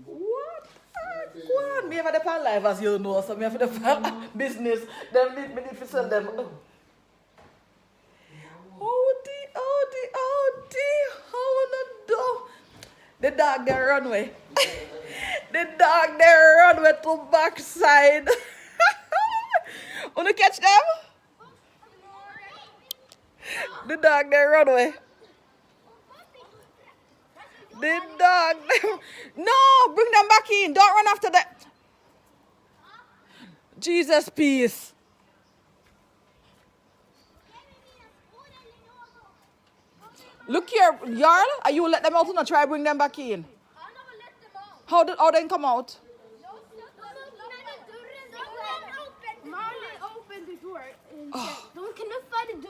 What? Go on, me have the pan life as you know, so me have the pan business. Them need me need to sell them. How the dog? The dog they run away. The dog they run away to backside. Wanna catch them? The dog they run away. The dog them. No, bring them back in. Don't run after them. Jesus, peace. Look here, Jarl. Are you let them out and try bring them back in? How did they come out?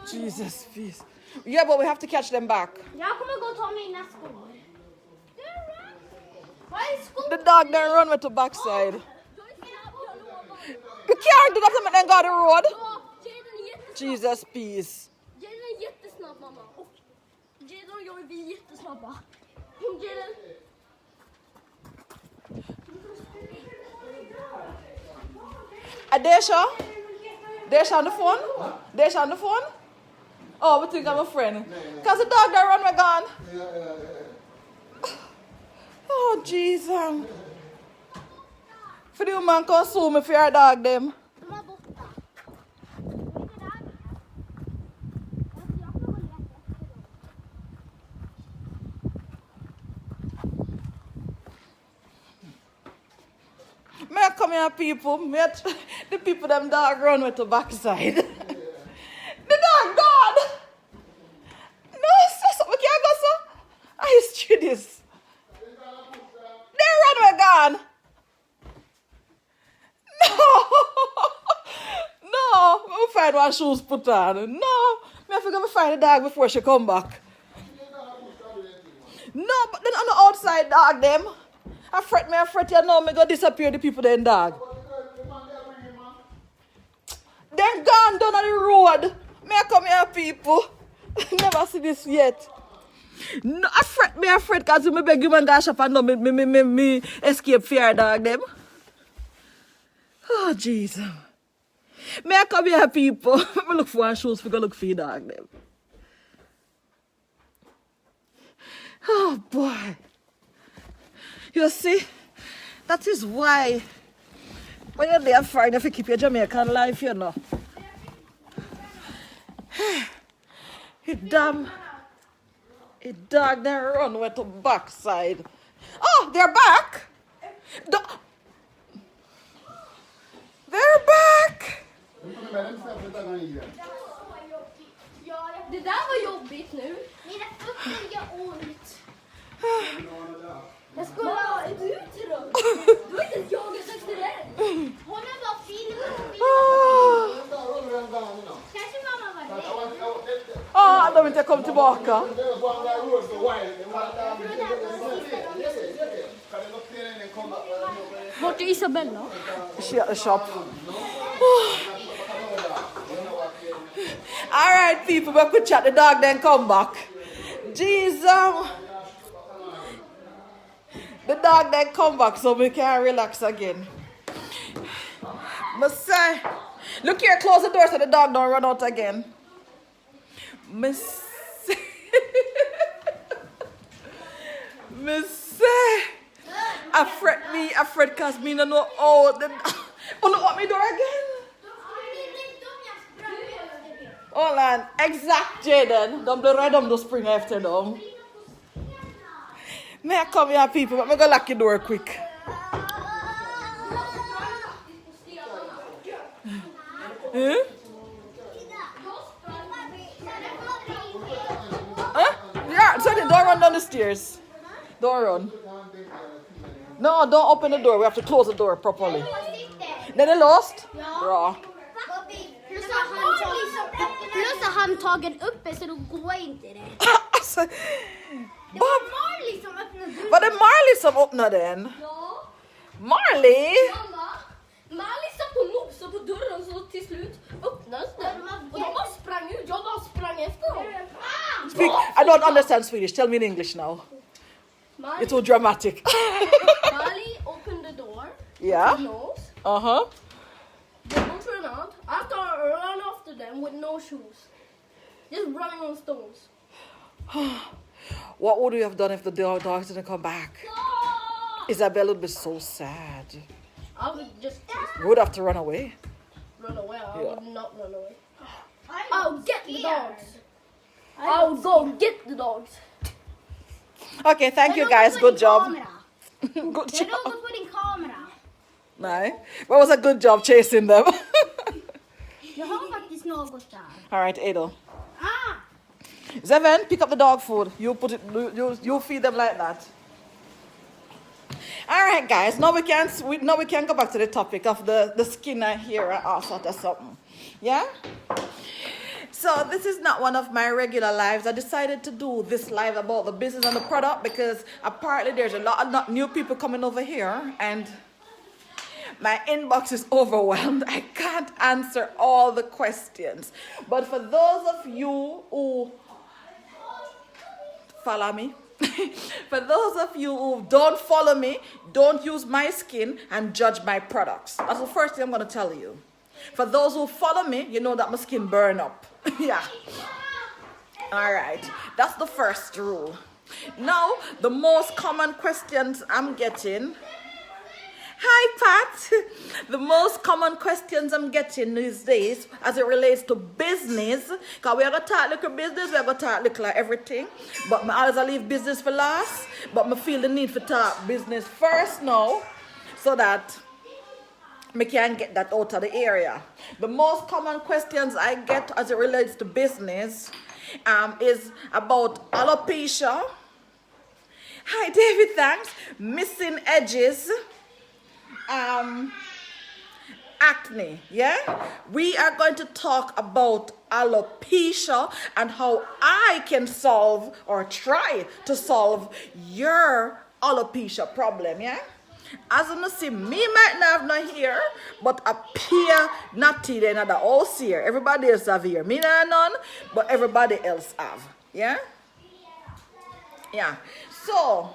Jesus, peace. Yeah, but we have to catch them back. The dog then run with the backside. You can't do that to me then go the road. Jesus, peace. Desha? Desha on the phone? Desha on the phone? Oh, we think I'm a friend. Because the dog that run me gone. Oh, Jesus. For the man can sue me for your dog them. May I come here, people? The people them dog run with the backside. The dog gone. No, so we can't go so. I street this. They run with gone. No, we find one shoes put on. No, me have to go find the dog before she come back. No, but then on the outside dog them. I fret, you know, me go disappear the people then dog. Then gone down on the road. Me I come here, people. Never see this yet. No, I fret because me beg you man go shop and no me escape fear dog them. Oh Jesus. Me I come here, people. Me look for one shoes, we go look for your dog them. Oh boy. You see, that is why when you're there foreign, if you keep your Jamaican life, you know. It dog they run with the backside. Oh, they're back. They're back. Det där var jobbigt nu. Mina fötter gör ont. Jag skulle ha ett ut då. Du har inte ens jagat efter det. Hon har bara filmat. Kanske mamma var det. De inte kom tillbaka. Vart är Isabella? Shop. All right, people, we could chat the dog then come back. Jesus. The dog then come back so we can relax again. But say, look here, close the door so the dog don't run out again. Miss I fret cause me no know oh the open me door again. Hold on, exact Jaden. Don't blow right down the spring after them. May I come here, people, but I'm going to lock your door quick. Huh? Yeah, so don't run down the stairs. Don't run. No, don't open the door. We have to close the door properly. Then they lost? Bra. Plus har han tagit uppe så då går inte det. Alltså, Det var Marley som öppnade dörren. var det Marley som öppnade den? Ja. Marley? Mamma, Marley satt på nosa på dörren så till slut öppnades den. Och de bara sprang ut. Jag bara sprang efter dem. Speak. I don't understand Swedish. Tell me in English now. You're too dramatic. Molly opened the door. Yeah. With her nose. Uh-huh. They both ran out. After I ran after them with no shoes. Just running on stones. What would you have done if the dogs didn't come back? Ah! Isabella would be so sad. I would just You would have to run away. run away. I Yeah. would not run away. I'll get the dogs. I'll go get the dogs. Okay, thank you guys. Good job. Good They job. don't put in camera. Nej. But it was a good job chasing them. Jag har faktiskt något där. All right, Adel. Ah! Zyzven, pick up the dog food. You put it. You feed them like that. All right, guys. Now we can go back to the topic of the skin and hair and all sort of something. Yeah. So this is not one of my regular lives. I decided to do this live about the business and the product because apparently there's a lot of new people coming over here and my inbox is overwhelmed. I can't answer all the questions. But for those of you who follow me, for those of you who don't follow me, don't use my skin and judge my products. That's the first thing I'm going to tell you. For those who follow me, you know that my skin burn up. Yeah. All right. That's the first rule. Now, the most common questions I'm getting. Hi, Pat. The most common questions I'm getting these days as it relates to business, because we're going to talk little business, we're going to talk little everything, but I always leave business for last, but I feel the need to talk business first now, so that I can get that out of the area. The most common questions I get as it relates to business is about alopecia. Hi, David, thanks. Missing edges. Acne, yeah? We are going to talk about alopecia and how I can solve or try to solve your alopecia problem, yeah? As you see, me might not have no hair, but appear natty in the house here. Everybody else have hair. Me not none, but everybody else have, yeah? Yeah. So,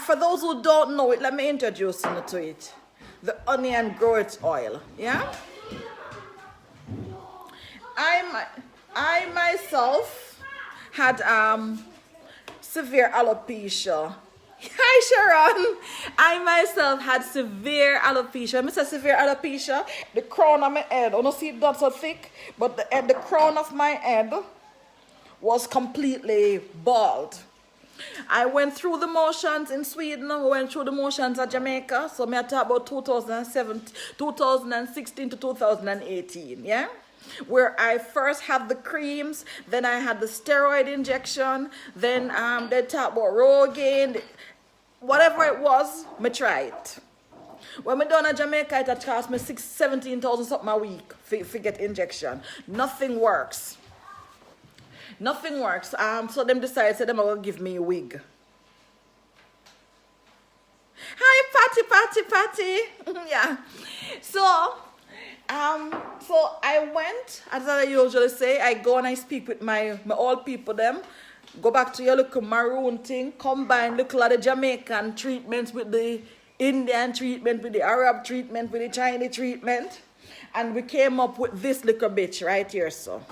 for those who don't know it, let me introduce you to it. The onion growth oil, yeah? I myself had severe alopecia. Hi, Sharon. I myself had severe alopecia. Mr. Severe alopecia, the crown of my head, I don't see it not so thick, but the crown of my head was completely bald. I went through the motions in Sweden, I went through the motions at Jamaica, so I talk about 2016 to 2018, yeah? Where I first had the creams, then I had the steroid injection, then they talk about Rogaine, whatever it was, I tried it. When I done in Jamaica, it had cost me 17,000 something a week for get injection. Nothing works. Nothing works. So them decided they're going to give me a wig. Hi, Patty. Yeah. So I went, as I usually say, I go and I speak with my old people them. Go back to your little maroon thing, combine little of the Jamaican treatments with the Indian treatment, with the Arab treatment, with the Chinese treatment. And we came up with this little bitch right here, so.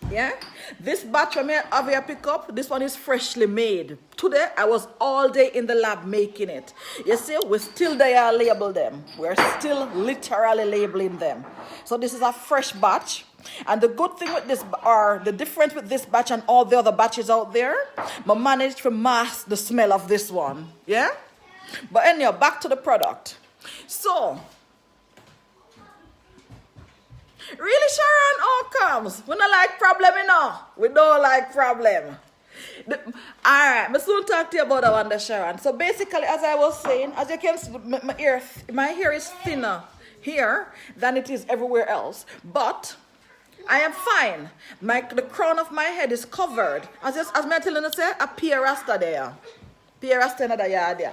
Yeah, this batch I have here pick up, this one is freshly made. Today, I was all day in the lab making it. You see, we still there label them. We're still literally labeling them. So this is a fresh batch. And the good thing with this, or the difference with this batch and all the other batches out there, I managed to mask the smell of this one. Yeah? But anyhow, back to the product. So, really, Sharon? How comes? We don't like problem, you know. We don't like problem. Alright, I soon talk to you about that one, there, Sharon. So basically, as I was saying, as you can see, my hair is thinner here than it is everywhere else. But I am fine. The crown of my head is covered. As I tell you, say, a pear rasta there. Pear rasta in the yard there.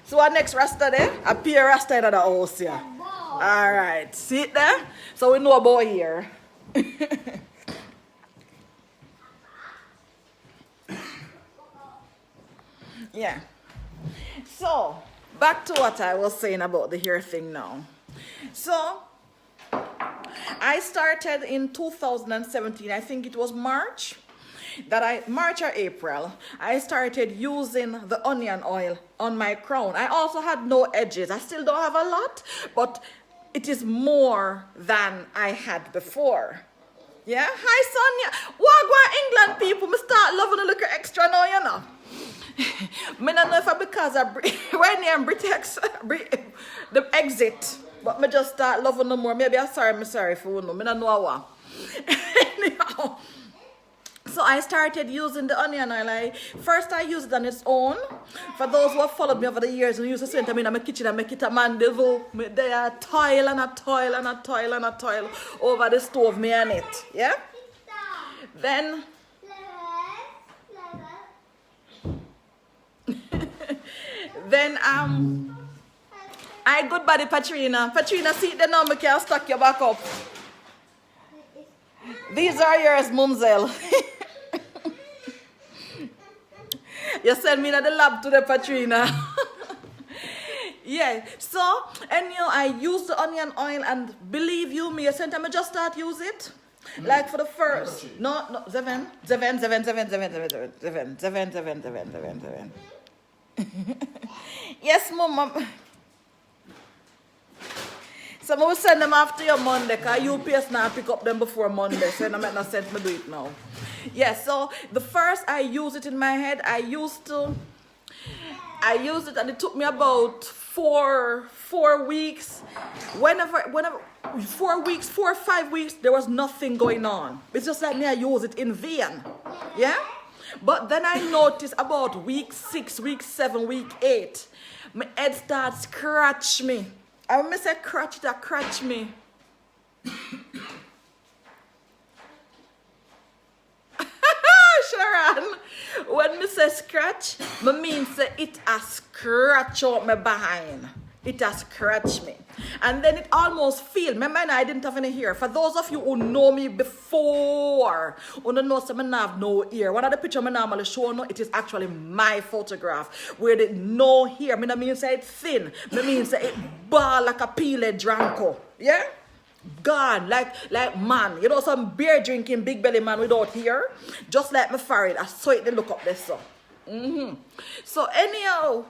So our next rasta there, a pear rasta in the house here. All right, see it there? So we know about here. Yeah. So, back to what I was saying about the hair thing now. So, I started in 2017, I think it was March or April, I started using the onion oil on my crown. I also had no edges. I still don't have a lot, but it is more than I had before. Yeah? Hi, Sonia. Wagwan England people, me start loving a little extra now, you know. I don't know if it's because of when I'm Britex, the exit, but me just start loving them more. Maybe I'm sorry for you. I don't know what. Anyhow. So I started using the onion oil. First I used it on its own. For those who have followed me over the years and used to send me in my kitchen and make it a mandeville. They are toil and a toil and a toil and a toil over the stove me and it. Yeah? Then I good body Patrina. Patrina, see the number can stack your back up. These are yours, Mumsel. You send me to the lab today, Patrina. Yeah, so, and you know, I use the onion oil and believe you me, sometimes I just start use it. Like for the first, no, Zyzven. Yes, Mom. So I will send them after your Monday, because UPS now pick up them before Monday, so it make no sense me do it now. Yes, so the first I use it in my head, I used it and it took me about four weeks. Whenever 4 weeks, 4 or 5 weeks, there was nothing going on. It's just like me, I use it in vain. Yeah? But then I noticed about week 6, week 7, week 8, my head starts scratch me. I when I say crutch, that crutch me. Sharon, when me say scratch, me mean say it has scratch out my behind. It has scratched me. And then it almost feel, remember I didn't have any hair. For those of you who know me before, who don't know some I have no ear. One of the picture I normally show no, it is actually my photograph. Where the no hair, I mean say it thin. I mean say it ball like a peeled dranko. Yeah? Gone, like man. You know some beer drinking big belly man without hair? Just like my forehead. I saw it, they look up there so. So anyhow,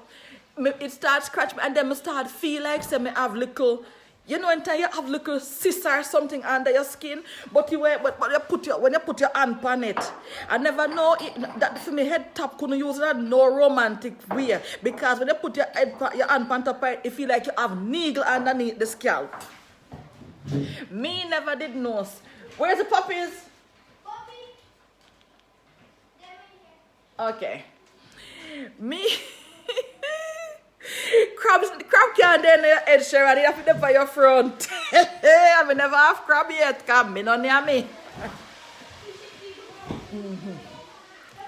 it starts scratch me and then I start feel like say me have little, you know, until you have little cyst or something under your skin, but when you put your hand on it, I never know that for me head top couldn't use it in no romantic way, because when you put your hand on top of it, it feel like you have needle underneath the scalp. Me never did know. Where's the puppies? Okay. Me crab can't then your head, Sharon. You have to them for your front. I will never have crab yet. Come me, not near me.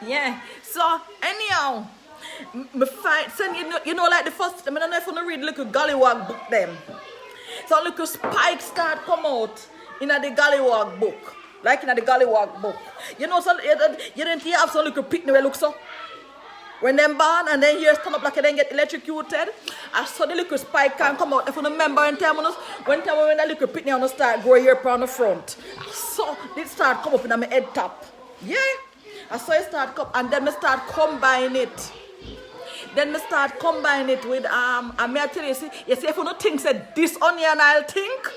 Yeah. So anyhow, me find. So you know, like the first. I don't know if you read little Gollywog book them. So little spikes start come out in the Gollywog book, like in the Gollywog book. You know, so you didn't have some little picnic where look so. When them born and then here stand up like they get electrocuted, I saw the little spike can come out. If you remember when the little pitney start growing here on the front, I saw it start come up in my head top. Yeah, I saw it start come and then I start combine it. Then I start combine it with and me I tell you, see if you don't think that this onion I'll think.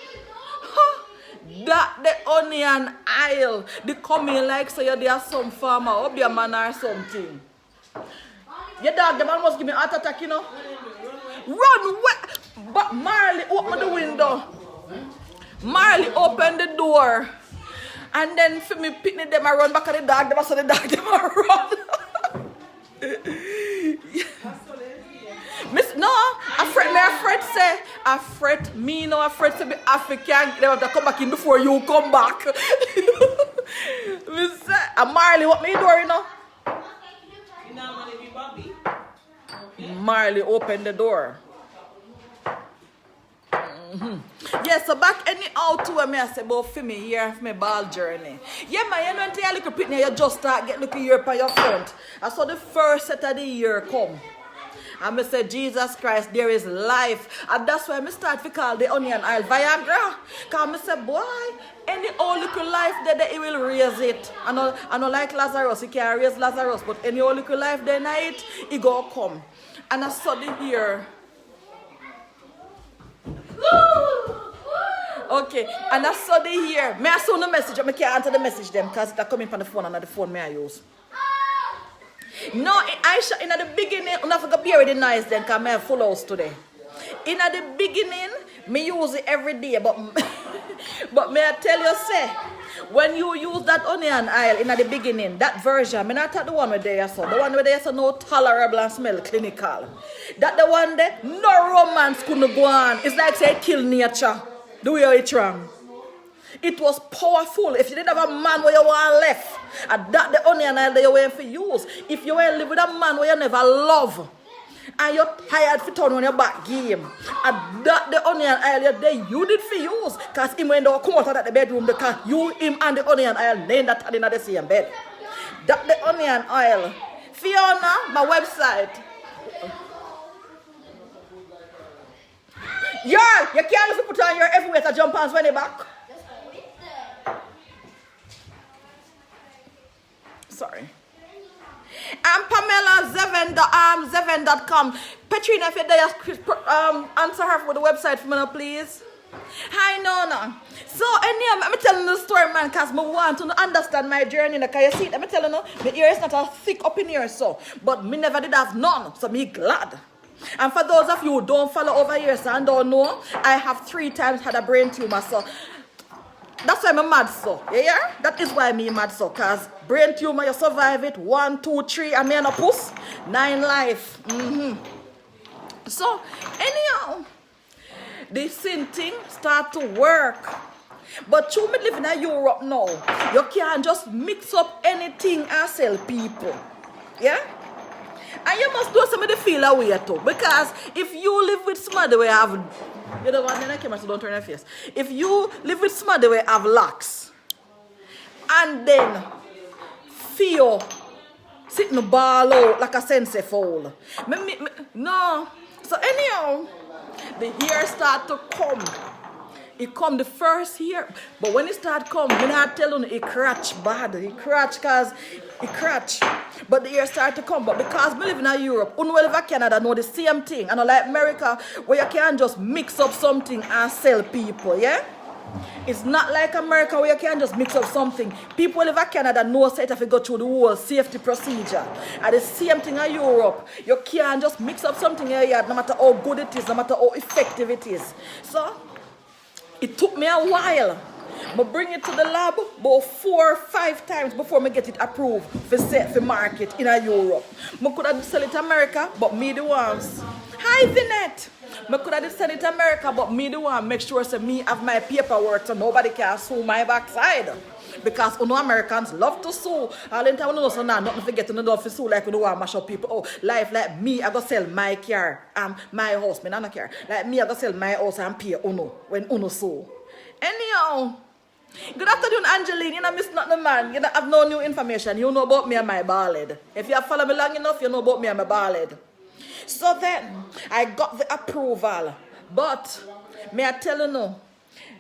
That the onion aisle, they come in like so you there some farmer or be a man or something. Your dog, the man must give me a heart attack, you know. Run away! But Marley open the window. Marley open the door. And then for me picnic them, I run back at the dog. Them I saw the dog, them I run. Miss, no, I fret me, no, I fret to be African. They have to come back in before you come back. Miss, and Marley, what me door, you know? Marley opened the door. Yeah, so back anyhow to what I say about for me here for my ball journey. Yeah, man, you know until you look pitney, you just start get looking here by your front. I saw the first set of the year come. And I said, Jesus Christ, there is life. And that's why I start to call the onion oil Viagra. Because I said, boy, any old little life there, he will raise it. I know like Lazarus, he can't raise Lazarus, but any old little life there night, he go come. And I saw the here. Okay, and I saw the here. May I saw the message, I can't answer the message them because it's coming from the phone and the phone may I use. No, in the beginning, I'm not going to bear the noise then because I have full house today. In the beginning, me use it every day, but but may I tell you, say, when you use that onion oil in the beginning, that version, me not take the one where they saw. The one where they saw no tolerable and smell clinical. That the one there, no romance couldn't go on. It's like say kill nature. The way it's wrong. It was powerful. If you didn't have a man where you want left, and that the onion oil that you were for use. If you were live with a man where you never love, and you're tired for turn on your back game, and that the onion oil you did for use, because him when they come out of the bedroom, because you, him and the onion oil laying that in the same bed. That the onion oil. Fiona, my website. You can't put on your everywhere to jump on when you back. Sorry. I'm Pamela Zyzven.com. Petrina, if you answer her for the website for me, please. Hi, Nona. So, anyway, I'm telling you the story, man, because I want to understand my journey. Because you see, I'm telling you, the ear is not a thick up in here, so. But me never did have none, so me glad. And for those of you who don't follow over here, so and don't know, I have 3 times had a brain tumor, so. That's why I'm mad so. Yeah? That is why I'm mad so. Because brain tumor, you survive it. 1, 2, 3, and me and a puss. 9 life. So, anyhow, the sin thing start to work. But you me living in Europe now. You can't just mix up anything and sell people. Yeah? And you must do something to feel away too. Because if you live with somebody where you have... You know what, I came so don't turn your face. If you live with somebody where you have locks, and then feel sitting ball out like a sensei fowl. No. So anyhow, the hair start to come. It come the first year. But when it start coming, when I tell you, it cratch bad. It cratch because it cratch. But the hair start to come. But because we live in Europe, we live in Canada, know the same thing. And like America, where you can't just mix up something and sell people, yeah? It's not like America where you can't just mix up something. People live in Canada know that if you go through the whole safety procedure. And the same thing in Europe. You can't just mix up something here, no matter how good it is, no matter how effective it is. So, it took me a while. I bring it to the lab about 4 or 5 times before I get it approved for market in Europe. I could have sell it to America, but me the ones. Hi, Vinette. I could have sell it to America, but me the one make sure that me have my paperwork so nobody can sue my backside. Because Americans love to sue. All the time, so now nothing to get to the sue like we don't want to mash up people. Oh, life like me, I go sell my car, my house, me not care. Like me, I go sell my house and pay when sue. Anyhow, good afternoon, Angeline. You know, miss not the man. You know, have no new information. You know about me and my ballad. If you have followed me long enough, you know about me and my ballad. So then, I got the approval. But, may I tell you now,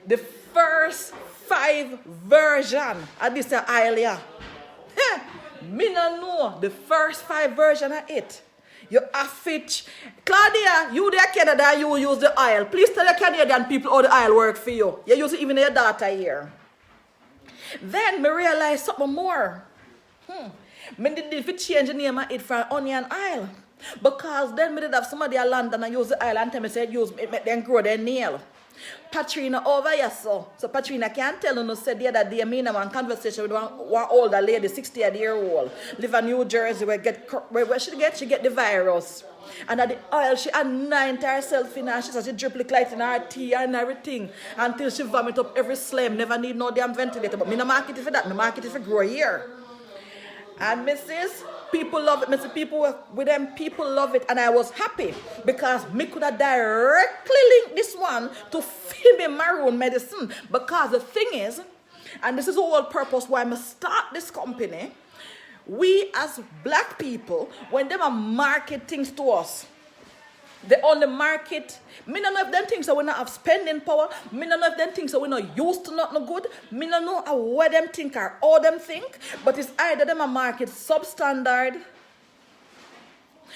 the first 5 version of this oil, yeah. Me no know the first 5 version of it. You have it. Claudia, you there Canada, you use the oil. Please tell your Canadian people how the oil work for you. You use it even in your data here. Then me realize something more. Me did change the name of it from onion oil. Because then me did have somebody in London and use the oil and tell me say use it, make them grow their nail. Patrina over here so Patrina can't tell you no said the other day me in one conversation with one older lady, 60-year-old, live in New Jersey where she get the virus. And at the oil she anointed herself in her, she said she drip like in her tea and everything until she vomit up every slime, never need no damn ventilator. But me no market it for that, me market it for grow here. And Mrs. People love it. Me see people with them, people love it. And I was happy because me could have directly linked this one to Phoebe Maroon medicine. Because the thing is, and this is the whole purpose why I start this company, we as black people, when they market things to us, they only market. Me don't know if them things that we not have spending power. Me don't know if them things that we not used to not no good. Me don't know what them think or how them think. But it's either them a market substandard.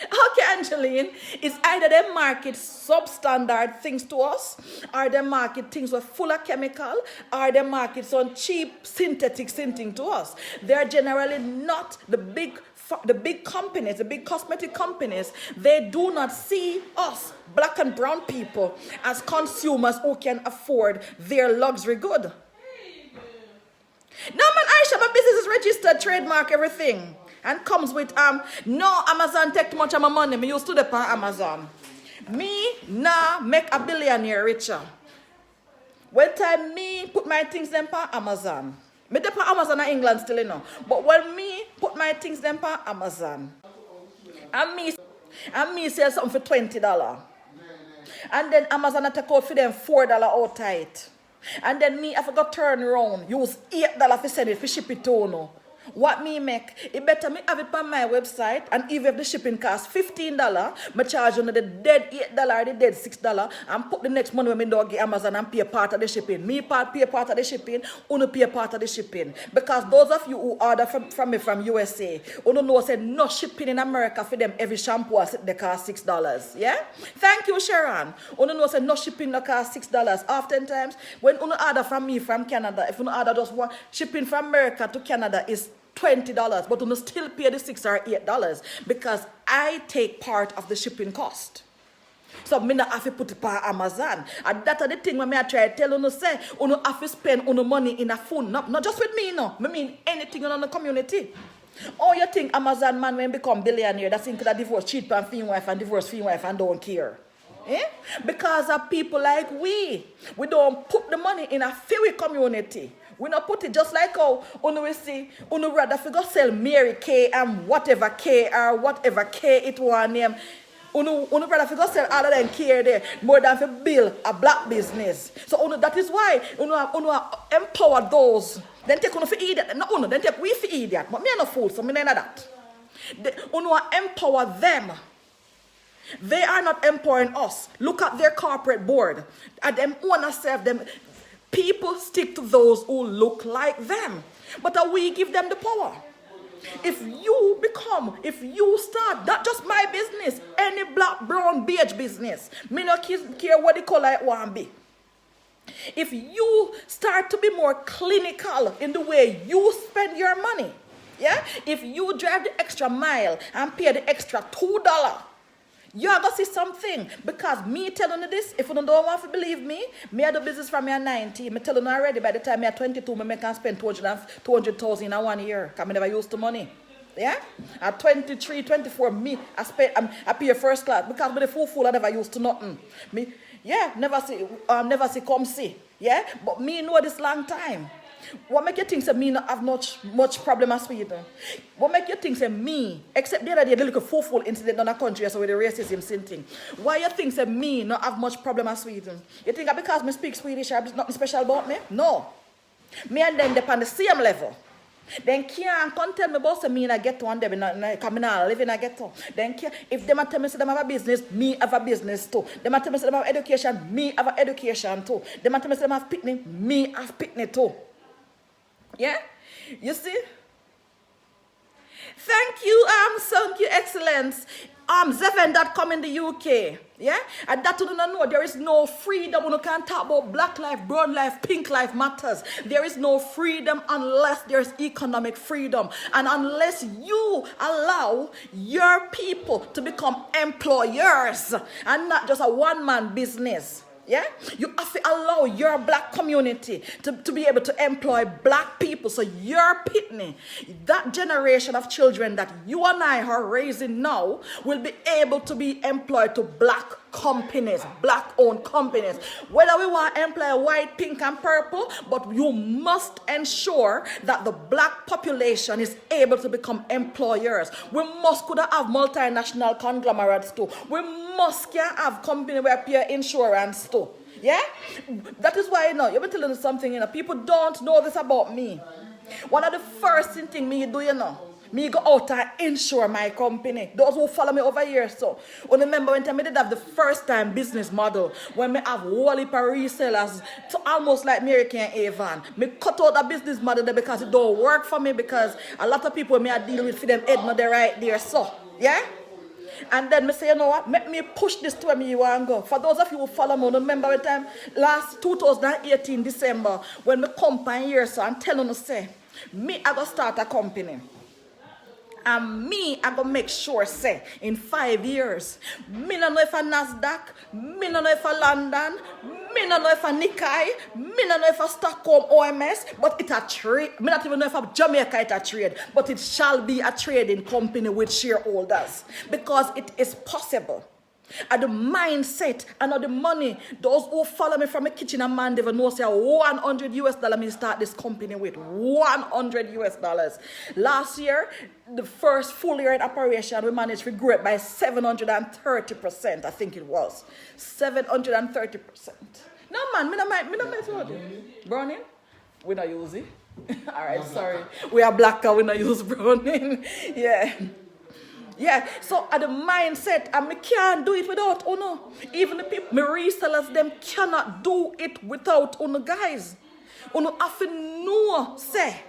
Okay, Angeline. It's either them market substandard things to us, or them market things that are full of chemical, or them market some cheap synthetic thing to us. They're generally not the big companies, the big cosmetic companies. They do not see us, black and brown people, as consumers who can afford their luxury good. No, man, Aisha, my business is registered, trademark, everything. And comes with, no, Amazon take too much of my money. Me used to depend on Amazon. Me, nah, make a billionaire richer. When time me put my things them on Amazon. Me depend on Amazon in England still, you know. But when me put my things them on Amazon, and me sell something for $20. And then Amazon take out for them $4 out tight. And then me, I forgot turn around, use $8 for send it, for ship it to you. What me make, it better me have it on my website, and even if the shipping costs $15, me charge on the dead $8, the dead $6, and put the next money when me dog get Amazon and pay part of the shipping. Me pay part of the shipping, uno pay part of the shipping. Because those of you who order from me from USA, uno know say no shipping in America for them every shampoo they cost $6. Yeah? Thank you, Sharon. Uno know say no shipping no cost $6. Oftentimes, when uno order from me from Canada, if uno order just one shipping from America to Canada is $20, but you still pay the $6 or $8 because I take part of the shipping cost. So me not have to put it on Amazon. And that's the thing when I try to tell you, say, you have to spend money in a phone. Not just with me, no. I mean anything in the community. Oh, you think Amazon man when become billionaire, that's in could divorce, cheat on fin wife and divorce fin wife and don't care. Eh? Because of people like we don't put the money in a few community. We not put it just like how we see, rather figure sell Mary Kay and whatever K or whatever K it was name. Rather figure sell all of them K there more than to build a black business. So that is why empower those. Then take for idiot. No, then take we for idiot. But me no fool, so me not that. Empower them. They are not empowering us. Look at their corporate board. And them wanna serve them. People stick to those who look like them. But we give them the power. If you start, not just my business, any black, brown, beige business, me not care what the color it want to be. If you start to be more clinical in the way you spend your money, yeah? If you drive the extra mile and pay the extra $2, you're going to see something. Because me telling you this, if you don't want to believe me, I do business from me at 90. I tell you already, by the time I'm 22, I can spend 200,000 in 1 year. Because I never used the money. Yeah? At 23, 24, I pay first class. Because with the fool, I never used to nothing. Never see, come see. Yeah? But me know this long time. What make you think say me not have much problem as Sweden? What make you think say me, except the other day, the little fool incident in a country so with the racism thing. Why you think say me not have much problem as Sweden? You think that because me speak Swedish, there's nothing special about me? No. Me and them depend on the same level. Then can't come tell me about say me in a ghetto and them because I live in a ghetto. Then if them tell me say them have a business, me have a business too. Them tell me say them have education, me have a education too. Them tell me say them have picnic, me have picnic too. Yeah? You see? Thank you, Excellence. Zyzven.com in the UK. Yeah? And that you don't know, there is no freedom. We can't talk about black life, brown life, pink life matters. There is no freedom unless there's economic freedom. And unless you allow your people to become employers and not just a one-man business. Yeah? You have to allow your black community to be able to employ black people. So your pitney, that generation of children that you and I are raising now will be able to be employed to black companies, black-owned companies. Whether we want to employ white, pink, and purple, but you must ensure that the black population is able to become employers. We must could have multinational conglomerates too. We must can have company where pay insurance too. Yeah? That is why, you've been telling you something, people don't know this about me. One of the first things me do, me go out and insure my company. Those who follow me over here, so. I remember when I did have the first time business model, when me have whole heap of resellers, so almost like Mary Kay and Avon. Me cut out the business model there because it don't work for me, because a lot of people me I deal with for them head not there right there, so. Yeah? And then me say, you know what, make me push this to where me you want to go. For those of you who follow me, remember the time, last 2018 December, when me come here, so and tell you, say, me I go start a company. And me, I go make sure, say, in 5 years, me no know if a NASDAQ, me no know if a London, me no know if a Nikkei, me no know if a Stockholm OMS, but it a trade. Me not even know if a Jamaica it a trade, but it shall be a trading company with shareholders, because it is possible. And the mindset and the money, those who follow me from the kitchen and man, they will know say $100 me start this company with $100. Last year, the first full year in operation, we managed to grow it by 730%. I think it was 730%. No man, me not browning. We not use it. All right, sorry. We are black, we not use browning. Yeah. Yeah, so at the mindset, and me can't do it without Uno. Even the people, my resellers, them cannot do it without Uno, guys. Uno have to know, say,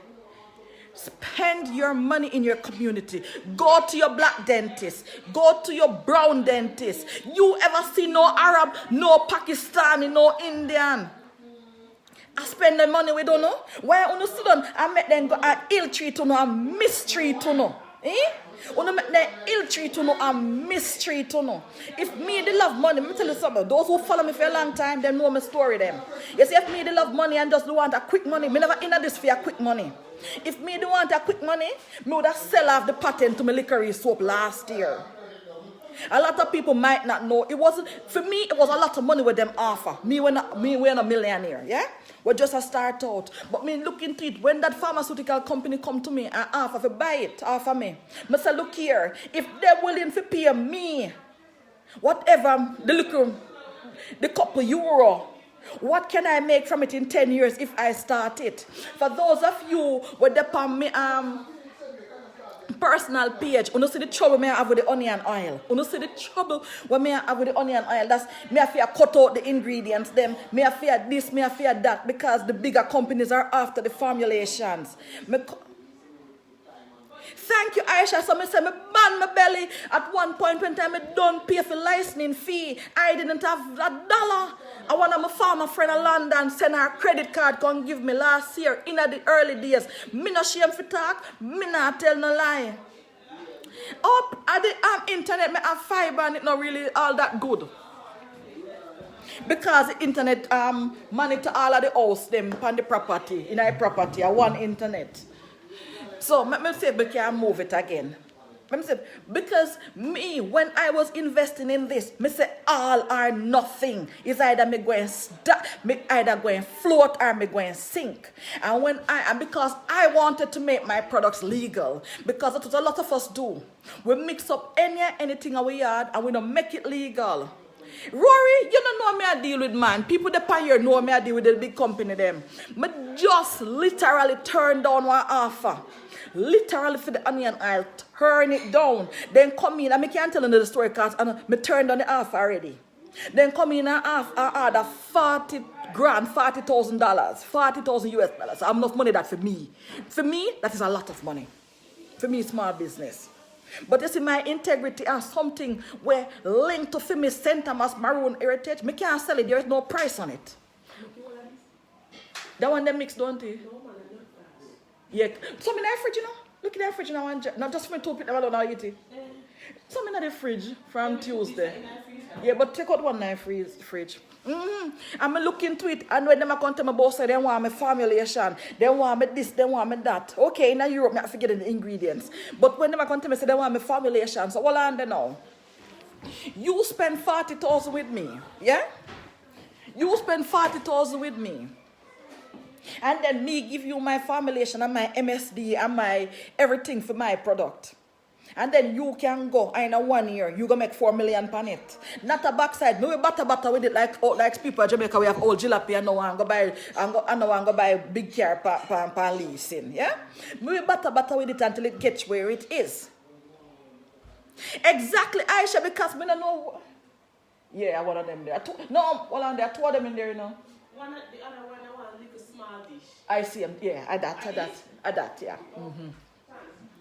spend your money in your community. Go to your black dentist. Go to your brown dentist. You ever see no Arab, no Pakistani, no Indian? I spend the money we don't know. Why Uno sit down and make them go and ill treat Uno and mistreat Uno? Eh? When I make them ill treat you know and mistreat you know. If me they love money, let me tell you something. Those who follow me for a long time, they know my story them. You see, if me they love money and just want a quick money, me never in this for a quick money. If me they want a quick money, me would have sell off the patent to my liquor soap last year. A lot of people might not know. It wasn't for me. It was a lot of money with them offer. Me we're a millionaire. Yeah, we're just a start out. But me look into it when that pharmaceutical company come to me and offer to buy it, offer me. I say, look here, if they're willing to pay me whatever the couple euro, what can I make from it in 10 years if I start it? For those of you with the personal page, you see the trouble me have with the onion oil. You see the trouble what me have with the onion oil. That's me have to cut out the ingredients. Them me have to this, me have to that, because the bigger companies are after the formulations. Thank you, Aisha. So I say, me ban my belly. At one point when time I don't pay for licensing fee, I didn't have $1. I want my farmer friend in London send her credit card come give me last year in the early days. Me no shame for talk, me not tell no lie. Up at the internet, me have fiber and it not really all that good. Because the internet monitor all of the house them on the property, in our property, one internet. So, let me say, we can move it again. Let me say, because me, when I was investing in this, me say all or nothing. It's either me going float or me going sink. And because I wanted to make my products legal, because that's what a lot of us do. We mix up anything in our yard and we don't make it legal. Rory, you don't know me I deal with man. People that pay here know me I deal with the big company them. Me just literally turn down one offer. Literally for the onion oil, turn it down. Then come in, and I can't tell you the story because me turned down the offer already. Then come in and order 40 grand, $40,000, 40,000 US dollars. I have enough money that for me. For me, that is a lot of money. For me, small business. But you see, my integrity and something where linked to me St. Thomas Maroon Heritage, me can't sell it. There is no price on it. That one they mix, don't they? Yeah. Some in the fridge, you know. Look in the fridge now. Not just for me to put them alone and eat it. Some in the fridge from Tuesday. Yeah, but take out one in the fridge. I'm looking into it, and when they come to my boss, they want my formulation, they want me this, they want me that. Okay, in Europe, I forget the ingredients. But when they come to me, say they want my formulation. So what on there now? You spend 40,000 with me, yeah? You spend 40,000 with me. And then me give you my formulation and my MSD and my everything for my product. And then you can go, in a 1 year, you go make 4 million on it. Not a backside. Me we butter with it like people in Jamaica, we have old jalapeno and now I go buy big car per leasing, yeah? Me we butter with it until it gets where it is. Exactly, Aisha, because me don't know. Yeah, one of them there. No, hold on, there are two of them in there, you know. The other one, I want a little small dish. I see them, yeah, I that, yeah. Mm-hmm.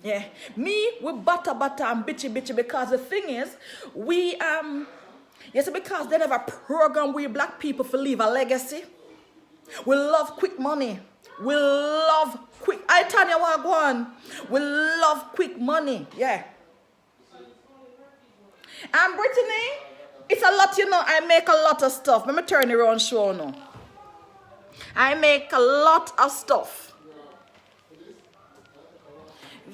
Yeah, me with butter and bitchy because the thing is, we yes, because they have a program where black people for leave a legacy. We love quick money. We love quick. I tell you what, go on. We love quick money. Yeah. And Brittany, it's a lot, you know. I make a lot of stuff. Let me turn it around, show now. I make a lot of stuff.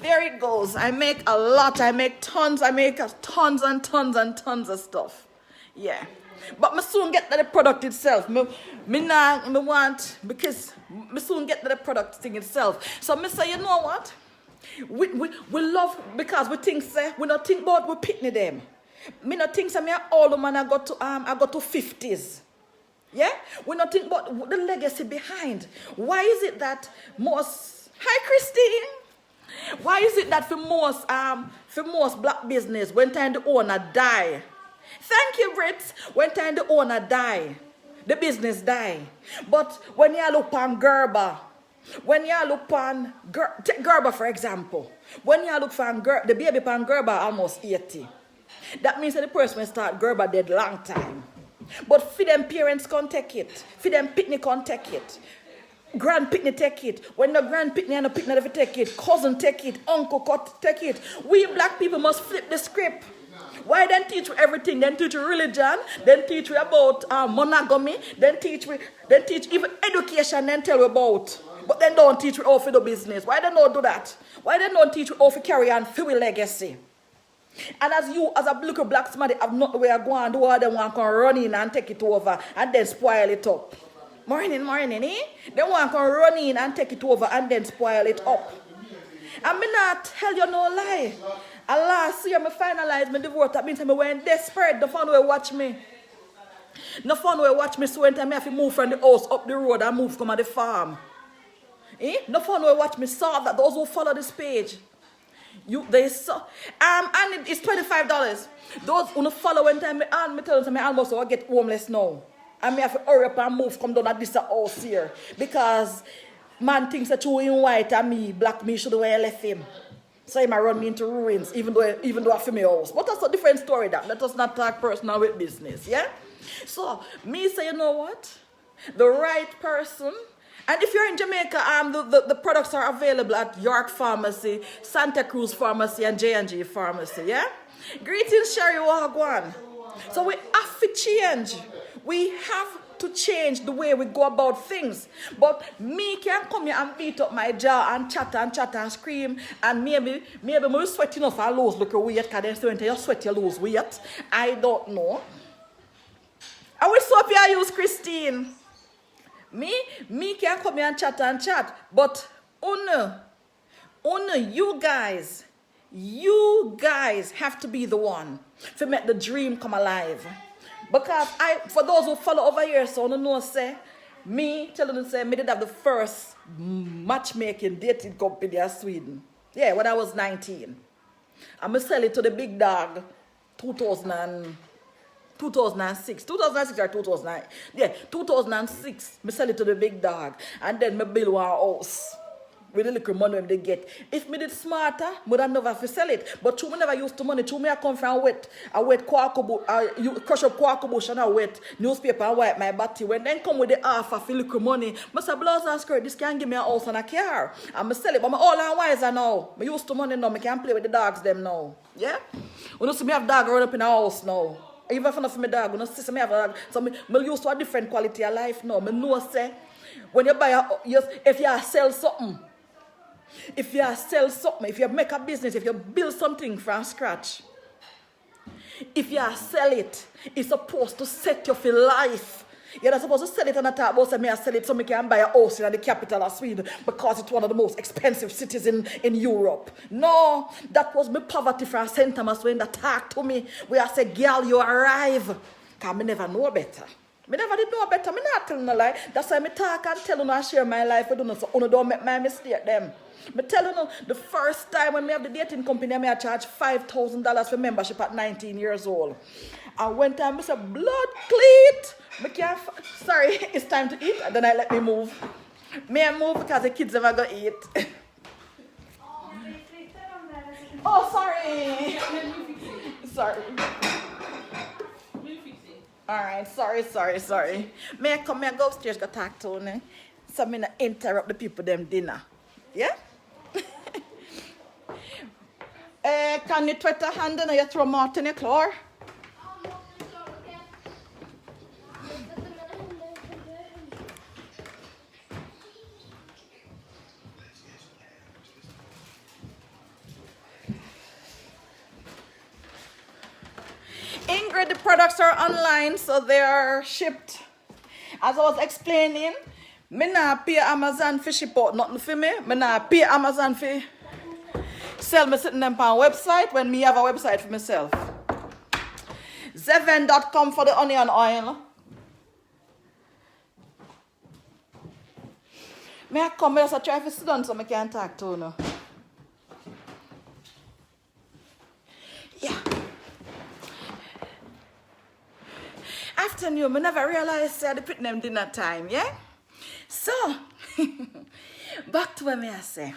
There it goes. I make a lot. I make tons. I make tons and tons and tons of stuff. Yeah. But me soon get to the product itself. Me want, because me soon get to the product thing itself. So me say, you know what? We love, because we think, say, we don't think about we picnic them. Me not think, say, me are all the man I got to 50s. Yeah? We not think about the legacy behind. Why is it that most, hi Christine. Why is it that for most black business, when time the owner die? Thank you, Brits. When time the owner die, the business die. But when you look on Gerber, when you look on take Gerber for example, when you look for the baby on Gerber almost 80, that means that the person will start Gerber dead long time. But for them parents can't take it, for them picnic can't take it. Grand picnic take it. When the grand picnic and the picnic never take it, cousin take it, uncle take it. We black people must flip the script. Why then teach you everything? Then teach you religion, then teach you about monogamy, then teach even education, then tell you about. But then don't teach you how to do business. Why then don't do that? Why then don't teach you how to carry on for your legacy? And as you, as a little black somebody, have not where go and do all them want to run in and take it over and then spoil it up. Morning, eh? They want to run in and take it over and then spoil it up. And me not tell you no lie. And last year, I finalized my divorce. That means I went desperate. The fun will watch me. No fun will watch me. So when I have to move from the house up the road and move come at the farm. No fun will watch me. Saw that those who follow this page. They saw. And it's $25. Those who follow when time me tell them I almost will get homeless now. And me have to hurry up and move come down at this house here. Because man thinks that you in white and me, black me, should have left him. So he might run me into ruins, even though I feel my house. But that's a different story that. Let us not talk personal with business, yeah? So, me say, you know what? The right person. And if you're in Jamaica, the products are available at York Pharmacy, Santa Cruz Pharmacy, and J&G Pharmacy, yeah? Greetings, Sherry Wagwan. So we have to change. We have to change the way we go about things. But me can come here and beat up my jaw and chat and scream and maybe me sweat enough I lose look weight because then you sweat you lose weight. I don't know. I will soap you use Christine. Me can come here and chat. But you guys have to be the one to make the dream come alive. Because for those who follow over here, so no know say, me telling them say, me did have the first matchmaking dating company in Sweden. Yeah, when I was 19. I'm sell it to the big dog 2006. 2006 or 2009. Yeah, 2006. Me sell it to the big dog. And then me build one house. With the little money they get. If me did smarter, I would never have to sell it. But true, me never used to money. True, me I come from a wet crush up quack bush and a wet newspaper and wipe my body. When then come with the half of the little money, I say blouse and skirt, this can give me a house and a car. And I sell it, but I'm all and wiser now. I used to money now, I can play with the dogs them now. Yeah? You know, see me have dog run up in a house now. Even if I have my dog, you know, see me have a dog. So I used to a different quality of life now. I know say, when you buy if you sell something, if you sell something, if you make a business, if you build something from scratch, If you sell it, it's supposed to set you for life. You're not supposed to sell it and not talk about say me I sell it so me can buy a house in the capital of Sweden because it's one of the most expensive cities in Europe. No, that was my poverty from St. Thomas when they talked to me. Where I said, girl, you arrive. Because I never know better. I never did know better. I not telling no lie. That's why I talk and tell you I share my life with you so you don't make my mistake them. I tell you, the first time when I have the dating company, I charge $5,000 for membership at 19 years old. And one time I said, blood cleat. Sorry, it's time to eat. And then I let me move. May I move because the kids never go eat. Oh, sorry. Sorry. All right, sorry. May I go upstairs go talk to you? So I not interrupt the people them dinner. Yeah? Can you twitter hand and you throw more in your claw? Ingrid, the products are online, so they are shipped. As I was explaining, me not pay Amazon for ship out nothing for me. Me not pay Amazon for sell me sitting them on a website when me have a website for myself. Zyzven.com for the onion oil. May I come here so try to sit down so I can talk to you. Yeah. Afternoon, I never realized I had put them dinner time, yeah? So, back to what I say.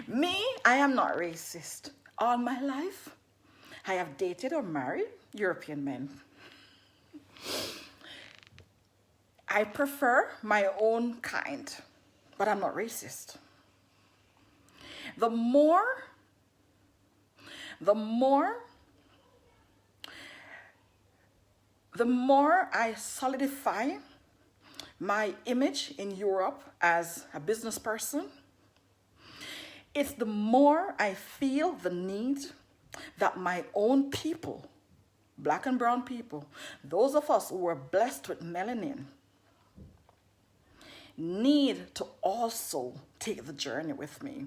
Me, I am not racist. All my life, I have dated or married European men. I prefer my own kind, but I'm not racist. The more I solidify my image in Europe as a business person, it's the more I feel the need that my own people, black and brown people, those of us who are blessed with melanin, need to also take the journey with me.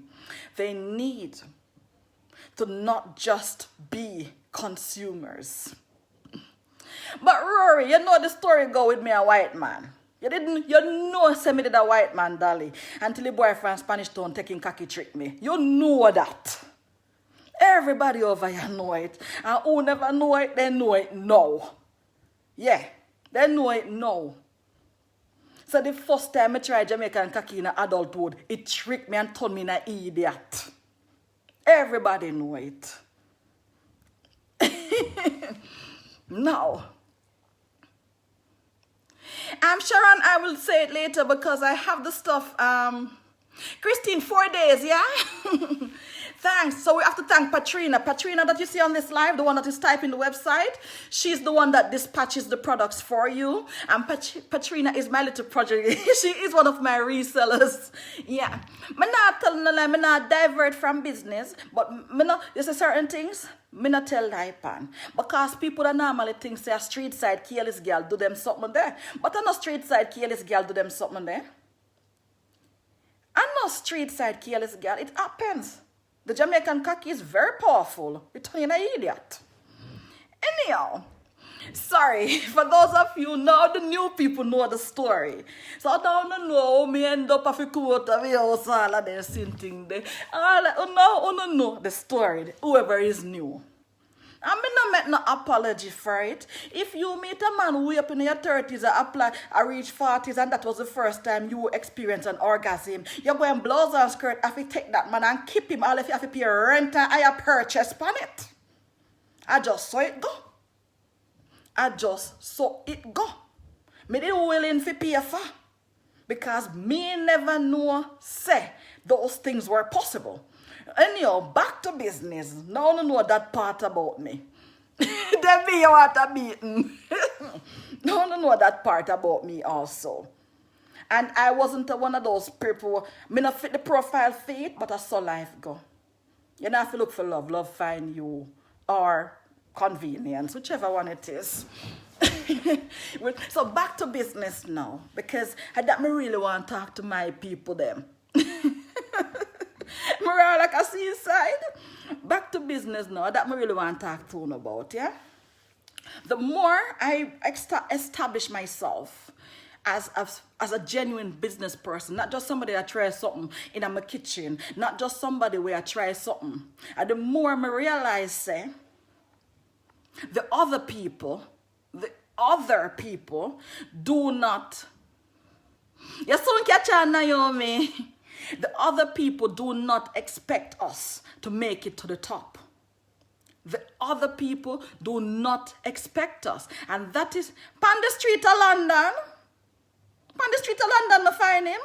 They need to not just be consumers. But Rory, you know the story go with me a white man. You know say me did a white man, Dolly, until the boy from Spanish Town taking cocky trick me. You know that. Everybody over here know it. And who never know it, they know it now. Yeah, they know it now. So the first time I tried Jamaican cocky in adulthood, it tricked me and turned me into an idiot. Everybody know it. Now, I'm sure and I will say it later because I have the stuff. Christine, 4 days, yeah? Thanks. So we have to thank Patrina. Patrina that you see on this live, the one that is typing the website, she's the one that dispatches the products for you. And Patrina is my little project. She is one of my resellers. Yeah. I'm not telling them, I'm not divert from business, but there's certain things me not tell lie pan. Because people that normally think say a street side careless girl do them something there. But I know street side careless girl do them something there. I know street side careless girl. It happens. The Jamaican cocky is very powerful. It turns you an idiot. Anyhow, sorry, for those of you now, the new people know the story. So I don't know, me end up at a quote of the house, all of them thing there. I know the story, whoever is new. I mean, not make no apology for it. If you meet a man who up in your 30s or reach 40s and that was the first time you experience an orgasm, you're going blouse and skirt, have to take that man and keep him all if you have to pay rent and higher purchase upon it. I just saw it go. Me didn't willing to pay for because me never know say those things were possible. Anyhow, back to business. Now you know that part about me. Then me you want a beaten. Now you know that part about me also. And I wasn't one of those people, me not fit the profile fit, but I saw life go. You don't have to look for love. Love find you. Or convenience, whichever one it is. So back to business now, because that me really want to talk to my people them. Mariah, like I see inside. Back to business now, that me really want to talk to you about, yeah? The more I establish myself as a genuine business person, not just somebody that tries something in my kitchen, not just somebody where I try something, and the more I realize, say, the other people do not, you soon catch on, Naomi. The other people do not expect us to make it to the top. The other people do not expect us. And that is on the street of London. On the street of London, I find him.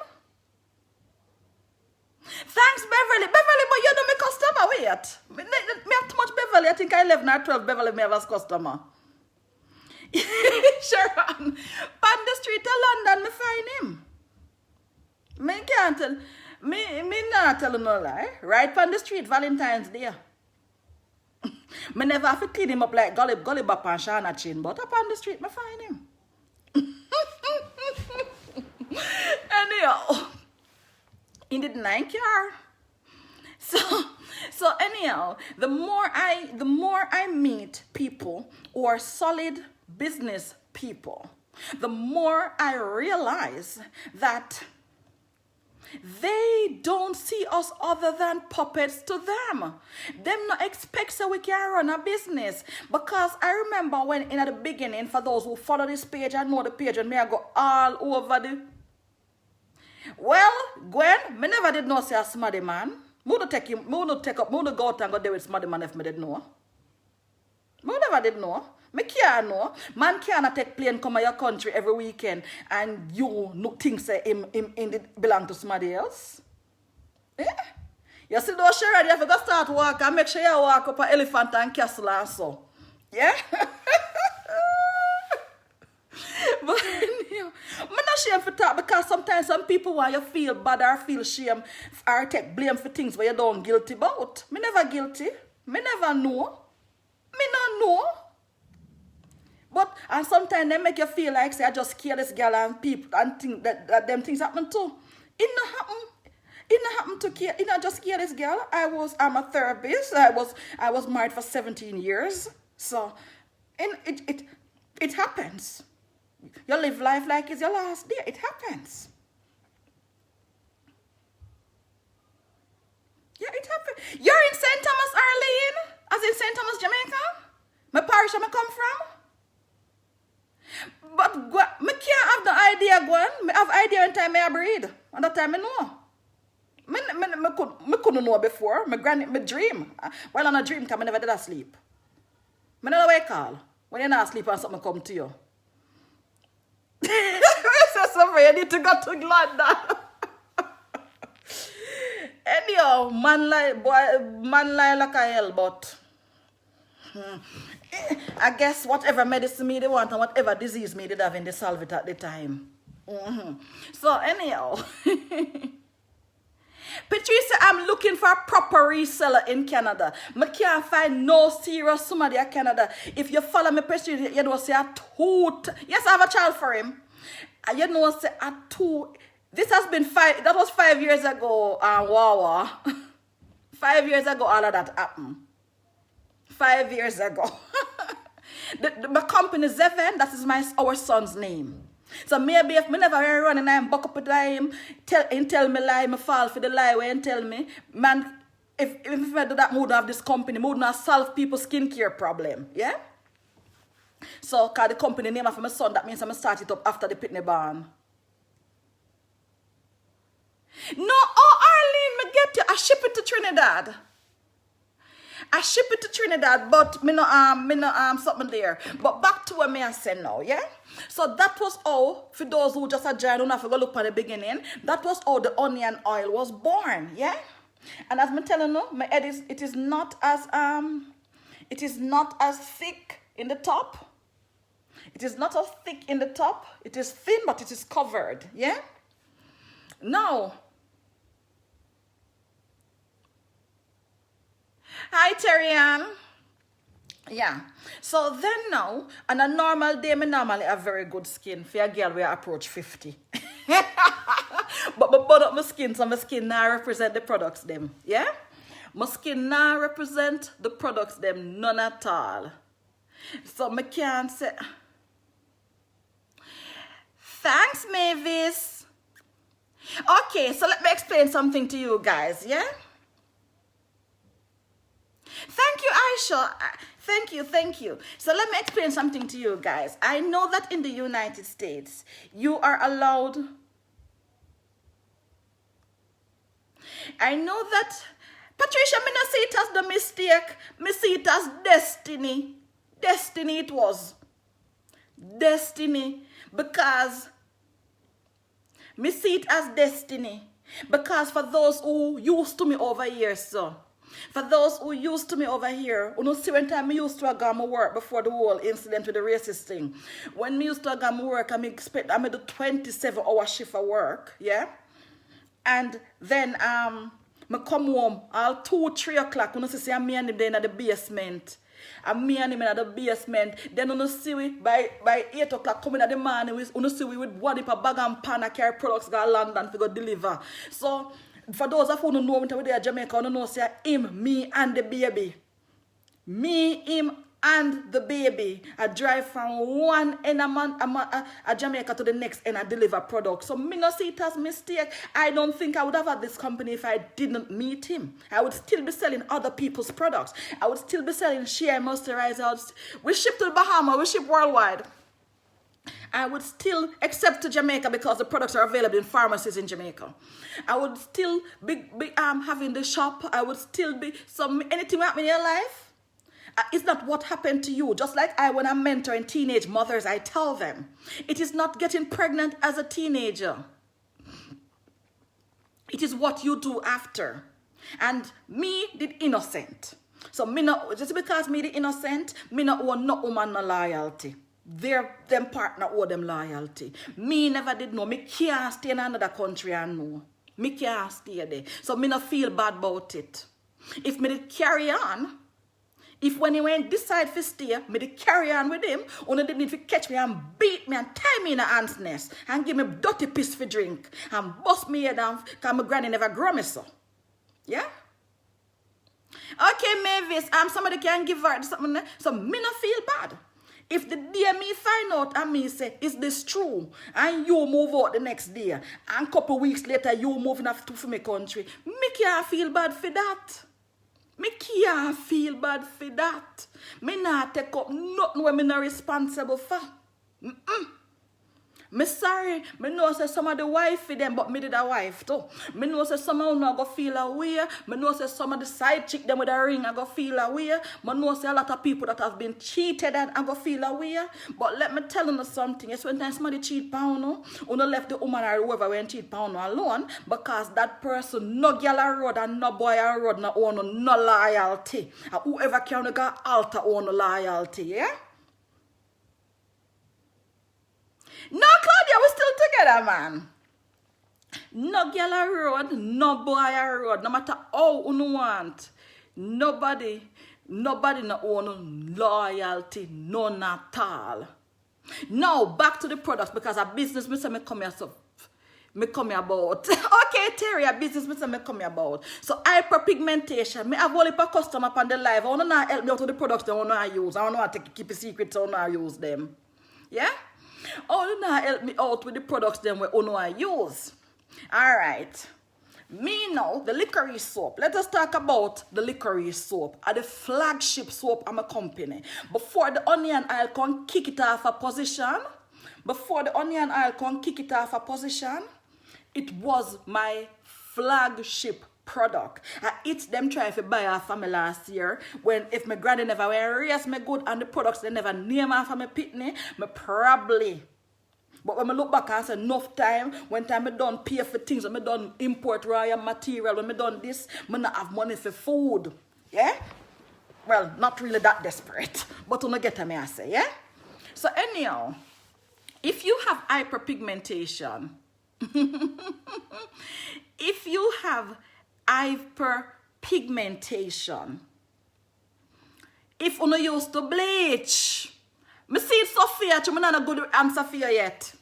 Thanks, Beverly. Beverly, but you know my customer. Wait. Me have too much Beverly. I think I 11 or 12 Beverly me have as customer. Sharon. On the street of London, I find him. Me can't tell. Me not tell no lie. Right on the street, Valentine's Day. Me never have to clean him up like Gully Bop and Shana Chin, but up on the street, me find him. Anyhow, in the 9 car. So anyhow, the more I meet people who are solid business people, the more I realize that they don't see us other than puppets to them. Them not expect so we can run a business. Because I remember when in the beginning, for those who follow this page, I know the page, and me I go all over the... Well, Gwen, me never did know say a smarty man. Me no take go out and go there with smarty man if me did know. Me never did know. Me can't know. Man cannot take plane come to your country every weekend and you no think say him belong to somebody else. Yeah? You see those Sharon, you have to go start walk and make sure you walk up an elephant and castle and so. Yeah? But anyway, I'm not ashamed for talk because sometimes some people want you feel bad or feel shame or take blame for things where you don't guilty about. Me never guilty. Me never know. Me not know. But and sometimes they make you feel like say I just kill this girl and people and think that them things happen too. It not happen. It not happen to kill. It not just kill this girl. I'm a therapist. I was married for 17 years. So it happens. You live life like it's your last day. It happens. Yeah, it happens. You're in St. Thomas, Arlene? As in St. Thomas, Jamaica? My parish where I come from? But me can't have the idea, Gwen. Me have idea when time I breed. And that time I know. Me couldn't know before. Me dream. While on a dream, because I never did sleep. Me never wake all. When you're not asleep and something come to you. So you need to go to London. Anyhow, man lie like a hell, but I guess whatever medicine me they want and whatever disease me they have in they solve it at the time. So anyhow, Patricia, I'm looking for a proper reseller in Canada. I can't find no serious somebody in Canada. If you follow me, Patricia, you know say a toot. Yes, I have a child for him. You know say a toot. This has been that was 5 years ago, Wawa. 5 years ago, all of that happened. 5 years ago. My company, Zyzven, that is our son's name. So maybe if me never run and I'm buck up with him, tell me lie, me fall for the lie when tell me, man, if I do that, mood have this company, mood not solve people's skincare problem, yeah? So, cause the company name of my son, that means I'm start it up after the pitney barn. No, Arlene, me get you. I ship it to Trinidad. But me no something there. But back to what me I say now, yeah? So that was how, for those who just joined, don't have to go look at the beginning, that was how the onion oil was born, yeah? And as me telling you, my head it is not as thick in the top. It is not as thick in the top. It is thin, but it is covered, yeah? Now, hi, Terry Ann. Yeah. So then now, on a normal day, me normally have very good skin. For a girl, we approach 50. But burn up my skin, so my skin now represent the products them. Yeah? My skin now represent the products them, none at all. So me can't say, thanks, Mavis. Okay, so let me explain something to you guys, yeah? Thank you, Aisha. Thank you. So let me explain something to you guys. I know that in the United States, you are allowed... I know that... Patricia, me not see it as the mistake. Me see it as destiny. Destiny it was. Destiny. Because... Me see it as destiny. Because for those who used to me over here, so... For those who used to me over here, you know, see when time I used to go to work before the whole incident with the racist thing. When me used to go to work, I do 27-hour shift of work, yeah? And then me come home all 2-3 o'clock, you know, see me and him there in the basement. And me and him in the basement. Then you see we by 8 o'clock coming at the morning, you see we with one a bag and pan and carry products go to London to go deliver. So for those of you who know when we're there Jamaica, you know say him, me and the baby. Me, him, and the baby. I drive from one end of Jamaica to the next and I deliver products. So me not see it as mistake. I don't think I would have had this company if I didn't meet him. I would still be selling other people's products. I would still be selling Shea moisturizers. We ship to the Bahamas, we ship worldwide. I would still, except to Jamaica because the products are available in pharmacies in Jamaica. I would still be having the shop. I would still be, anything happen in your life, it's not what happened to you. Just like when I'm mentoring teenage mothers, I tell them, it is not getting pregnant as a teenager. It is what you do after. And me did innocent. So me not, just because me the innocent, me not owe no woman no loyalty. Them partner owe them loyalty. Me never did know. Me can't stay in another country and know. Me can't stay there. So me not feel bad about it. If me did carry on, if when he went decide to stay, me did carry on with him, only did need to catch me and beat me and tie me in a ant's nest and give me dirty piss for drink and bust me head down because my granny never grow me so. Yeah? Okay, Mavis, somebody can give her something, so me not feel bad. If the day me find out and me say, is this true? And you move out the next day, and a couple weeks later you moving off to my country, me can't feel bad for that. Me can't feel bad for that. Me not take up nothing where me not responsible for. Me sorry, me know say some of the wife for them, but me did a wife too. Me know say some of them go feel away. Me know say some of the side chick them with a ring I go feel away. Me know say a lot of people that have been cheated and I go feel away. But let me tell you something. It's when somebody cheat pound, you no left the woman or whoever when cheat pound alone because that person no girl a road and no boy a road no own no loyalty. And whoever can go alter own loyalty, yeah? No, Claudia, we still together, man. No girl a road, no boy a road. No matter how you want. Nobody no own loyalty, none at all. Now, back to the products because a business me say me come here so me come here about. Okay, Terry, a business me say me come here about. So hyperpigmentation. Me have only per customer upon the live. I want to not help me out with the products that I want to use. I want to keep a secret so I want to use them. Yeah? Oh, you not help me out with the products them where I use. Alright. Me now, the licorice soap. Let us talk about the licorice soap. The flagship soap of my company. Before the onion oil can kick it off a position. It was my flagship product. It's them trying to buy off of me last year. When if my granny never were raise me good and the products they never name off of me pitney, me probably. But when I look back and say enough time, when time I done pay for things, when I done import raw material, when I done this, I not have money for food. Yeah? Well, not really that desperate. But you get me I say, yeah? So anyhow, if you have hyperpigmentation, if you have hyperpigmentation, if you used to bleach, me see Sophia, I'm not a good answer for you yet.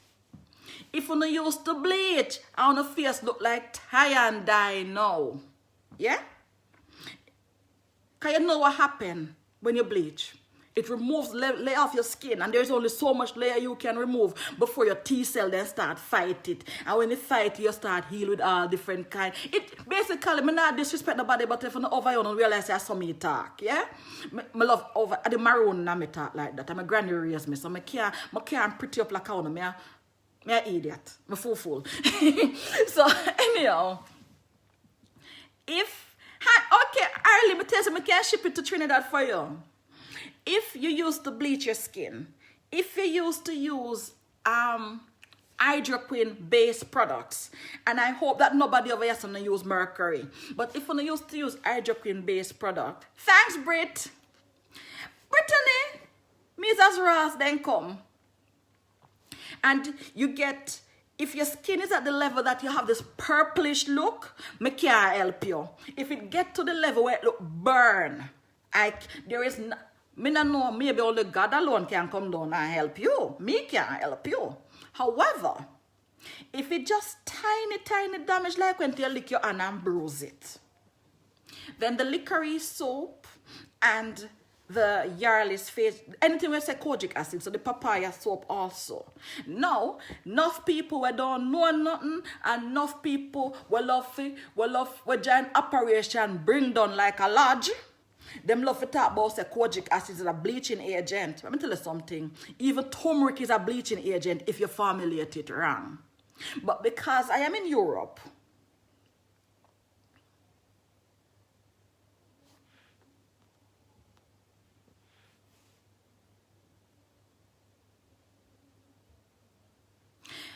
If you used to bleach, and your face look like tie and dye now. Yeah? Can you know what happens when you bleach? It removes layer of your skin, and there's only so much layer you can remove before your T-cell then start fight it. And when you fight, you start heal with all different kind. It basically, me not disrespect nobody, but if you know over you don't realize I saw me talk, yeah? Me love over the maroon na me talk like that. And my granny raised me, so me can't pretty up like I want me an idiot. Me fool. So anyhow, okay, early me tell you, me can ship it to Trinidad for you. If you used to bleach your skin, if you used to use hydroquin-based products, and I hope that nobody over here is going to use mercury, but if you used to use hydroquin-based product, thanks, Britt. Brittany, Mrs. Ross, then come. And you get, if your skin is at the level that you have this purplish look, me can't help you. If it get to the level where it look burn, there is no, me not know, maybe only God alone can come down and help you. Me can't help you. However, if it just tiny damage, like when you lick your hand and bruise it, then the licorice soap and the Yarlis face, anything we say kojic acid, so the papaya soap also. Now, enough people we don't know nothing, and enough people we love giant operation bring down like a lodge. Them love to talk about say kojic acid is a bleaching agent. Let me tell you something. Even turmeric is a bleaching agent if you formulate it wrong. But because I am in Europe,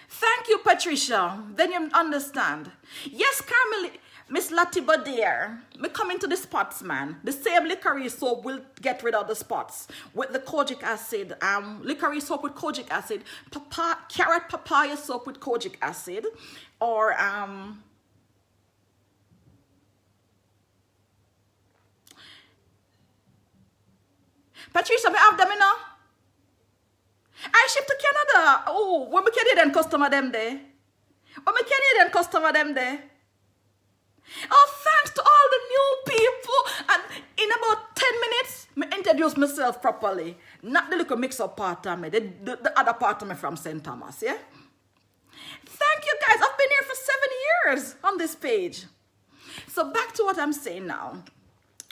thank you, Patricia. Then you understand. Yes, Carmel, Miss Latiba there. Me coming to the spots, man. The same licorice soap will get rid of the spots with the kojic acid. Licorice soap with kojic acid, carrot papaya soap with kojic acid, or Patricia, me have them, you know. I ship to Canada. Oh, when me Canadian customer them there. Oh, thanks to all the new people. And in about 10 minutes, me introduce myself properly. Not the little mix-up part of me, the other part of me from St. Thomas, yeah? Thank you, guys. I've been here for 7 years on this page. So back to what I'm saying now.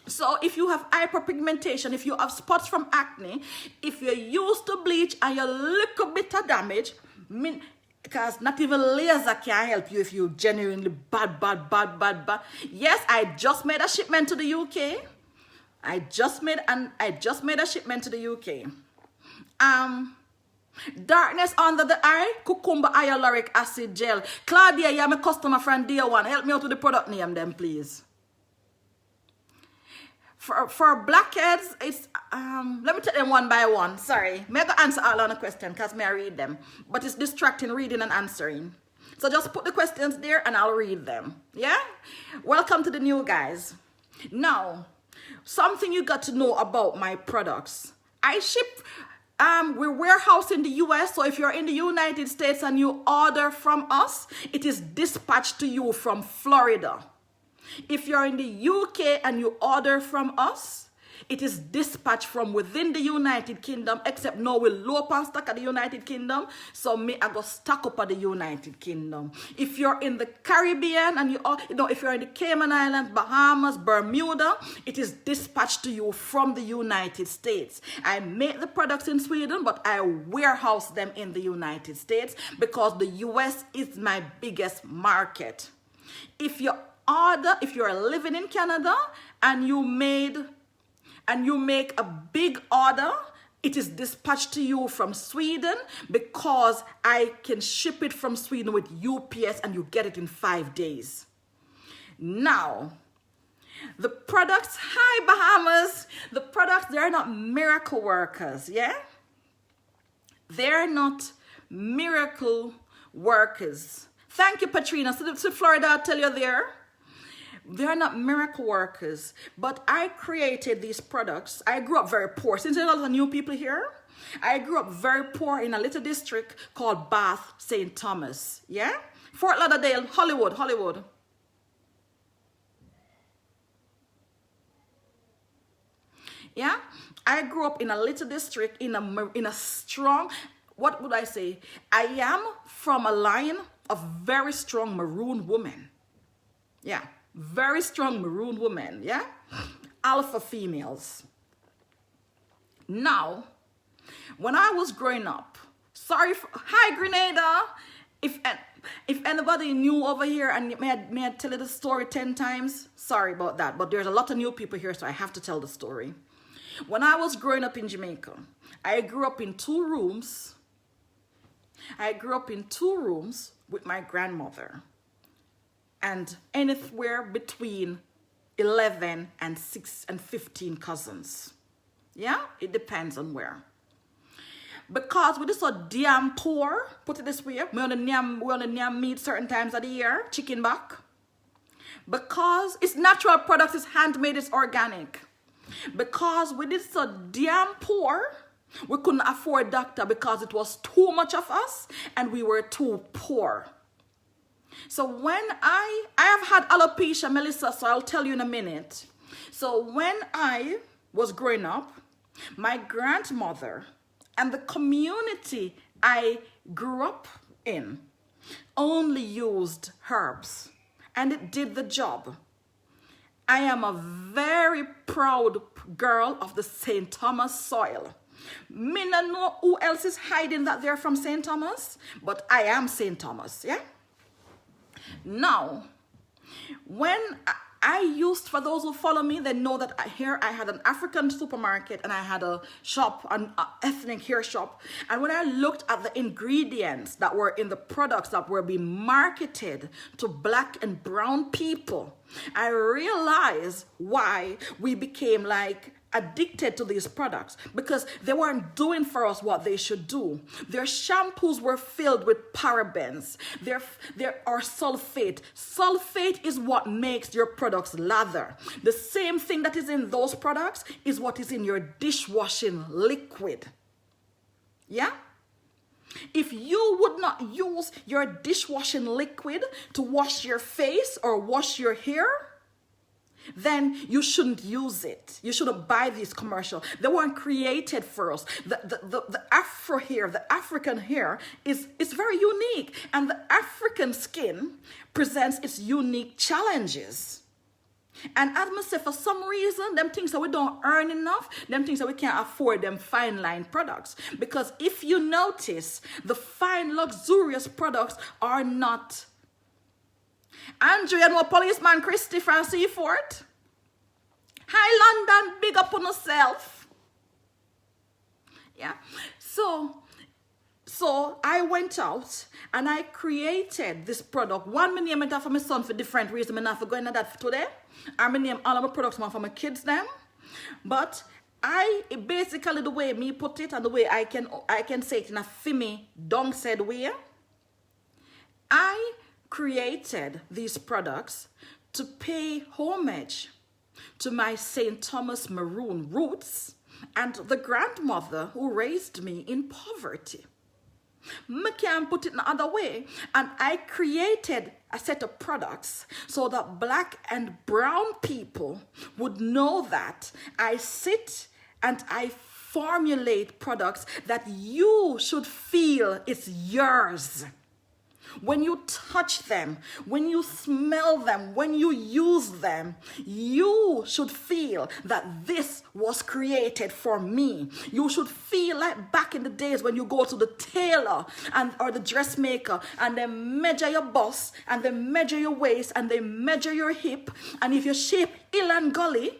So if you have hyperpigmentation, if you have spots from acne, if you're used to bleach and you're a little bit of damage, because not even laser can help you if you genuinely bad. Yes, I just made a shipment to the UK. I just made a shipment to the UK. Darkness under the eye, cucumber hyaluronic acid gel. Claudia, you're my customer from day one. Help me out with the product name then, please. For blackheads, it's let me take them one by one. Sorry, may I go answer all on the question because may I read them, but it's distracting reading and answering. So just put the questions there and I'll read them. Yeah. Welcome to the new guys. Now, something you got to know about my products. I ship. We're warehouse in the US, so if you're in the United States and you order from us, it is dispatched to you from Florida. If you're in the UK and you order from us, it is dispatched from within the United Kingdom, except now we're low on stock at the United Kingdom, so I go stock up at the United Kingdom. If you're in the Caribbean and if you're in the Cayman Islands, Bahamas, Bermuda, it is dispatched to you from the United States. I make the products in Sweden, but I warehouse them in the United States because the US is my biggest market. If you're living in Canada and you make a big order, it is dispatched to you from Sweden because I can ship it from Sweden with UPS and you get it in 5 days. Now, the products, hi Bahamas, the products, they're not miracle workers, yeah? They're not miracle workers. Thank you, Patrina. So to Florida, I'll tell you there. They're not miracle workers, but I created these products. I grew up very poor. Since there's a lot of new people here, I grew up very poor in a little district called Bath, St. Thomas. Yeah? Fort Lauderdale, Hollywood. Yeah? I grew up in a little district in a strong, what would I say? I am from a line of very strong maroon women. Yeah, very strong maroon women, yeah? Alpha females. Now, when I was growing up, hi Grenada, if anybody new over here and may I tell you the story 10 times? Sorry about that, but there's a lot of new people here, so I have to tell the story. When I was growing up in Jamaica, I grew up in 2 rooms. I grew up in 2 rooms with my grandmother and anywhere between 11 and 6 and 15 cousins. Yeah, it depends on where. Because we're just so damn poor, put it this way, we only name meat certain times of the year, chicken back. Because it's natural products, it's handmade, it's organic. Because we did so damn poor, we couldn't afford a doctor because it was too much of us and we were too poor. So when I have had alopecia, Melissa, so I'll tell you in a minute. So when I was growing up, my grandmother and the community I grew up in only used herbs, and it did the job. I am a very proud girl of the St. Thomas soil. Me not know who else is hiding that they're from St. Thomas, but I am St. Thomas, yeah? Now, when I used, for those who follow me, they know that here I had an African supermarket and I had a shop, an ethnic hair shop. And when I looked at the ingredients that were in the products that were being marketed to black and brown people, I realized why we became like addicted to these products, because they weren't doing for us what they should do. Their shampoos were filled with parabens. There are sulfate. Sulfate is what makes your products lather. The same thing that is in those products is what is in your dishwashing liquid. Yeah? If you would not use your dishwashing liquid to wash your face or wash your hair, then you shouldn't use it. You shouldn't buy these commercials. They weren't created for us. The Afro hair, the African hair is very unique. And the African skin presents its unique challenges. And as I say, for some reason, them things that we don't earn enough, them things that we can't afford them fine line products. Because if you notice, the fine luxurious products are not. Andrew, you know policeman Christy from Seafort? Hi London, big up on yourself. Yeah. So I went out and I created this product. One, my name it for my son for different reasons. I'm not for going into that today. I name all of my products for my kids them. But basically the way me put it and the way I can say it in a Fimi Dong said way, I created these products to pay homage to my St. Thomas maroon roots and the grandmother who raised me in poverty. I can't put it in another way. And I created a set of products so that black and brown people would know that I sit and I formulate products that you should feel it's yours. When you touch them, when you smell them, when you use them, you should feel that this was created for me. You should feel like back in the days when you go to the tailor or the dressmaker and they measure your bust and they measure your waist and they measure your hip, and if your shape ill and gully,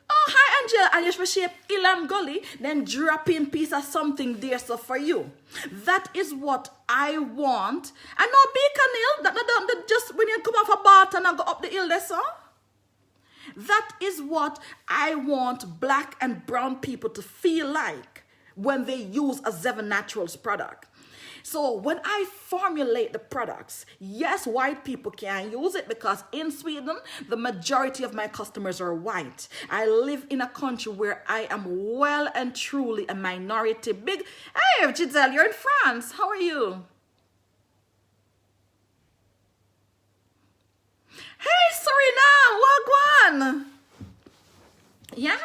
oh, hi, Angela, and if you shape ill and gully, then drop in piece of something there so for you. That is what I want. And no beacon hill, that just when you come off a bath and I go up the hill there, so. That is what I want black and brown people to feel like when they use a Zyzven Naturals product. So when I formulate the products, yes, white people can use it because in Sweden, the majority of my customers are white. I live in a country where I am well and truly a minority. Hey, Giselle, you're in France. How are you? Hey, Serena, wagwan. Yeah?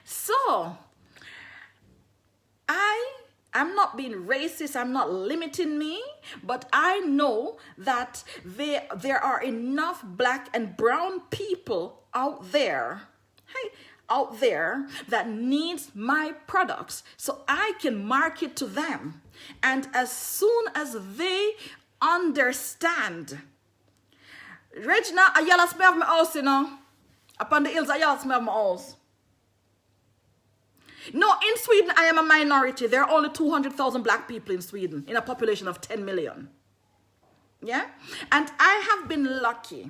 So, I'm not being racist, I'm not limiting me, but I know that there are enough black and brown people out there, that needs my products so I can market to them. And as soon as they understand, Regina, I yell at my house, you know, upon the hills, I yell at my house. No, in Sweden, I am a minority. There are only 200,000 black people in Sweden in a population of 10 million. Yeah? And I have been lucky.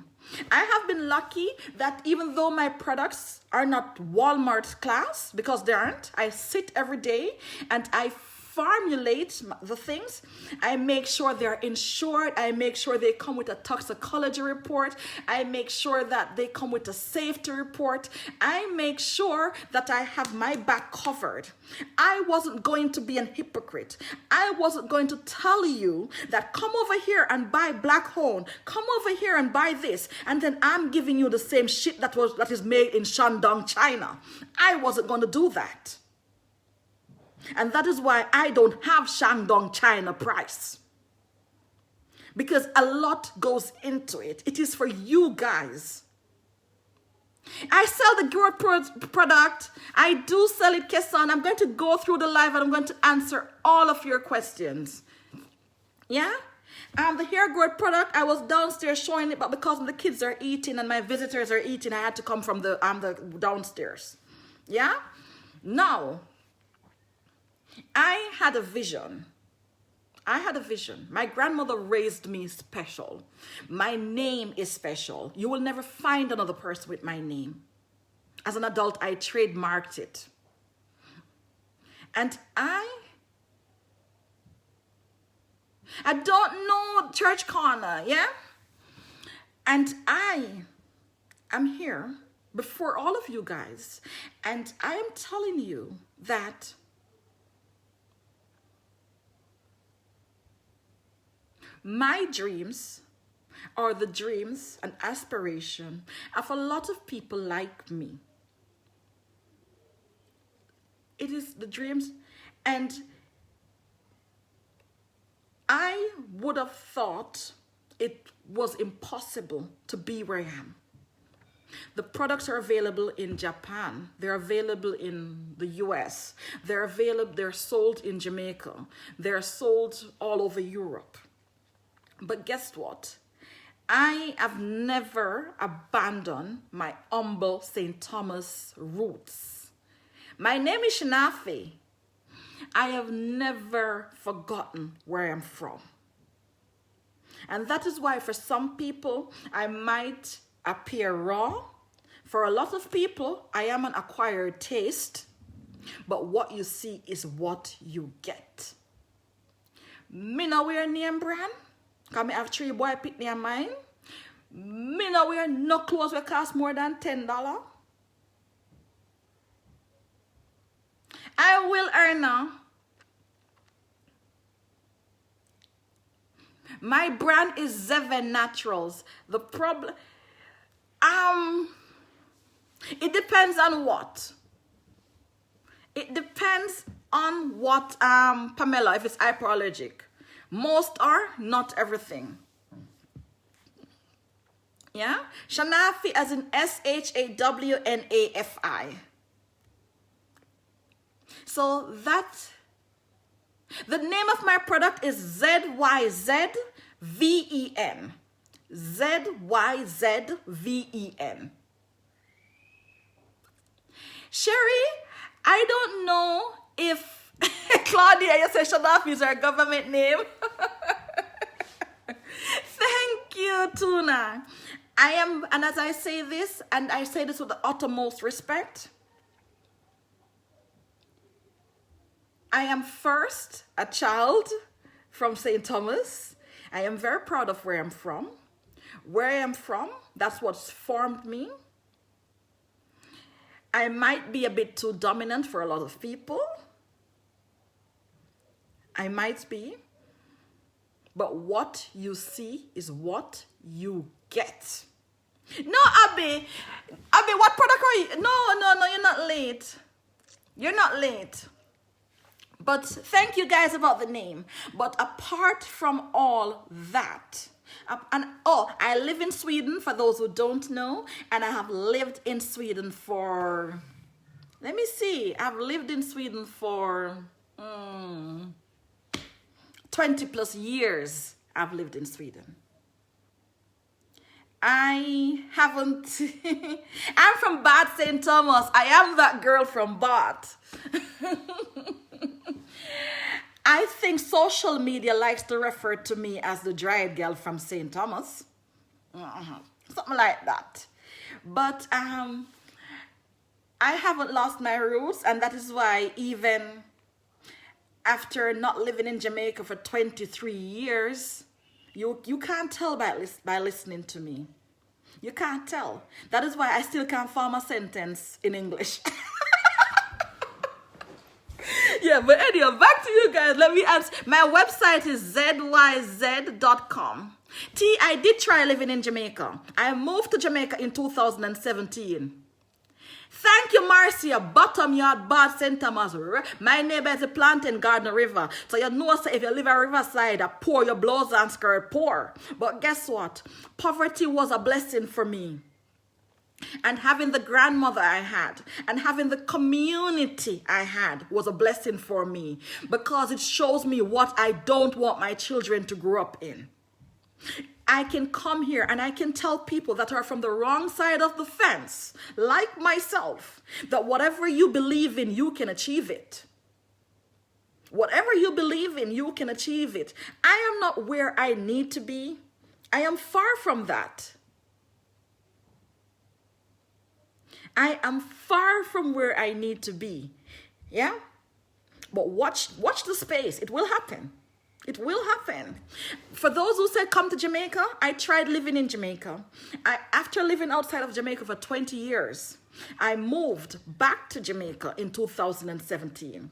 I have been lucky that even though my products are not Walmart class, because they aren't, I sit every day and I formulate the things. I make sure they're insured. I make sure they come with a toxicology report. I make sure that they come with a safety report. I make sure that I have my back covered. I wasn't going to be an hypocrite. I wasn't going to tell you that come over here and buy black hone. Come over here and buy this. And then I'm giving you the same shit that is made in Shandong, China. I wasn't going to do that. And that is why I don't have Shandong China price. Because a lot goes into it. It is for you guys. I sell the growth product. I do sell it, Kesson. I'm going to go through the live and I'm going to answer all of your questions. Yeah? The hair growth product, I was downstairs showing it, but because the kids are eating and my visitors are eating, I had to come from the downstairs. Yeah? Now, I had a vision. My grandmother raised me special. My name is special. You will never find another person with my name. As an adult, I trademarked it. And I don't know Church Corner, yeah? And I am here before all of you guys. And I am telling you that my dreams are the dreams and aspiration of a lot of people like me. It is the dreams, and I would have thought it was impossible to be where I am. The products are available in Japan. They're available in the US. They're sold in Jamaica. They're sold all over Europe. But guess what? I have never abandoned my humble St. Thomas roots. My name is Shanafi. I have never forgotten where I'm from. And that is why for some people, I might appear raw. For a lot of people, I am an acquired taste. But what you see is what you get. Me no wear name brand. Because I have 3 boy pick near mine. Me no wear no clothes that cost more than $10. I will earn now. My brand is Zyzven Naturals. The problem, it depends on what. It depends on what, Pamela, if it's hyperallergic. Most are, not everything. Yeah? Shanafi as in SHAWNAFI. So the name of my product is ZYZVEN. ZYZVEN. Sherry, I don't know if Claudia, you say Shanafi is our government name. Thank you, Tuna. I am, and as I say this, and I say this with the uttermost respect, I am first a child from St. Thomas. I am very proud of where I'm from. Where I am from, that's what's formed me. I might be a bit too dominant for a lot of people. I might be. But what you see is what you get. No, Abby. Abby, what product are you? No, you're not late. You're not late. But thank you guys about the name. But apart from all that, I live in Sweden, for those who don't know, and I have lived in Sweden for, let me see, I've lived in Sweden for 20 plus years. I've lived in Sweden. I haven't, I'm from Bad St. Thomas. I am that girl from Bad. I think social media likes to refer to me as the dried girl from St. Thomas. Something like that. But I haven't lost my roots, and that is why even after not living in Jamaica for 23 years, you can't tell by listening to me. You can't tell. That is why I still can't form a sentence in English. Yeah, but anyway, back to you guys. Let me answer. My website is zyz.com. I did try living in Jamaica. I moved to Jamaica in 2017. Thank you, Marcia. Bottom Yard, Bad St. Thomas. My neighbor is a plantain garden river. So you know, so if you live a riverside, a poor, your blouse and skirt poor. But guess what? Poverty was a blessing for me. And having the grandmother I had and having the community I had was a blessing for me, because it shows me what I don't want my children to grow up in. I can come here and I can tell people that are from the wrong side of the fence, like myself, that whatever you believe in, you can achieve it. Whatever you believe in, you can achieve it. I am not where I need to be. I am far from that. I am far from where I need to be. Yeah? But watch the space. It will happen. It will happen. For those who said come to Jamaica, I tried living in Jamaica. After living outside of Jamaica for 20 years, I moved back to Jamaica in 2017.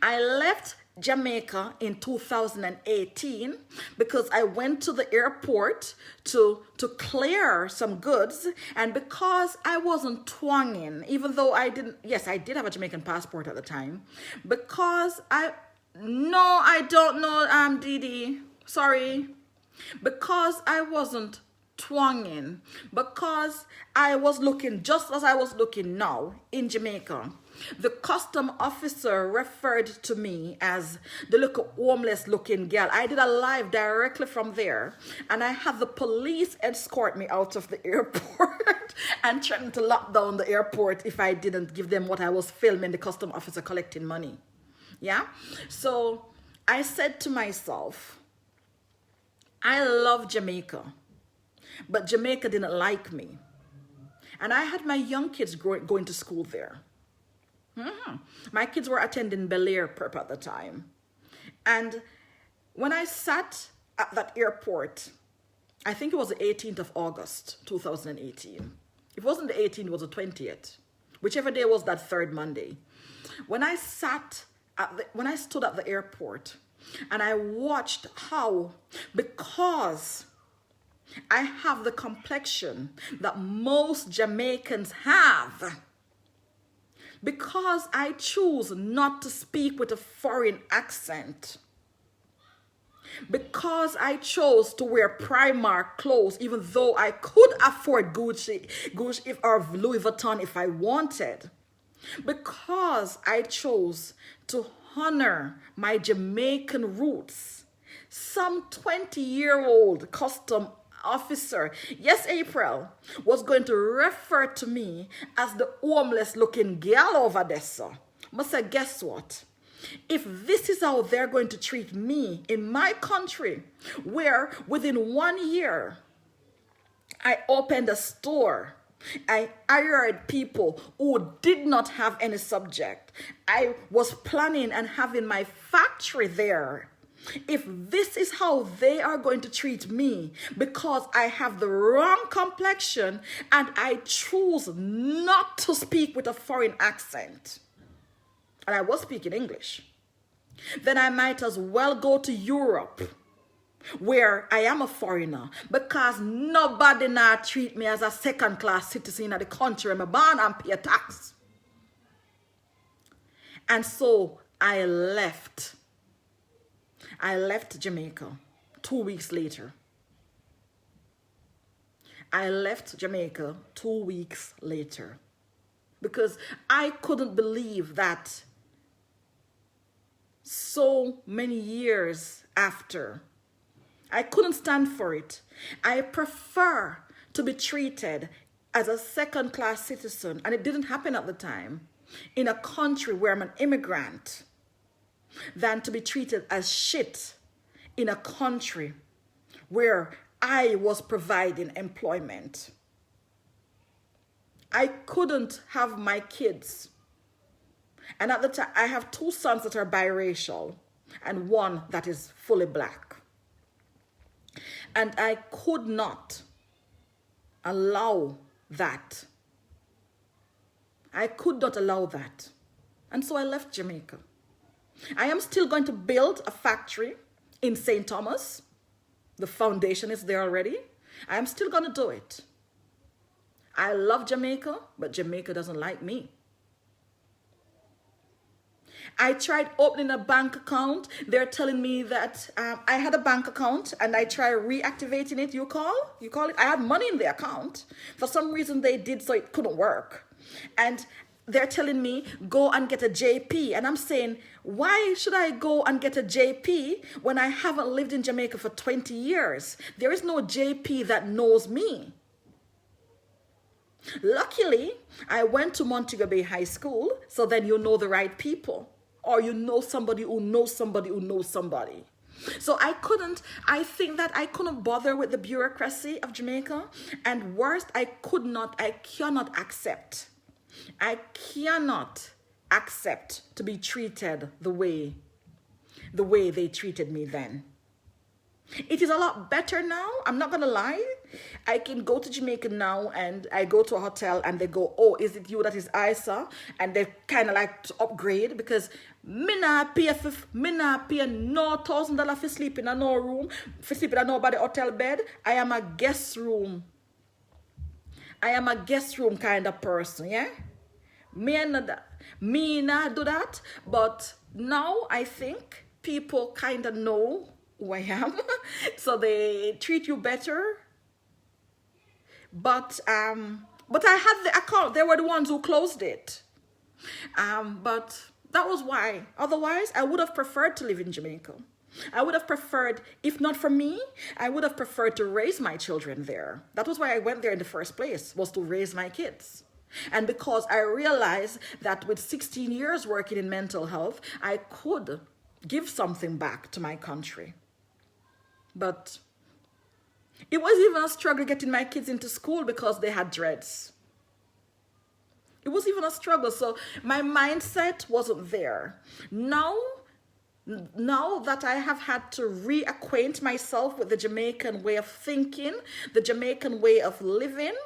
I left Jamaica in 2018 because I went to the airport to clear some goods, and because I wasn't twanging, even though I did have a Jamaican passport at the time, because I don't know, Didi, sorry, because I wasn't twanging, because I was looking just as I was looking now in Jamaica. The custom officer referred to me as the little homeless looking girl. I did a live directly from there, and I had the police escort me out of the airport and threatened to lock down the airport if I didn't give them what I was filming, the custom officer collecting money. Yeah? So I said to myself, I love Jamaica, but Jamaica didn't like me. And I had my young kids going to school there. My kids were attending Bel Air Prep at the time. And when I sat at that airport, I think it was the 18th of August, 2018. If it wasn't the 18th, it was the 20th. Whichever day was that third Monday. When I stood at the airport and I watched how, because I have the complexion that most Jamaicans have, because I choose not to speak with a foreign accent, because I chose to wear Primark clothes, even though I could afford Gucci or Louis Vuitton if I wanted, because I chose to honor my Jamaican roots, some 20-year-old custom officer, yes, April, was going to refer to me as the homeless looking girl over there, sir. But say, guess what? If this is how they're going to treat me in my country, where within 1 year I opened a store, I hired people who did not have any subject, I was planning and having my factory there, If this is how they are going to treat me because I have the wrong complexion and I choose not to speak with a foreign accent, and I was speaking English, then I might as well go to Europe where I am a foreigner, because nobody now treat me as a second-class citizen of the country I'm born and pay tax. And so I left. I left Jamaica 2 weeks later. I left Jamaica 2 weeks later because I couldn't believe that so many years after, I couldn't stand for it. I prefer to be treated as a second-class citizen, and it didn't happen at the time, in a country where I'm an immigrant, than to be treated as shit in a country where I was providing employment. I couldn't have my kids. And at the time, I have 2 sons that are biracial and 1 that is fully black. And I could not allow that. I could not allow that. And so I left Jamaica. I am still going to build a factory in St. Thomas. The foundation is there already. I am still going to do it. I love Jamaica, but Jamaica doesn't like me. I tried opening a bank account. They're telling me that I had a bank account and I tried reactivating it. You call it? I had money in the account. For some reason they did, so it couldn't work. And they're telling me, go and get a JP. And I'm saying, why should I go and get a JP when I haven't lived in Jamaica for 20 years? There is no JP that knows me. Luckily, I went to Montego Bay High School, so then you know the right people. Or you know somebody who knows somebody who knows somebody. So I think that I couldn't bother with the bureaucracy of Jamaica. And worst, I cannot accept. I cannot accept to be treated the way they treated me then. It is a lot better now. I'm not going to lie. I can go to Jamaica now and I go to a hotel and they go, oh, is it you that is Isa? And they kind of like to upgrade because me not pay no $1,000 for sleep in a no room, for sleep in a nobody hotel bed. I am a guest room kind of person, yeah? Me not do that. But now I think people kind of know who I am, so they treat you better. But I had the account. They were the ones who closed it. But that was why. Otherwise, I would have preferred to live in Jamaica. I would have preferred, if not for me, I would have preferred to raise my children there. That was why I went there in the first place, was to raise my kids. And because I realized that with 16 years working in mental health, I could give something back to my country. But it was even a struggle getting my kids into school because they had dreads. It was even a struggle. So my mindset wasn't there. Now that I have had to reacquaint myself with the Jamaican way of thinking, the Jamaican way of living,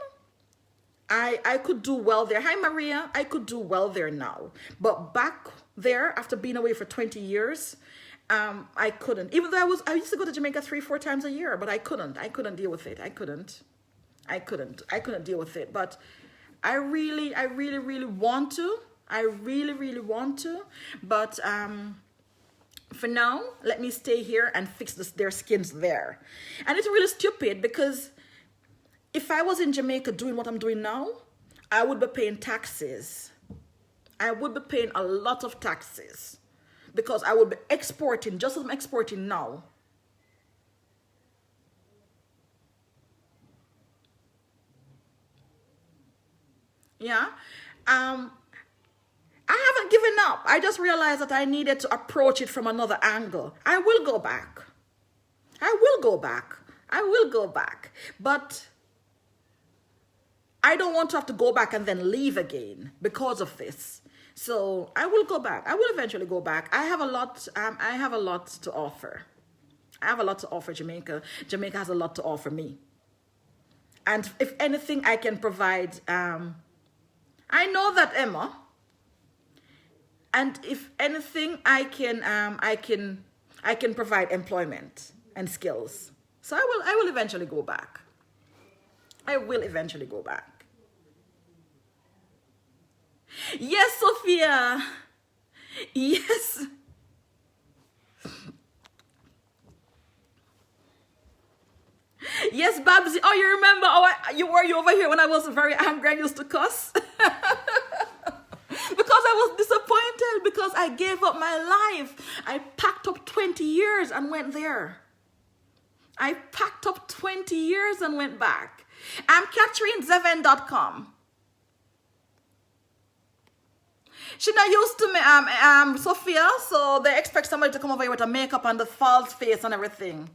I could do well there. Hi, Maria. I could do well there now. But back there, after being away for 20 years, I couldn't. Even though I used to go to Jamaica 3-4 times a year, but I couldn't deal with it. I couldn't deal with it. But I really want to. I really want to. But for now, let me stay here and fix their skins there. And it's really stupid because if I was in Jamaica doing what I'm doing now, I would be paying taxes. I would be paying a lot of taxes. Because I would be exporting, just as I'm exporting now. Yeah. I haven't given up. I just realized that I needed to approach it from another angle. I will go back. But I don't want to have to go back and then leave again because of this. So I will go back. I will eventually go back. I have a lot. I have a lot to offer. I have a lot to offer Jamaica. Jamaica has a lot to offer me. And if anything I can provide, I know that, Emma. And if anything I can provide employment and skills. So I will eventually go back. I will eventually go back. Yes, Sophia. Yes. Yes, Babsy. Oh, you remember? Oh, you were over here when I was very angry and used to cuss? Because I was disappointed because I gave up my life. I packed up 20 years and went there. I packed up 20 years and went back. I'm CatherineZyzven.com. She's not used to me, Sophia, so they expect somebody to come over here with a makeup and the false face and everything.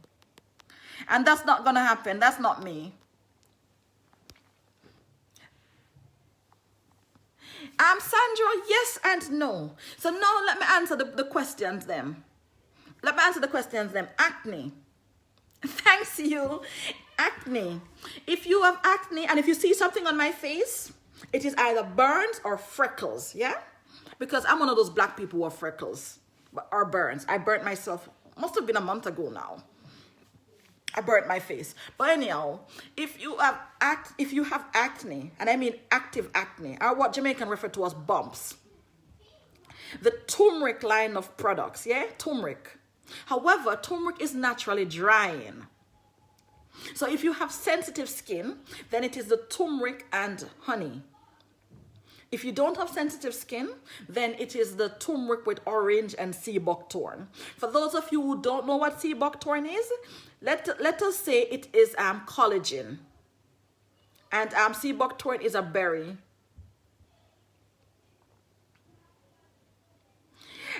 And that's not going to happen. That's not me. Sandra, yes and no. So now let me answer the questions then. Let me answer the questions then. Acne. Thanks you. Acne. If you have acne and if you see something on my face, it is either burns or freckles, yeah? Because I'm one of those black people who have freckles or burns. I burnt myself, must have been a month ago now. I burnt my face. But anyhow, if you have acne, and I mean active acne, or what Jamaican refer to as bumps, the turmeric line of products, yeah, turmeric. However, turmeric is naturally drying. So if you have sensitive skin, then it is the turmeric and honey. If you don't have sensitive skin, then it is the turmeric with orange and sea buckthorn. For those of you who don't know what sea buckthorn is, let us say it is collagen. And sea buckthorn is a berry.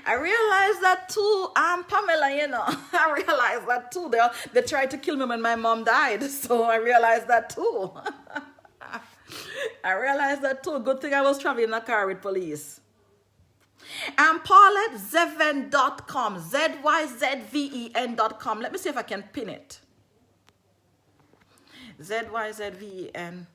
I realized that too, Pamela, you know, I realized that too. They tried to kill me when my mom died, so I realized that too. I realized that too. Good thing I was traveling in a car with police. Paulette Zyzven.com, ZYZVEN.com. Let me see if I can pin it. ZYZVEN.com.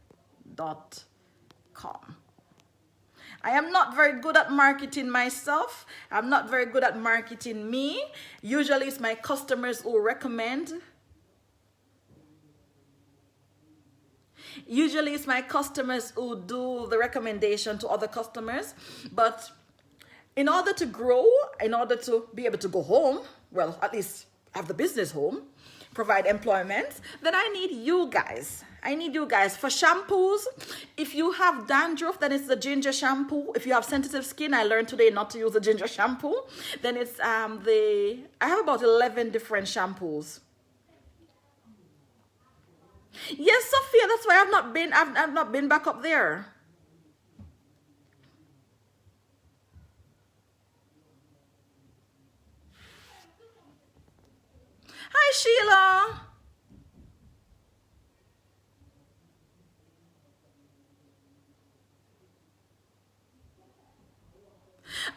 I am not very good at marketing myself. I'm not very good at marketing me. Usually it's my customers who recommend. Usually it's my customers who do the recommendation to other customers. But in order to grow, in order to be able to go home, well, at least have the business home, provide employment, then I need you guys. I need you guys. For shampoos, if you have dandruff, then it's the ginger shampoo. If you have sensitive skin, I learned today not to use the ginger shampoo. Then it's I have about 11 different shampoos. Yes, Sophia, that's why I've not been back up there. Hi, Sheila.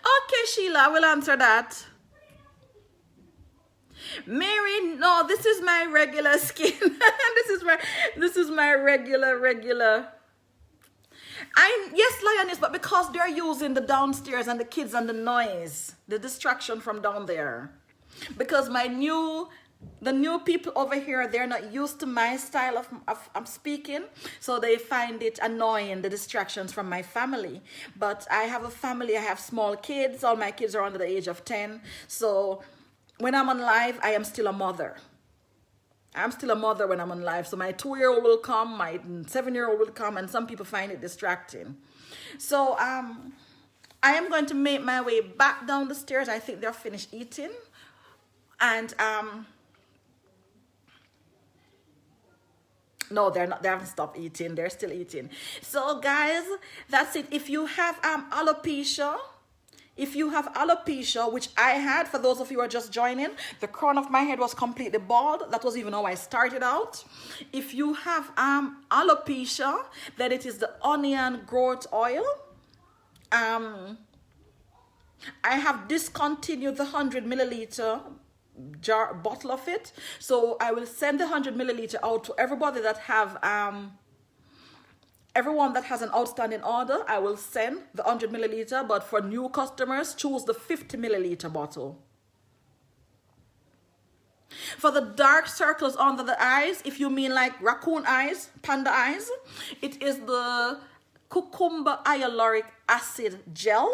Okay, Sheila, I will answer that. Mary, no, this is my regular skin. this is my regular. Yes, Lioness, but because they're using the downstairs and the kids and the noise, the distraction from down there. Because the new people over here, they're not used to my style of speaking, so they find it annoying, the distractions from my family. But I have a family, I have small kids, all my kids are under the age of 10, so when I'm on live, I am still a mother. I'm still a mother when I'm on live, so my 2-year-old will come, my 7-year-old will come, and some people find it distracting. So I am going to make my way back down the stairs. I think they're finished eating. And no, they're not. They haven't stopped eating. They're still eating. So guys, that's it. If you have alopecia, which I had, for those of you who are just joining, the crown of my head was completely bald. That was even how I started out. If you have alopecia, then it is the onion growth oil. I have discontinued the 100 milliliter bottle of it. So I will send the 100 milliliter out to everybody that have everyone that has an outstanding order. I will send the 100 milliliter, but for new customers, choose the 50 milliliter bottle. For the dark circles under the eyes, if you mean like raccoon eyes, panda eyes, it is the cucumber hyaluronic acid gel.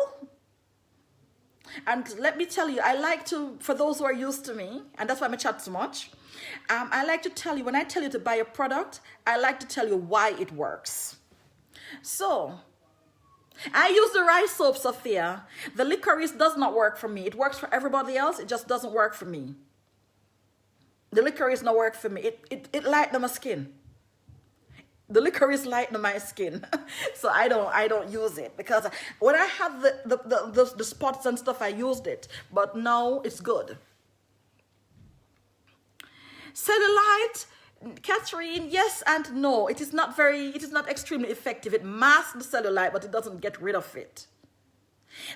And let me tell you, I like to, for those who are used to me, and that's why I chat so much, I like to tell you, when I tell you to buy a product, I like to tell you why it works. So, I use the rice soap, Sophia. The licorice does not work for me. It works for everybody else. It just doesn't work for me. The licorice not work for me. It lighten my skin. The licorice lighten my skin. So I don't use it, because when I had the spots and stuff, I used it. But now it's good. Cellulite, Catherine, yes and no. It is not extremely effective. It masks the cellulite, but it doesn't get rid of it.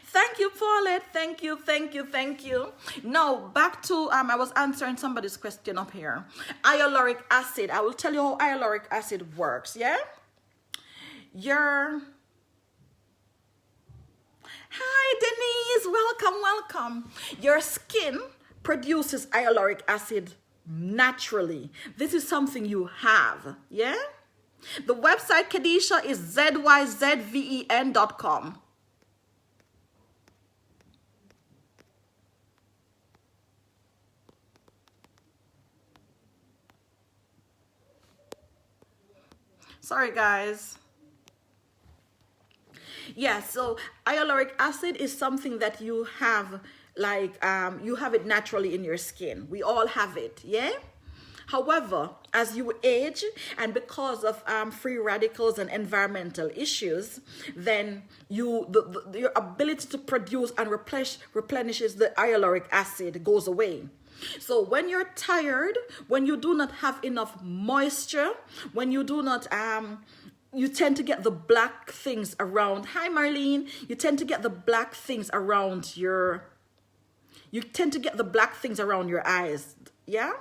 Thank you, Paulette. Thank you. Now, back to, I was answering somebody's question up here. Hyaluronic acid. I will tell you how hyaluronic acid works, yeah? Hi, Denise. Welcome. Your skin produces hyaluronic acid naturally. This is something you have, yeah? The website, Kadisha, is zyzven.com. Sorry, guys. Yeah, so hyaluronic acid is something that you have, like, you have it naturally in your skin. We all have it, yeah? However, as you age, and because of free radicals and environmental issues, then your ability to produce and replenishes the hyaluronic acid goes away. So when you're tired, when you do not have enough moisture, when you do not, you tend to get the black things around. Hi, Marlene. You tend to get the black things around your eyes. Yeah?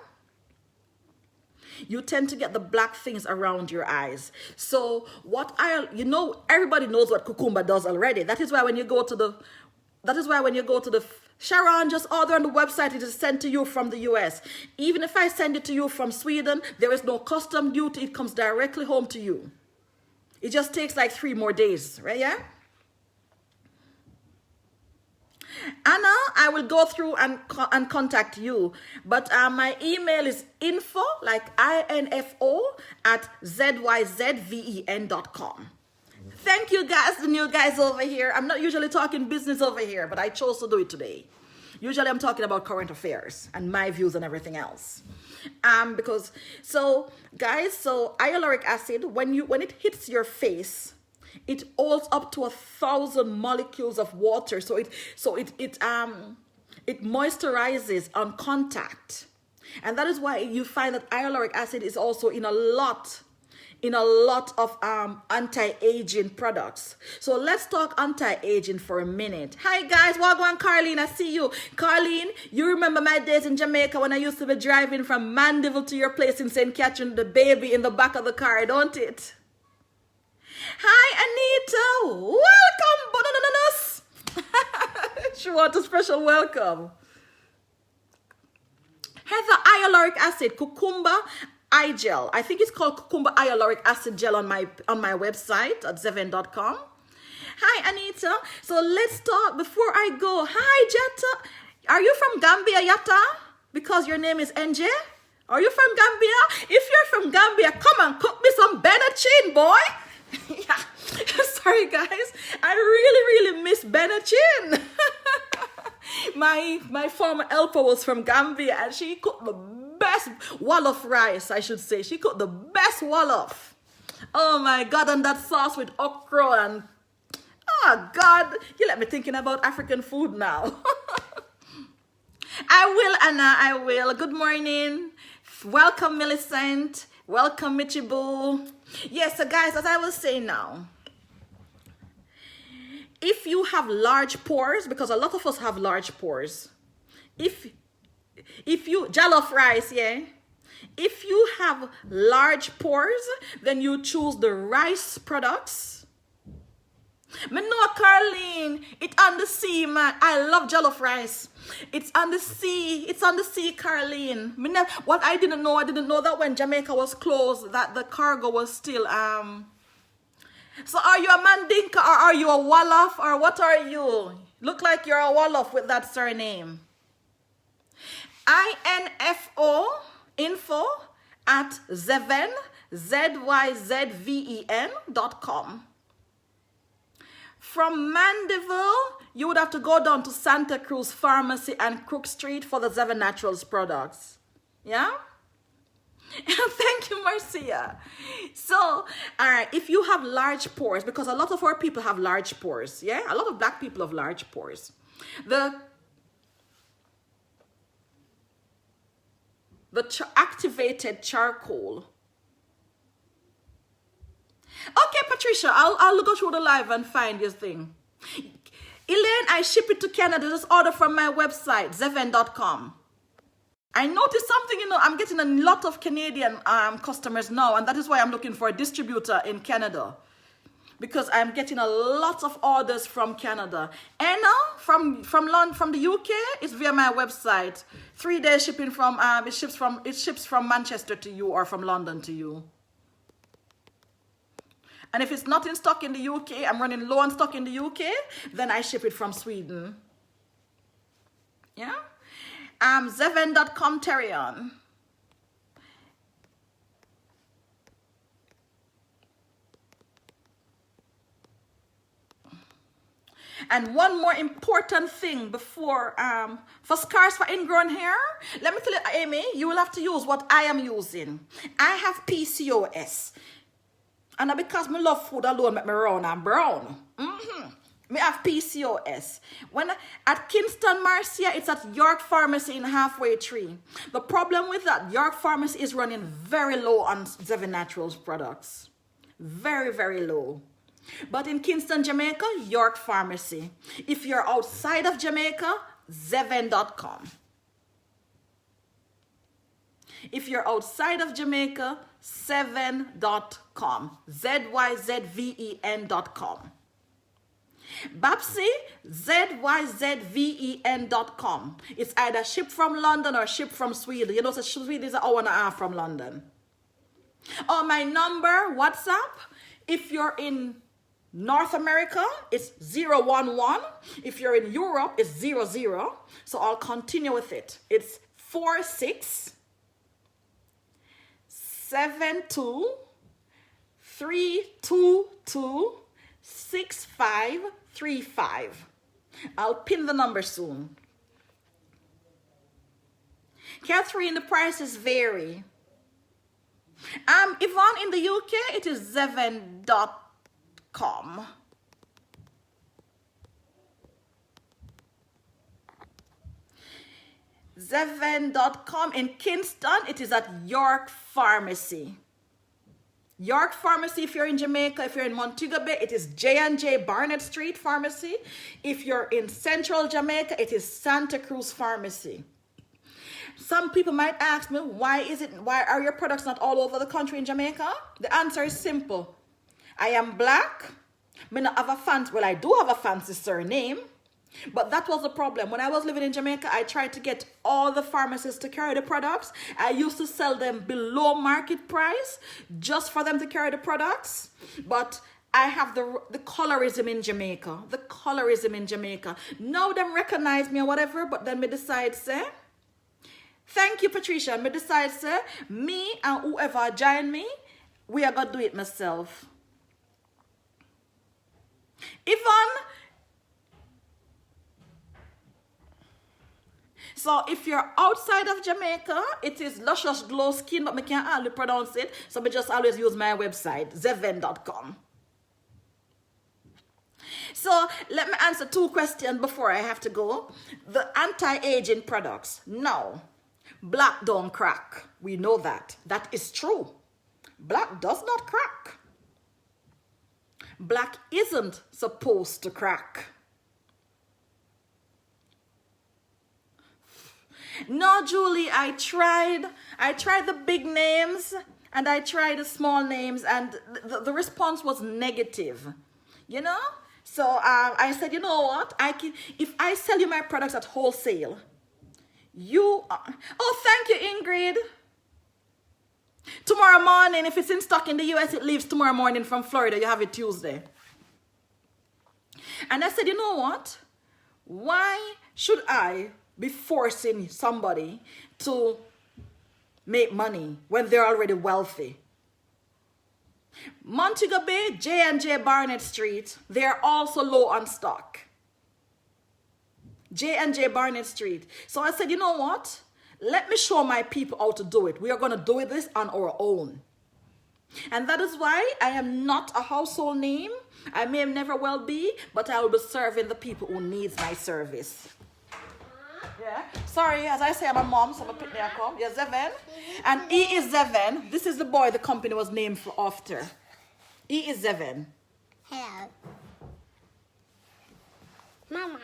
You tend to get the black things around your eyes. So everybody knows what cucumber does already. That is why when you go to the Sharon, just order on the website. It is sent to you from the US. Even if I send it to you from Sweden, there is no custom duty. It comes directly home to you. It just takes like 3 more days, right? Yeah? Anna, I will go through and contact you. But my email is info, like info, at zyzven.com. Thank you guys, the new guys over here. I'm not usually talking business over here, but I chose to do it today. Usually I'm talking about current affairs and my views and everything else. Guys, hyaluronic acid, when it hits your face, it holds up to 1,000 molecules of water. So it moisturizes on contact. And that is why you find that hyaluronic acid is also in a lot of anti-aging products. So let's talk anti-aging for a minute. Hi guys, welcome, Carlene. I see you. Carlene, you remember my days in Jamaica when I used to be driving from Mandeville to your place in St. Catherine, the baby in the back of the car, don't it? Hi, Anita. Welcome, bananas. She wants a special welcome. Heather, hyaluronic acid, cucumber eye gel. I think it's called cucumber hyaluronic acid gel on my website at zyzven.com. Hi, Anita. So let's talk before I go. Hi, Jetta. Are you from Gambia, Yatta? Because your name is NJ? Are you from Gambia? If you're from Gambia, come and cook me some Benachin, boy. Yeah. Sorry, guys. I really miss Benachin. My former helper was from Gambia, and she cooked the best wolof rice, I should say. She cooked the best wolof. Oh my God, and that sauce with okra and... Oh God, you let me thinking about African food now. I will, Anna, I will. Good morning. Welcome, Millicent. Welcome, Michibu. Yes, so guys, as I was saying now, if you have large pores, because a lot of us have large pores, if you jollof rice, yeah, if you have large pores, then you choose the rice products. Me know, Carlene, it's on the sea, man. I love jollof rice. It's on the sea. It's on the sea, Carlene. What I didn't know that when Jamaica was closed, that the cargo was still So are you a Mandinka or are you a Wolof or what are you? Look like you're a Wolof with that surname. INFO info at Zyzven, ZYZVEN.com. From Mandeville, you would have to go down to Santa Cruz Pharmacy and Crook Street for the Zyzven Naturals products. Yeah? Thank you, Marcia. So, all right, if you have large pores, because a lot of our people have large pores, yeah? A lot of black people have large pores. The activated charcoal. Okay, Patricia, I'll go through the live and find your thing. Elaine, I ship it to Canada. Just order from my website, zyzven.com. I noticed something, I'm getting a lot of Canadian customers now, and that is why I'm looking for a distributor in Canada, because I'm getting a lot of orders from Canada. Anna from the UK is via my website. 3-day shipping from it ships from Manchester to you or from London to you. And if it's not in stock in the UK, I'm running low on stock in the UK, then I ship it from Sweden. Yeah? Zyzven.com, Terrion. And one more important thing before, for scars for ingrown hair, let me tell you, Amy, you will have to use what I am using. I have PCOS. And because me love food alone, make me round and brown. Me have PCOS. When at Kingston, Marcia, it's at York Pharmacy in Halfway Tree. The problem with that, York Pharmacy is running very low on Zyzven Naturals products. Very, very low. But in Kingston, Jamaica, York Pharmacy. If you're outside of Jamaica, Zyzven.com. If you're outside of Jamaica, Zyzven.com. ZYZVEN.com. Babsy, ZYZVEN.com. It's either shipped from London or shipped from Sweden. You know, so Sweden is an hour and a half from London. Oh, my number, WhatsApp, if you're in North America, it's 011. If you're in Europe, it's 00. So I'll continue with it. It's 46 72 322 6535. I'll pin the number soon. Catherine, the prices vary. Yvonne, in the UK, it is Zyzven.com. Zyzven.com. In Kingston, it is at York Pharmacy. York Pharmacy, if you're in Jamaica. If you're in Montego Bay, it is J&J Barnett Street Pharmacy. If you're in Central Jamaica, it is Santa Cruz Pharmacy. Some people might ask me, why are your products not all over the country in Jamaica? The answer is simple. I am black. I not have a fancy, well, I do have a fancy surname, but that was the problem. When I was living in Jamaica, I tried to get all the pharmacists to carry the products. I used to sell them below market price just for them to carry the products. But I have the colorism in Jamaica. The colorism in Jamaica. Now them recognize me or whatever, but then me decide, say, thank you, Patricia. Me decide, say, me and whoever join me, we are going to do it myself. Yvonne, so if you're outside of Jamaica, it is Luscious Glow Skin, but I can't hardly pronounce it, so I just always use my website, Zyzven.com. So let me answer 2 questions before I have to go. The anti-aging products. No, black don't crack. We know that. That is true. Black does not crack. Black isn't supposed to crack. No, Julie, I tried the big names and I tried the small names, and the response was negative, you know? So I said, you know what? If I sell you my products at wholesale, oh, thank you, Ingrid. Tomorrow morning, if it's in stock in the US, it leaves tomorrow morning from Florida. You have it Tuesday. And I said, you know what? Why should I be forcing somebody to make money when they're already wealthy? Montego Bay, J&J Barnett Street, they're also low on stock. J&J Barnett Street. So I said, you know what? Let me show my people how to do it. We are going to do this on our own. And that is why I am not a household name. I may never well be, but I will be serving the people who needs my service. Yeah. Sorry, as I say, I'm a mom, so I'm a pick me a come. Yeah, Zyzven. And he is Zyzven. This is the boy the company was named for after. He is Zyzven. Hello. Mama,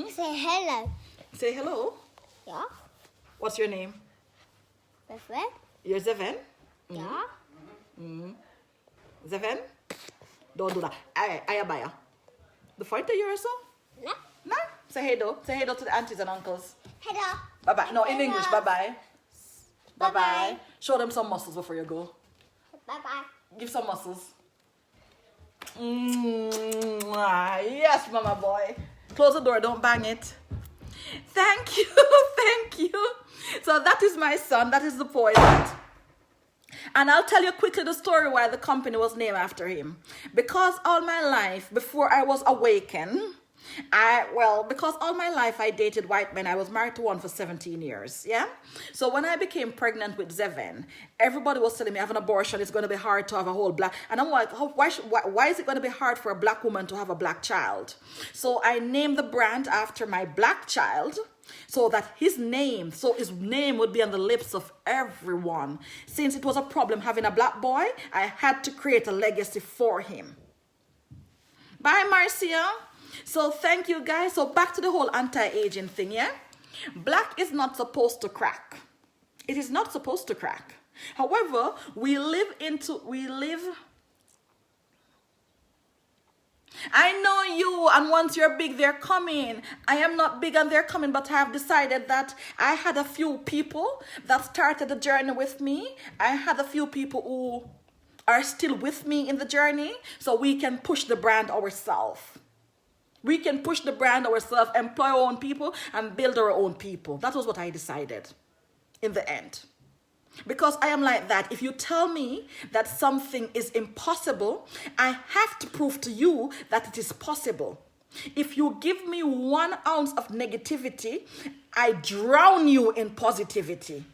say hello. Say hello. Yeah. What's your name? Zyzven. You're Zyzven? Yeah. Zyzven? Don't do that. I buy ya. The fight that you're also? No. No. Say hey do. Say hey do to the aunties and uncles. Hello. Bye bye. No, in Hello. English. Bye bye. Bye bye. Bye-bye. Show them some muscles before you go. Bye bye. Give some muscles. Yes, mama boy. Close the door. Don't bang it. Thank you. Thank you. So that is my son. That is the poet. And I'll tell you quickly the story why the company was named after him. Because all my life, before I was awakened, because all my life I dated white men. I was married to one for 17 years, yeah? So when I became pregnant with Zyzven, everybody was telling me, have an abortion, it's going to be hard to have a whole black. And I'm like, why is it going to be hard for a black woman to have a black child? So I named the brand after my black child, so that his name would be on the lips of everyone. Since it was a problem having a black boy, I had to create a legacy for him. Bye, Marcia. So thank you, guys. So back to the whole anti-aging thing, yeah? Black is not supposed to crack. It is not supposed to crack. However, I know you, and once you're big, they're coming. I am not big and they're coming, but I have decided that I had a few people that started the journey with me. I had a few people who are still with me in the journey, so we can push the brand ourselves. We can push the brand ourselves, employ our own people, and build our own people. That was what I decided in the end. Because I am like that. If you tell me that something is impossible, I have to prove to you that it is possible. If you give me 1 ounce of negativity, I drown you in positivity.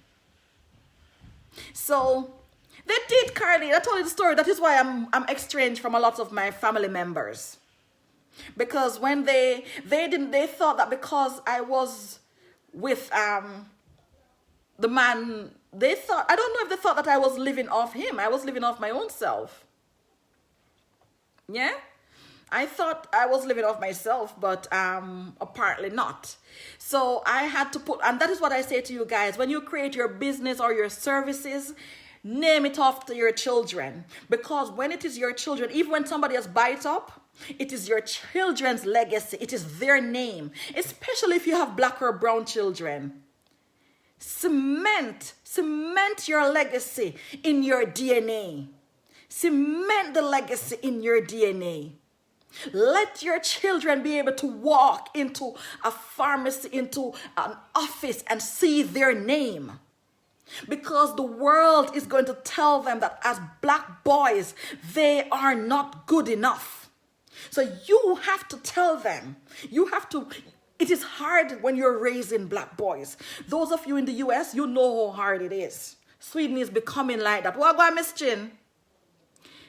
So they did, Carly. I told you the story. That is why I'm estranged from a lot of my family members. Because when they thought that because I was with the man, I don't know if they thought that I was living off him. I was living off my own self. Yeah? I thought I was living off myself, but apparently not. So I had to and that is what I say to you guys, when you create your business or your services, name it after your children. Because when it is your children, even when somebody else buys it up, it is your children's legacy. It is their name. Especially if you have black or brown children. Cement your legacy in your DNA. Cement the legacy in your DNA. Let your children be able to walk into a pharmacy, into an office and see their name. Because the world is going to tell them that as black boys, they are not good enough. So you have to tell them. It is hard when you're raising black boys. Those of you in the US, you know how hard it is. Sweden is becoming like that. What about Miss Chin?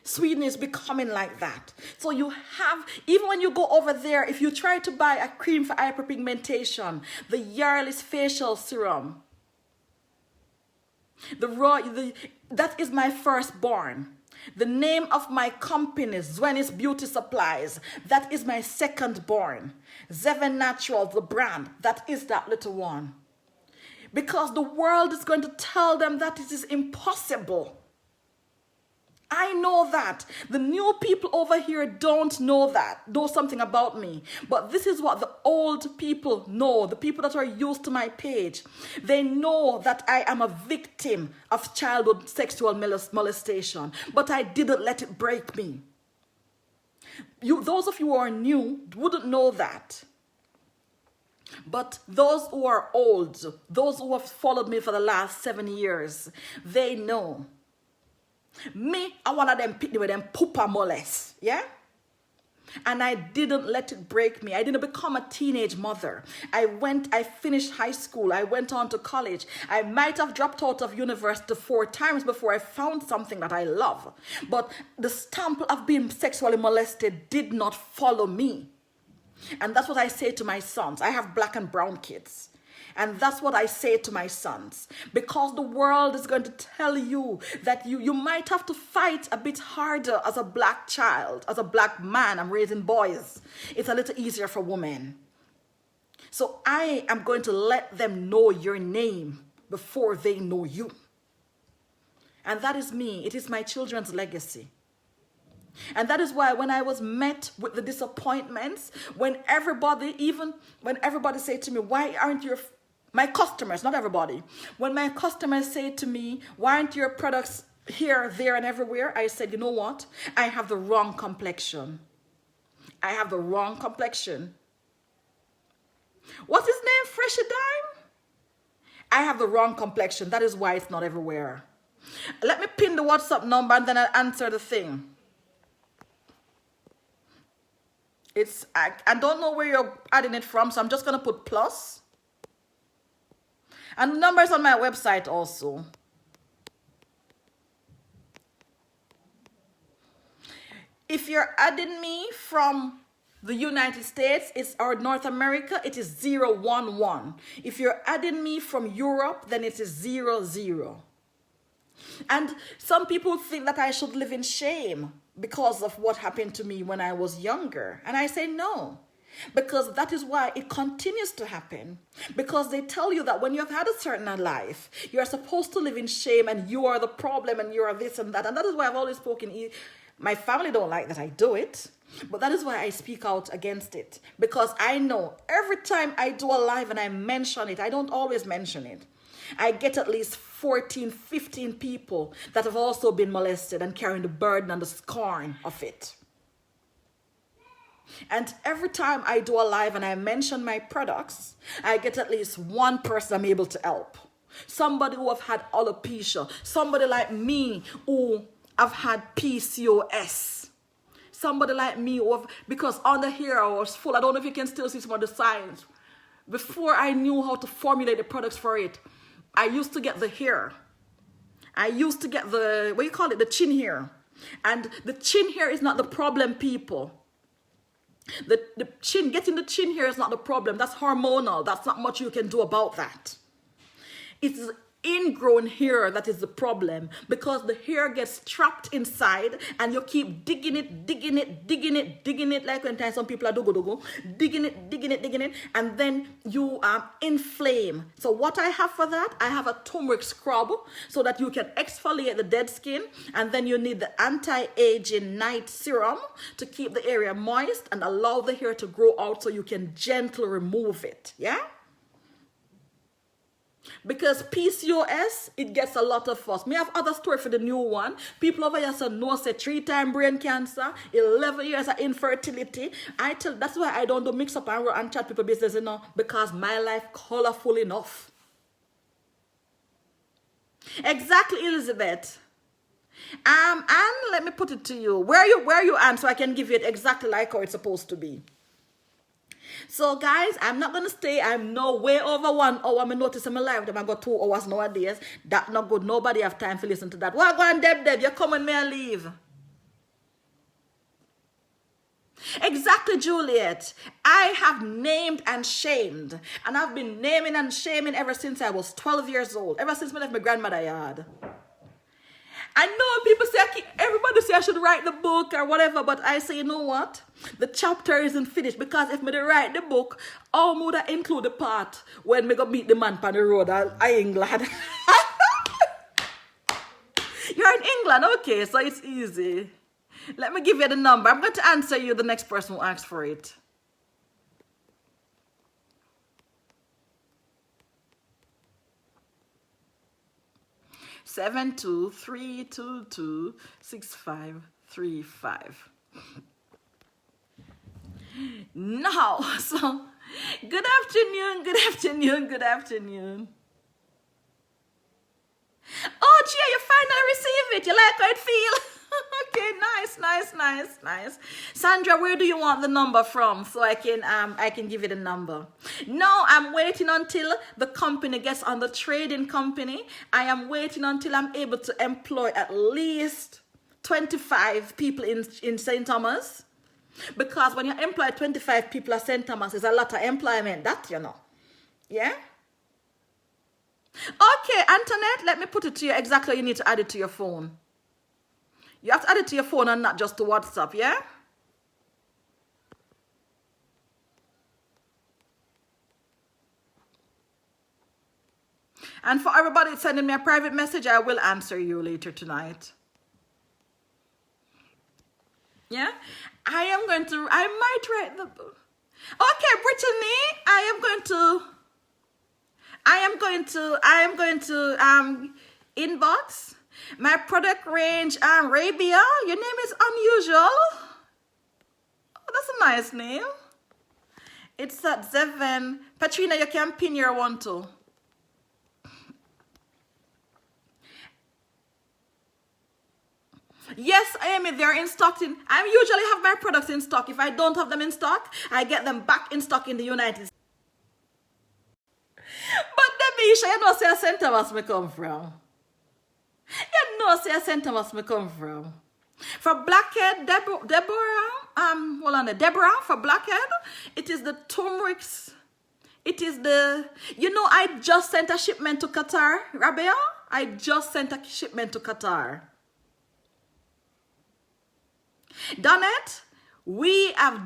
Sweden is becoming like that. So you have, even when you go over there, if you try to buy a cream for hyperpigmentation, the Yarlis facial serum, that is my firstborn. The name of my company, Zyzven Beauty Supplies, that is my second born. Zyzven Naturals, the brand, that is that little one. Because the world is going to tell them that it is impossible. I know that. The new people over here don't know that, know something about me. But this is what the old people know, the people that are used to my page. They know that I am a victim of childhood sexual molestation, but I didn't let it break me. Those of you who are new wouldn't know that. But those who are old, those who have followed me for the last 7 years, they know. Me, I one of them pick me with them poopa molest, yeah? And I didn't let it break me. I didn't become a teenage mother. I finished high school. I went on to college. I might have dropped out of university 4 times before I found something that I love. But the stamp of being sexually molested did not follow me. And that's what I say to my sons. I have black and brown kids. And that's what I say to my sons. Because the world is going to tell you that you might have to fight a bit harder as a black child, as a black man. I'm raising boys. It's a little easier for women. So I am going to let them know your name before they know you. And that is me. It is my children's legacy. And that is why when I was met with the disappointments, when everybody said to me, why aren't your, my customers, not everybody, when my customers say to me, why aren't your products here, there, and everywhere? I said, you know what? I have the wrong complexion. I have the wrong complexion. What's his name? Freshy Dime? I have the wrong complexion. That is why it's not everywhere. Let me pin the WhatsApp number and then I'll answer the thing. I don't know where you're adding it from, so I'm just going to put plus. And the number is on my website also. If you're adding me from the United States or North America, it is 011. If you're adding me from Europe, then it is 00. And some people think that I should live in shame because of what happened to me when I was younger. And I say no, because that is why it continues to happen. Because they tell you that when you have had a certain life, you are supposed to live in shame and you are the problem and you are this and that. And that is why I've always spoken. My family don't like that I do it, but that is why I speak out against it. Because I know every time I do a live and I mention it, I don't always mention it. I get at least 14, 15 people that have also been molested and carrying the burden and the scorn of it. And every time I do a live and I mention my products, I get at least one person I'm able to help. Somebody who have had alopecia. Somebody like me who have had PCOS. Somebody like me who have, because under here I was full. I don't know if you can still see some of the signs. Before I knew how to formulate the products for it, I used to get the hair. I used to get the, what do you call it? The chin hair. And the chin hair is not the problem, people. Getting the chin hair is not the problem. That's hormonal. That's not much you can do about that. It's ingrown hair that is the problem, because the hair gets trapped inside and you keep digging it like when some people are dogo digging it, and then you inflame. So what I have for that, I have a turmeric scrub so that you can exfoliate the dead skin, and then you need the anti-aging night serum to keep the area moist and allow the hair to grow out so you can gently remove it. Yeah. Because PCOS, it gets a lot of fuss. Me have other story for the new one. People over here say no, say 3-time brain cancer, 11 years of infertility. That's why I don't do mix up and chat people business, you know, because my life colorful enough. Exactly, Elizabeth. And let me put it to you. Where you Anne, so I can give you it exactly like how it's supposed to be. So guys, I'm not going to stay. I'm no way over 1 hour. I notice in my life that I got 2 hours nowadays. That's not good. Nobody have time to listen to that. Well, go on, Deb, you come with me and leave. Exactly, Juliet. I have named and shamed. And I've been naming and shaming ever since I was 12 years old. Ever since I left my grandmother yard. I know people say, everybody say I should write the book or whatever, but I say, you know what? The chapter isn't finished because if me write the book, how would I include the part when me go meet the man on the road? I ain't glad. You're in England, okay, so it's easy. Let me give you the number. I'm going to answer you, the next person who asks for it. Seven 2-3-2-2-6-5-3-5. Now, so good afternoon, good afternoon, good afternoon. Oh, Gia, you finally receive it. You like how it feels? Okay, nice. Sandra, where do you want the number from so I can give you the number? No, I'm waiting until the company gets on the trading company. I am waiting until I'm able to employ at least 25 people in St. Thomas. Because when you employ 25 people at St. Thomas, it's a lot of employment, that you know. Yeah? Okay, Antoinette, let me put it to you exactly. You need to add it to your phone. You have to add it to your phone and not just to WhatsApp, yeah? And for everybody sending me a private message, I will answer you later tonight. Yeah? I might write the book. Okay, Brittany, I am going to inbox my product range, Arabia. Your name is unusual. Oh, that's a nice name. It's at Zyzven. Patrina, you can pin your one too. Yes, Amy, they're in stock. I usually have my products in stock. If I don't have them in stock, I get them back in stock in the United States. But Demisha, you know, say a St. Thomas me come from. You know, say a St. Thomas me come from. For blackhead, Deborah, for blackhead, it is the turmerics. It is the, you know, I just sent a shipment to Qatar, Rabia. I just sent a shipment to Qatar. Donette, we have,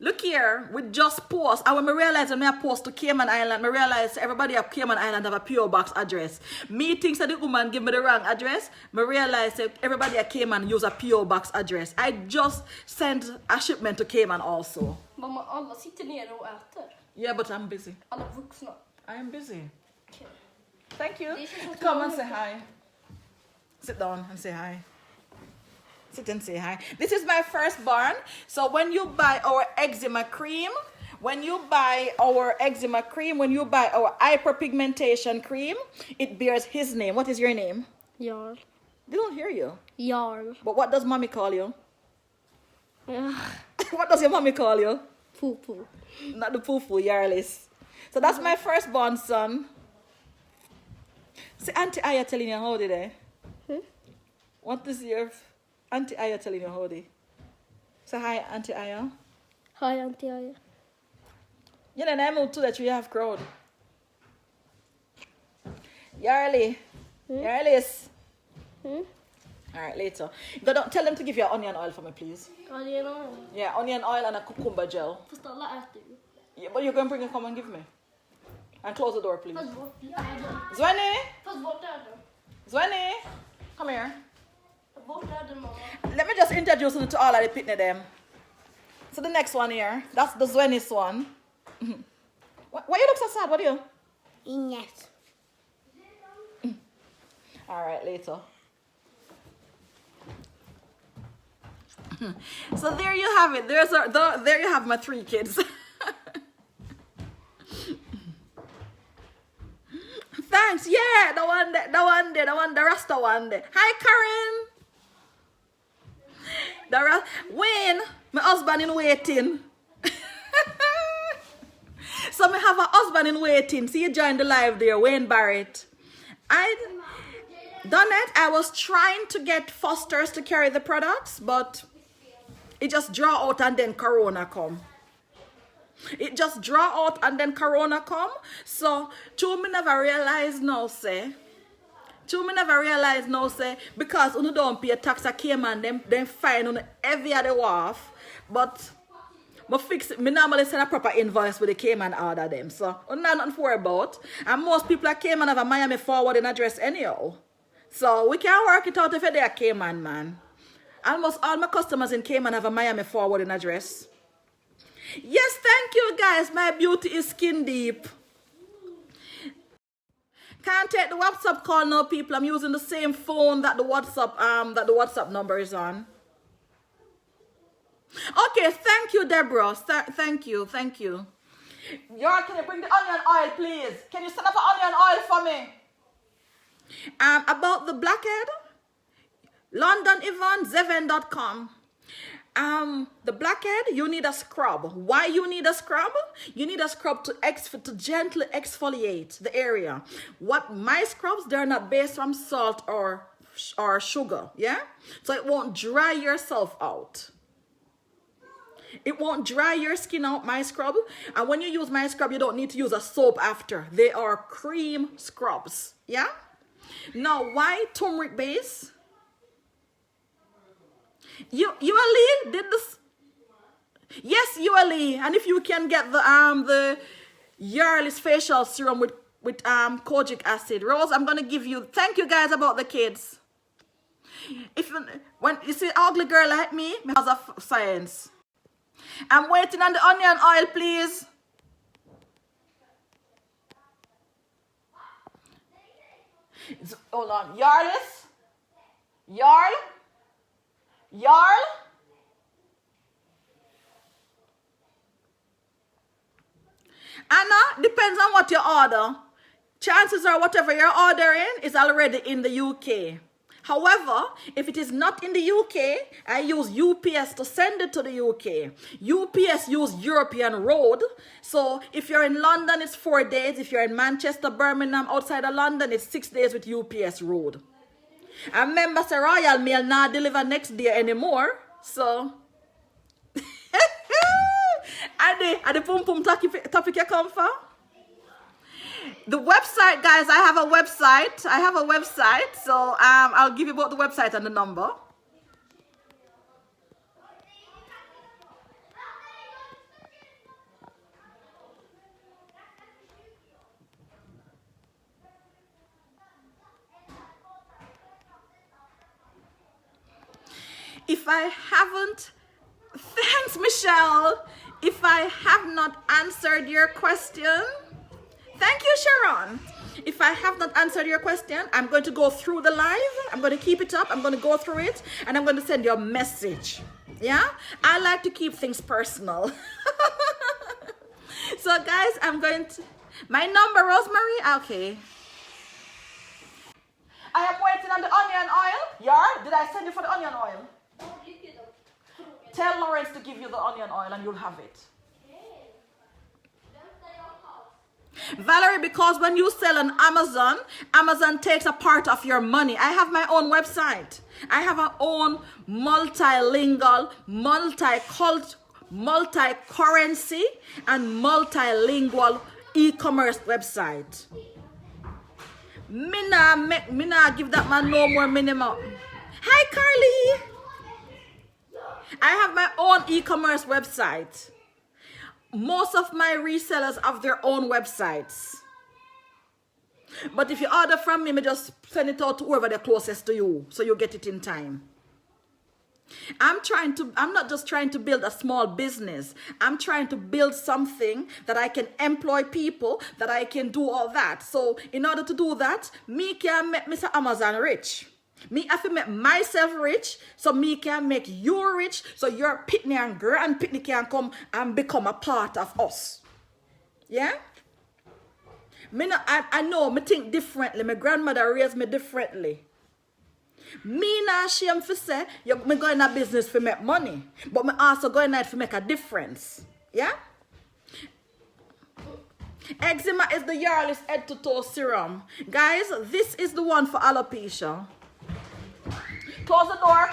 look here, we just post. And when I realized when I post to Cayman Island, I realized everybody at Cayman Island have a P.O. box address. Me thinks that the woman give me the wrong address. I realized that everybody at Cayman use a P.O. box address. I just sent a shipment to Cayman also. Mamma, alla sitter ner och äter. Yeah, but I'm busy. Alla vuxna. I am busy. Okay. Thank you. Come and say hi. Sit down and say hi. Sit and say hi. This is my firstborn. So when you buy our eczema cream, when you buy our hyperpigmentation cream, it bears his name. What is your name? Jarl. They don't hear you. Jarl. But what does mommy call you? What does your mommy call you? Poo-poo. Not the poo-poo, Yarlis. So that's my firstborn son. See, Auntie Aya telling you how today. What is your Auntie Aya telling you howdy? Say hi, Auntie Aya. Hi, Auntie Aya. You know, I'm too that you have crowd. Yarly. Yarlis. Alright, later. Go down, tell them to give you onion oil for me, please. Onion oil? Yeah, onion oil and a cucumber gel. Fast alla äter ju. Yeah, but you're going to bring it, come and give me. And close the door, please. Fast vart är den? Zwenny! Fast vart är den? Zwenny! Come here. Vart är den, mamma? Let me just introduce you to all of the pitney them. So the next one here, that's the Zwenny's one. Why you look so sad? What do you? Inget. All right, later. So there you have it. There you have my 3 kids. Thanks. Yeah, the Rasta one there. Hi, Karen. Wayne, my husband in waiting. So me have a husband in waiting. See, you joined the live there, Wayne Barrett. Donette, I was trying to get Foster's to carry the products, but it just draw out and then Corona come. It just draw out and then Corona come. So, two me never realize now, say, True, me never realize now, say, because you don't pay tax at Cayman, them fine on every other wharf. But me fix it. Me normally send a proper invoice with the Cayman order them. So, nothing to worry about. And most people at Cayman have a Miami forwarding address anyhow. So, we can work it out if they're Cayman, man. Almost all my customers in Cayman have a Miami forwarding address. Yes, thank you, guys. My beauty is skin deep. Can't take the WhatsApp call now, people. I'm using the same phone that the WhatsApp number is on. Okay, thank you, Deborah. Thank you. Y'all, can you bring the onion oil, please? Can you set up an onion oil for me? About the blackhead, London Yvonne, Zyzven.com. The blackhead, you need a scrub. Why you need a scrub? You need a scrub to gently exfoliate the area. What my scrubs, they're not based on salt or sugar, yeah? So it won't dry yourself out. It won't dry your skin out, my scrub. And when you use my scrub, you don't need to use a soap after. They are cream scrubs, yeah? Now, why turmeric base? You Ali did this. Yes, you Ali. And if you can get the Yarlis facial serum with kojic acid. Rose, I'm gonna give you. Thank you guys about the kids. When you see ugly girl like me, because of science. I'm waiting on the onion oil, please. Hold on. Yarlis? Yarl? Anna, depends on what you order. Chances are whatever you're ordering is already in the UK. However, if it is not in the UK, I use UPS to send it to the UK. UPS use European Road. So if you're in London, it's 4 days. If you're in Manchester, Birmingham, outside of London, it's 6 days with UPS Road. I remember Sir Royal Mail not deliver next day anymore. So are the pum pum topic you come for? The website, guys, I have a website. So I'll give you both the website and the number. If I haven't, thanks, Michelle. If I have not answered your question, thank you, Sharon. If I have not answered your question, I'm going to go through the live. I'm going to keep it up. I'm going to go through it, and I'm going to send you a message. Yeah? I like to keep things personal. So, guys, I'm going to... My number, Rosemary? Okay. I am waiting on the onion oil. Yeah? Did I send you for the onion oil? Tell Lawrence to give you the onion oil and you'll have it. Valerie, because when you sell on Amazon, Amazon takes a part of your money. I have my own website. I have our own multilingual, multi-currency, and multilingual e-commerce website. Me nah give that man no more minimum. Hi, Carly. I have my own e-commerce website. Most of my resellers have their own websites. But if you order from me, just send it out to whoever they're closest to you, so you get it in time. I'm not just trying to build a small business. I'm trying to build something that I can employ people, that I can do all that. So in order to do that, me can make Mr. Amazon rich. Me have to make myself rich, so me can make you rich, so your pitney and grand pitney can come and become a part of us. Yeah? I know, me think differently. My grandmother raised me differently. Me not ashamed to say, me go in a business to make money, but me also go in it to make a difference. Yeah? Eczema is the Yarlis head to toe serum. Guys, this is the one for alopecia. Close the door.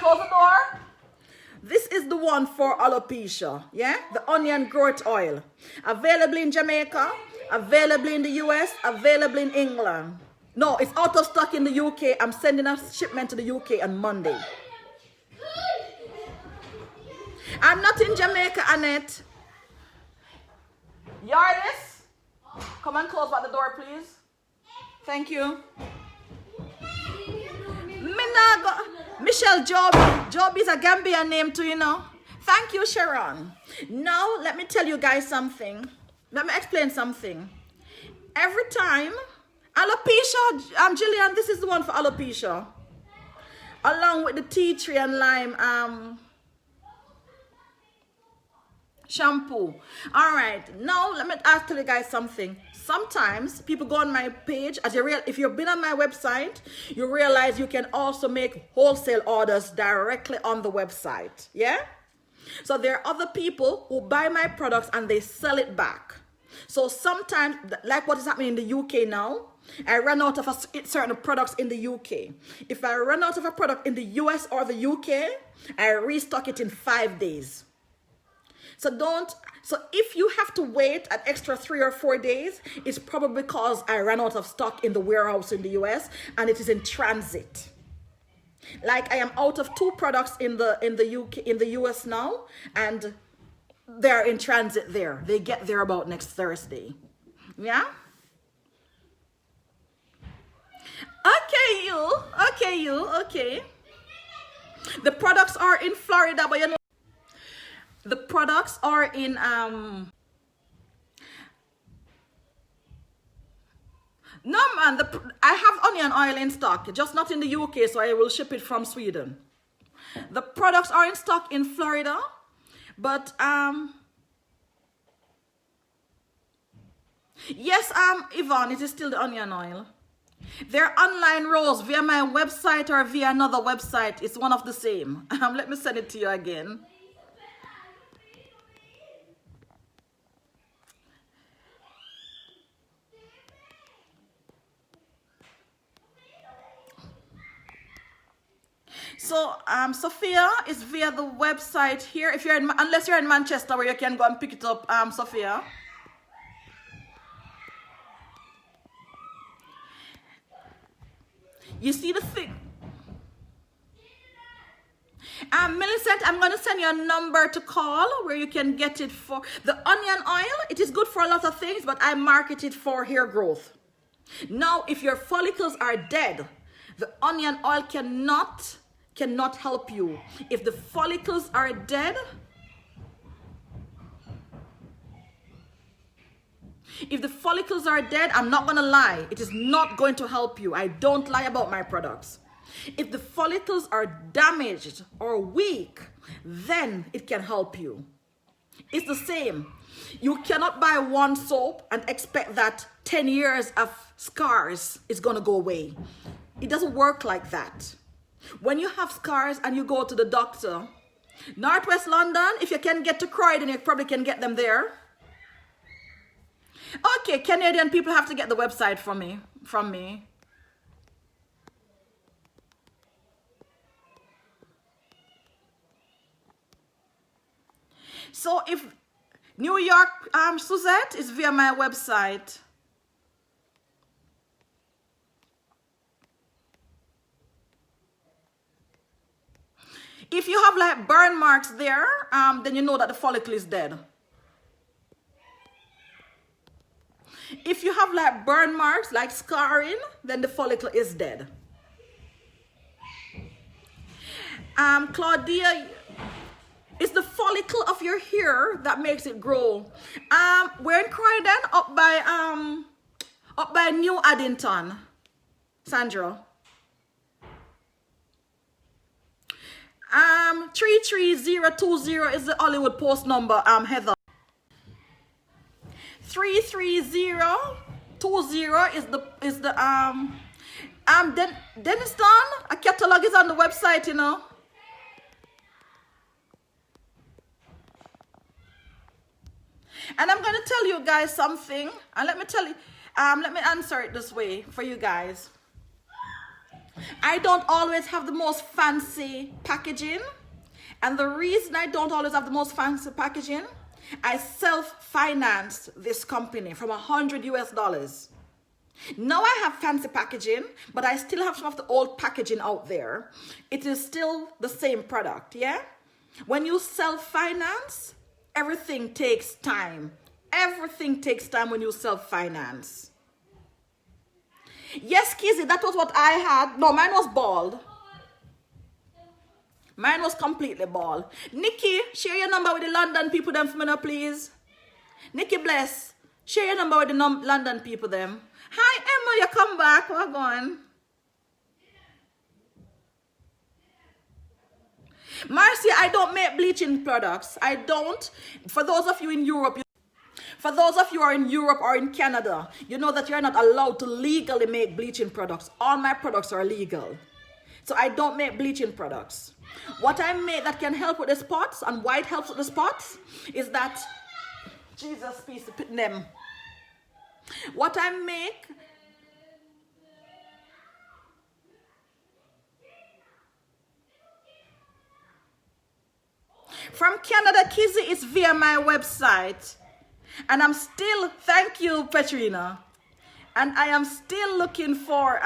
This is the one for alopecia, yeah? The onion growth oil. Available in Jamaica, available in the US, available in England. No, it's out of stock in the UK. I'm sending a shipment to the UK on Monday. I'm not in Jamaica, Annette. Yardis, come and close back the door, please. Thank you. Michelle Joby. Joby is a Gambian name too, you know. Thank you, Sharon. Now, let me tell you guys something. Let me explain something. Every time, alopecia, Jillian, this is the one for alopecia. Along with the tea tree and lime shampoo. All right, now let me tell you guys something. Sometimes people go on my page, if you've been on my website, you realize you can also make wholesale orders directly on the website. Yeah? So there are other people who buy my products and they sell it back. So sometimes, like what is happening in the UK now, I run out of certain products in the UK. If I run out of a product in the US or the UK, I restock it in 5 days. So if you have to wait an extra 3 or 4 days, it's probably because I ran out of stock in the warehouse in the US and it is in transit. Like I am out of 2 products in the US now, and they're in transit there. They get there about next Thursday. Yeah? Okay. The products are in Florida, but you know, the products are in no man, I have onion oil in stock, just not in the UK, so I will ship it from Sweden. The products are in stock in Florida, but yes, Yvonne, it is still the onion oil. They're online rolls via my website or via another website. It's one of the same. Let me send it to you again. So Sophia is via the website here. If you're unless you're in Manchester, where you can go and pick it up, Sophia. You see the thing. Millicent, I'm going to send you a number to call where you can get it for the onion oil. It is good for a lot of things, but I market it for hair growth. Now, if your follicles are dead, the onion oil cannot help you. If the follicles are dead, I'm not going to lie. It is not going to help you. I don't lie about my products. If the follicles are damaged or weak, then it can help you. It's the same. You cannot buy one soap and expect that 10 years of scars is going to go away. It doesn't work like that. When you have scars and you go to the doctor, Northwest London, if you can get to Croydon, you probably can get them there. Okay, Canadian people have to get the website from me. So if New York, Suzette is via my website. If you have like burn marks there, then you know that the follicle is dead. If you have like burn marks, like scarring, then the follicle is dead. Claudia, it's the follicle of your hair that makes it grow. We're in Croydon, up by New Addington, Sandra. 33020 is the Hollywood Post number, Heather. 33020 is the Deniston. A catalog is on the website, you know. And I'm gonna tell you guys something, and let me answer it this way for you guys. I don't always have the most fancy packaging, and the reason I don't always have the most fancy packaging, I self-financed this company from $100 US. Now I have fancy packaging, but I still have some of the old packaging out there. It is still the same product, yeah? When you self-finance, everything takes time. Everything takes time when you self-finance. Yes, Kizzy, that was what I had. No, mine was bald. Mine was completely bald. Nikki, share your number with the London people them for me now, please. Nikki Bless, share your number with the London people them. Hi, Emma, you come back. We're going. Marcia, I don't make bleaching products. I don't. For those of you in Europe, for those of you who are in Europe or in Canada, you know that you're not allowed to legally make bleaching products. All my products are legal. So I don't make bleaching products. What I make that can help with the spots, and why it helps with the spots, is that, Jesus, please, put them. What I make, from Canada, Kizzy, is via my website. And I'm still, thank you, Petrina. And I am still looking for,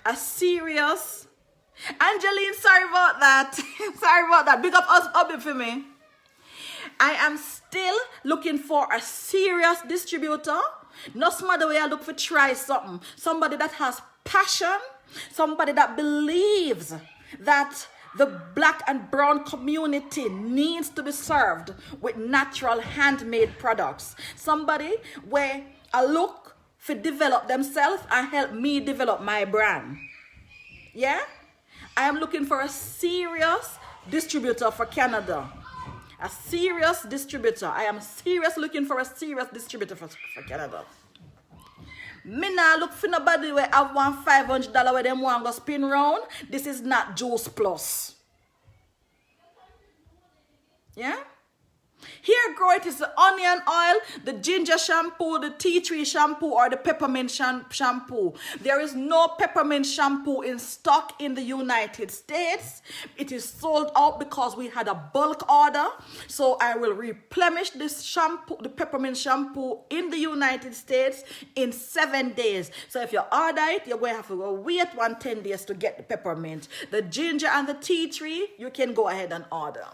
a serious, Angeline, sorry about that. Sorry about that. Big up us, hubby for me. I am still looking for a serious distributor. Not somebody where I look for try something. Somebody that has passion. Somebody that believes that the black and brown community needs to be served with natural handmade products. Somebody where I look for develop themselves and help me develop my brand. Yeah? I am looking for a serious distributor for Canada. A serious distributor. I am serious looking for a serious distributor for Canada. Me nah look for nobody where have $500 where them want to spin round. This is not Juice Plus. Yeah? Here, grow it is the onion oil, the ginger shampoo, the tea tree shampoo, or the peppermint shampoo. There is no peppermint shampoo in stock in the United States. It is sold out because we had a bulk order. So I will replenish this shampoo, the peppermint shampoo, in the United States in 7 days. So if you order it, you're going to have to wait 10 days to get the peppermint. The ginger and the tea tree, you can go ahead and order.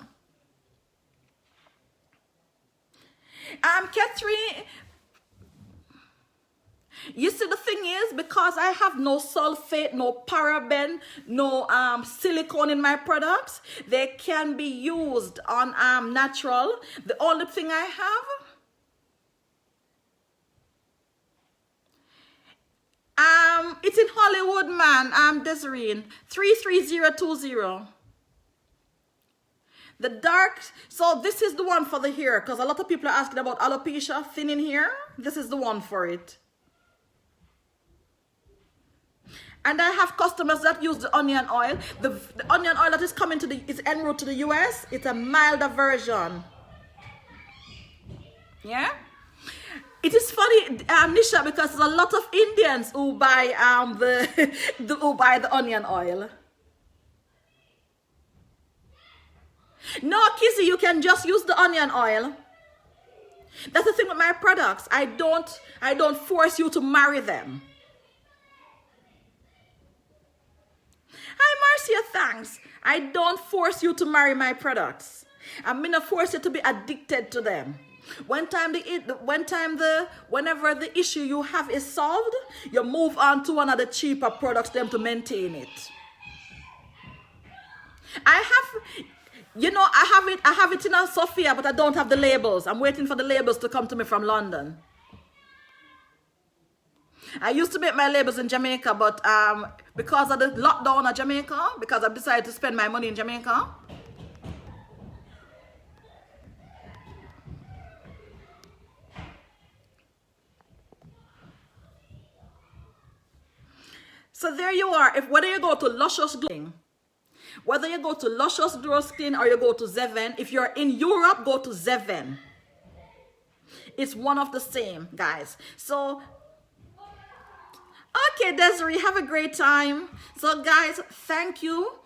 Catherine, you see, the thing is, because I have no sulfate, no paraben, no silicone in my products, they can be used on natural. The only thing I have, it's in Hollywood, man. Desiree, 33020. The dark, so this is the one for the hair, because a lot of people are asking about alopecia, thinning hair. This is the one for it. And I have customers that use the onion oil. The onion oil that is coming is en route to the US. It's a milder version. Yeah? It is funny, Nisha, because there's a lot of Indians who buy the onion oil. No, Kizzy, you can just use the onion oil. That's the thing with my products. I don't force you to marry them. Hi, Marcia, thanks. I don't force you to marry my products. I'm gonna force you to be addicted to them. Whenever the issue you have is solved, you move on to one of the cheaper products them to maintain it. I have it in Sophia, but I don't have the labels. I'm waiting for the labels to come to me from London. I used to make my labels in Jamaica, but because of the lockdown of Jamaica, because I've decided to spend my money in Jamaica, so there you are. Whether you go to Luscious Glow, whether you go to Luscious Glow Skin or you go to Zyzven, if you're in Europe, go to Zyzven. It's one of the same, guys. So, okay, Desiree, have a great time. So, guys, thank you.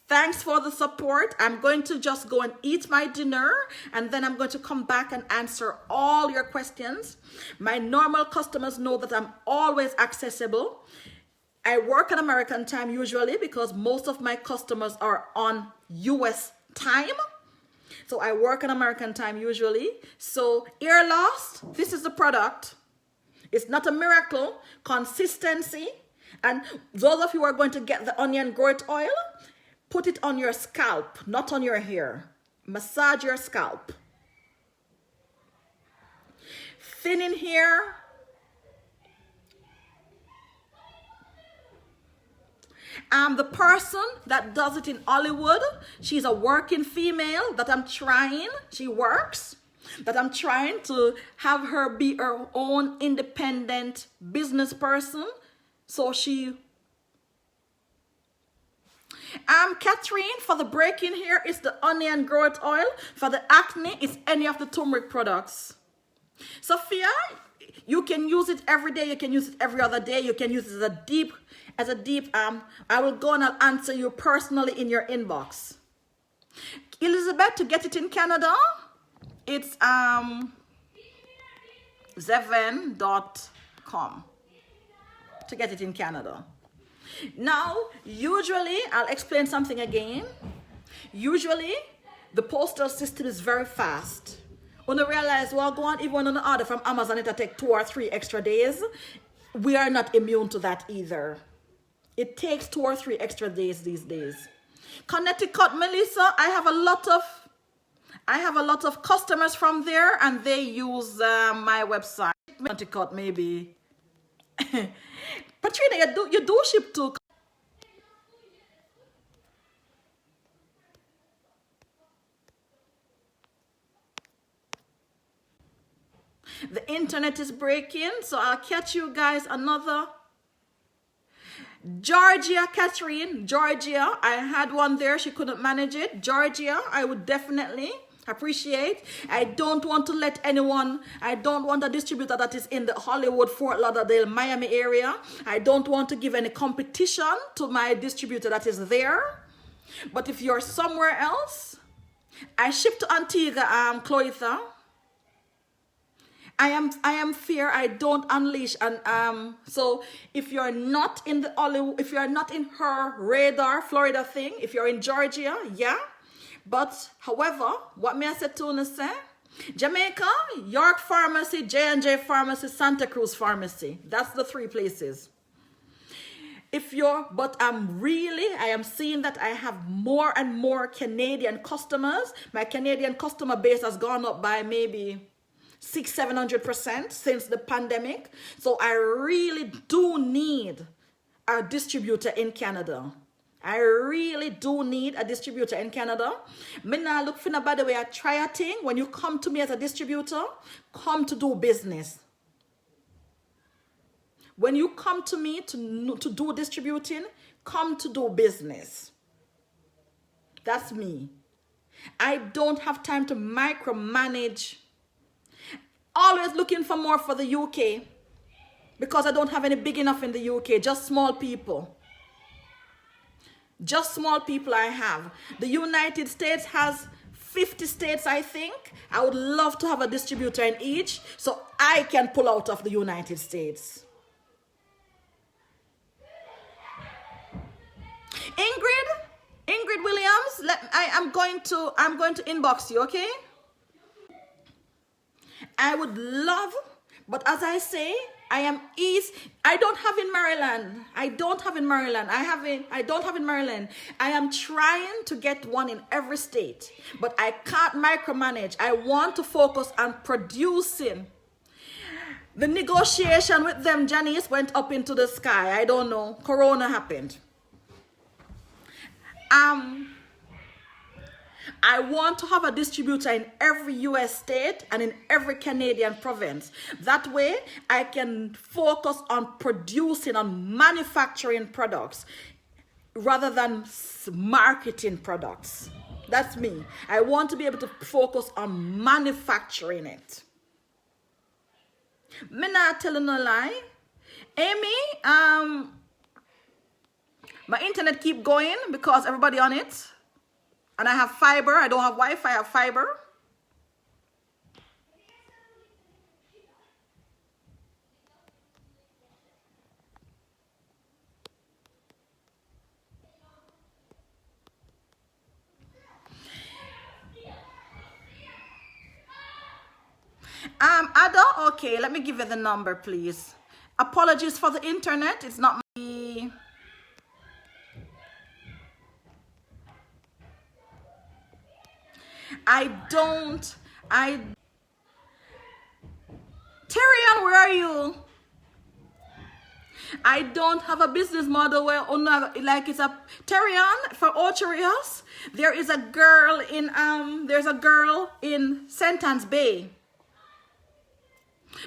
Thanks for the support. I'm going to just go and eat my dinner, and then I'm going to come back and answer all your questions. My normal customers know that I'm always accessible. I work on American time usually because most of my customers are on US time. So I work on American time usually. So ear loss, this is the product. It's not a miracle. Consistency. And those of you who are going to get the onion growth oil, put it on your scalp, not on your hair. Massage your scalp. Thinning hair. The person that does it in Hollywood, she's a working female that I'm trying, she works, that I'm trying to have her be her own independent business person. So Catherine, for the breaking hair, it's the onion growth oil. For the acne, it's any of the turmeric products. Sophia, you can use it every day. You can use it every other day. You can use it as a deep, I will go and I'll answer you personally in your inbox. Elizabeth, to get it in Canada, it's Zyzven.com to get it in Canada. Now, usually, I'll explain something again. Usually, the postal system is very fast. When you realize, well, go on, even on an order from Amazon, it'll take 2 or 3 extra days. We are not immune to that either. It takes 2 or 3 extra days these days. Connecticut, Melissa, I have a lot of customers from there, and they use my website. Connecticut, maybe. Patrina, you do ship to. The internet is breaking, so I'll catch you guys another. Georgia, Catherine, Georgia, I had one there, she couldn't manage it. Georgia, I would definitely appreciate. I don't want to let anyone, I don't want a distributor that is in the Hollywood, Fort Lauderdale, Miami area. I don't want to give any competition to my distributor that is there. But if you're somewhere else, I ship to Antigua, Cloitha. I am fair. I don't unleash, and so if you're not in the Hollywood, if you're not in her radar, Florida thing, if you're in Georgia, yeah. But however, what may I say to you, say? Jamaica, York Pharmacy, J&J Pharmacy, Santa Cruz Pharmacy. That's the 3 places. But I am seeing that I have more and more Canadian customers. My Canadian customer base has gone up by maybe 600-700% since the pandemic. So I really do need a distributor in Canada. I really do need a distributor in Canada. Me now look for by the way, I try a thing. When you come to me as a distributor, come to do business. When you come to me to do distributing, come to do business. That's me. I don't have time to micromanage. Always looking for more for the UK because I don't have any big enough in the UK, just small people. Just small people I have. The United States has 50 states, I think. I would love to have a distributor in each so I can pull out of the United States. Ingrid Williams, I'm going to inbox you, okay? I would love, but as I say, I am east. I don't have in Maryland. I don't have in Maryland. I am trying to get one in every state, but I can't micromanage. I want to focus on producing. The negotiation with them, Janice, went up into the sky. I don't know. Corona happened. I want to have a distributor in every US state and in every Canadian province. That way, I can focus on producing, on manufacturing products rather than marketing products. That's me. I want to be able to focus on manufacturing it. Me not telling no lie. Amy, My internet keep going because everybody on it. And I have fiber. I don't have Wi-Fi, I have fiber. Ada, okay, let me give you the number, please. Apologies for the internet. It's not me. Tyrion, where are you? I don't have a business model where like it's a Tyrion for Ocherios. There's a girl in Sentence Bay.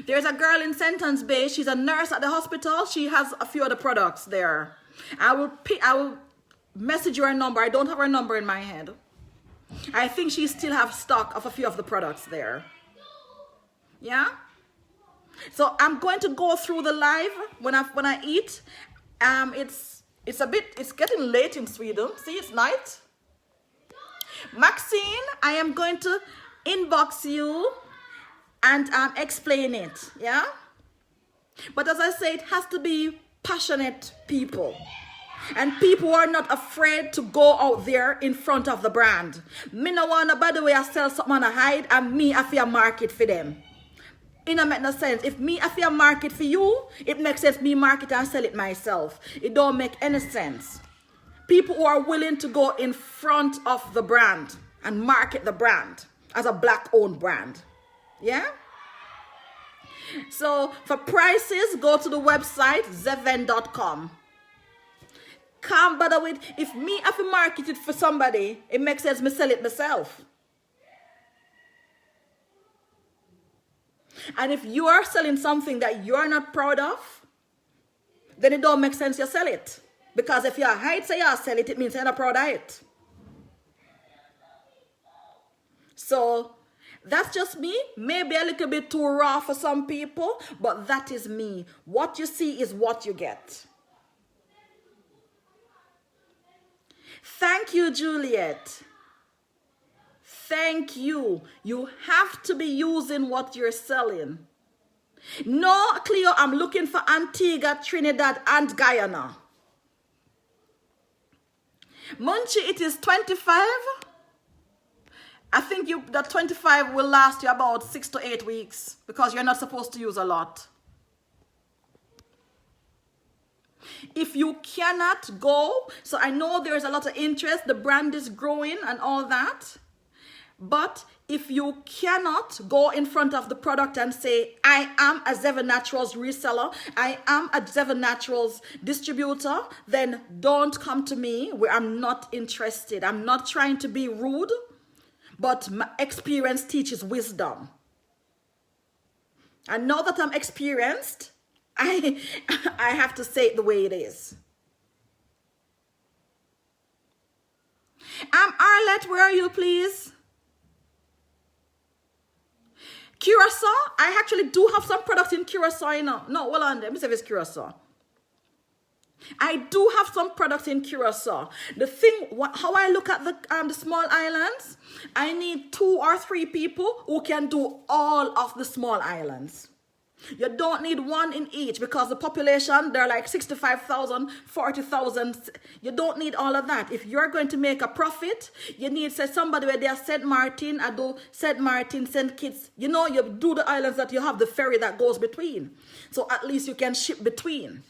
There's a girl in Sentence Bay. She's a nurse at the hospital. She has a few other products there. I will message you her number. I don't have her number in my head. I think she still have stock of a few of the products there. Yeah? So I'm going to go through the live when I eat. It's getting late in Sweden. See, it's night. Maxine, I am going to inbox you and explain it. Yeah? But as I say, it has to be passionate people. And people who are not afraid to go out there in front of the brand. Me no wanna, by the way, I sell something on a hide and me I feel market for them. It don't make no sense. If me I feel market for you, it makes sense me market and sell it myself. It don't make any sense. People who are willing to go in front of the brand and market the brand as a black owned brand. Yeah? So for prices, go to the website zyzven.com. Can't bother with, if me have to market it for somebody, it makes sense me sell it myself. And if you are selling something that you're not proud of, then it don't make sense you sell it. Because if you're hide say you sell it, it means you're not proud of it. So that's just me. Maybe a little bit too raw for some people, but that is me. What you see is what you get. Thank you, Juliet. Thank you. You have to be using what you're selling. No, Cleo, I'm looking for Antigua, Trinidad, and Guyana. Munchie, it is 25. I think the 25 will last you about 6 to 8 weeks because you're not supposed to use a lot. If you cannot go, so I know there's a lot of interest, the brand is growing and all that, but if you cannot go in front of the product and say, I am a Zyzven Naturals reseller, I am a Zyzven Naturals distributor, then don't come to me where I'm not interested. I'm not trying to be rude, but my experience teaches wisdom. And now that I'm experienced, I have to say it the way it is. Arlette, where are you, please? Curacao? I actually do have some products in Curacao, you know. No, hold on, let me see if it's Curacao. I do have some products in Curacao. The thing, how I look at the small islands, I need 2 or 3 people who can do all of the small islands. You don't need one in each because the population, they're like 65,000, 40,000. You don't need all of that. If you're going to make a profit, you need, say, somebody where they're St. Martin, I do St. Martin, St. Kitts. You know, you do the islands that you have the ferry that goes between. So at least you can ship between.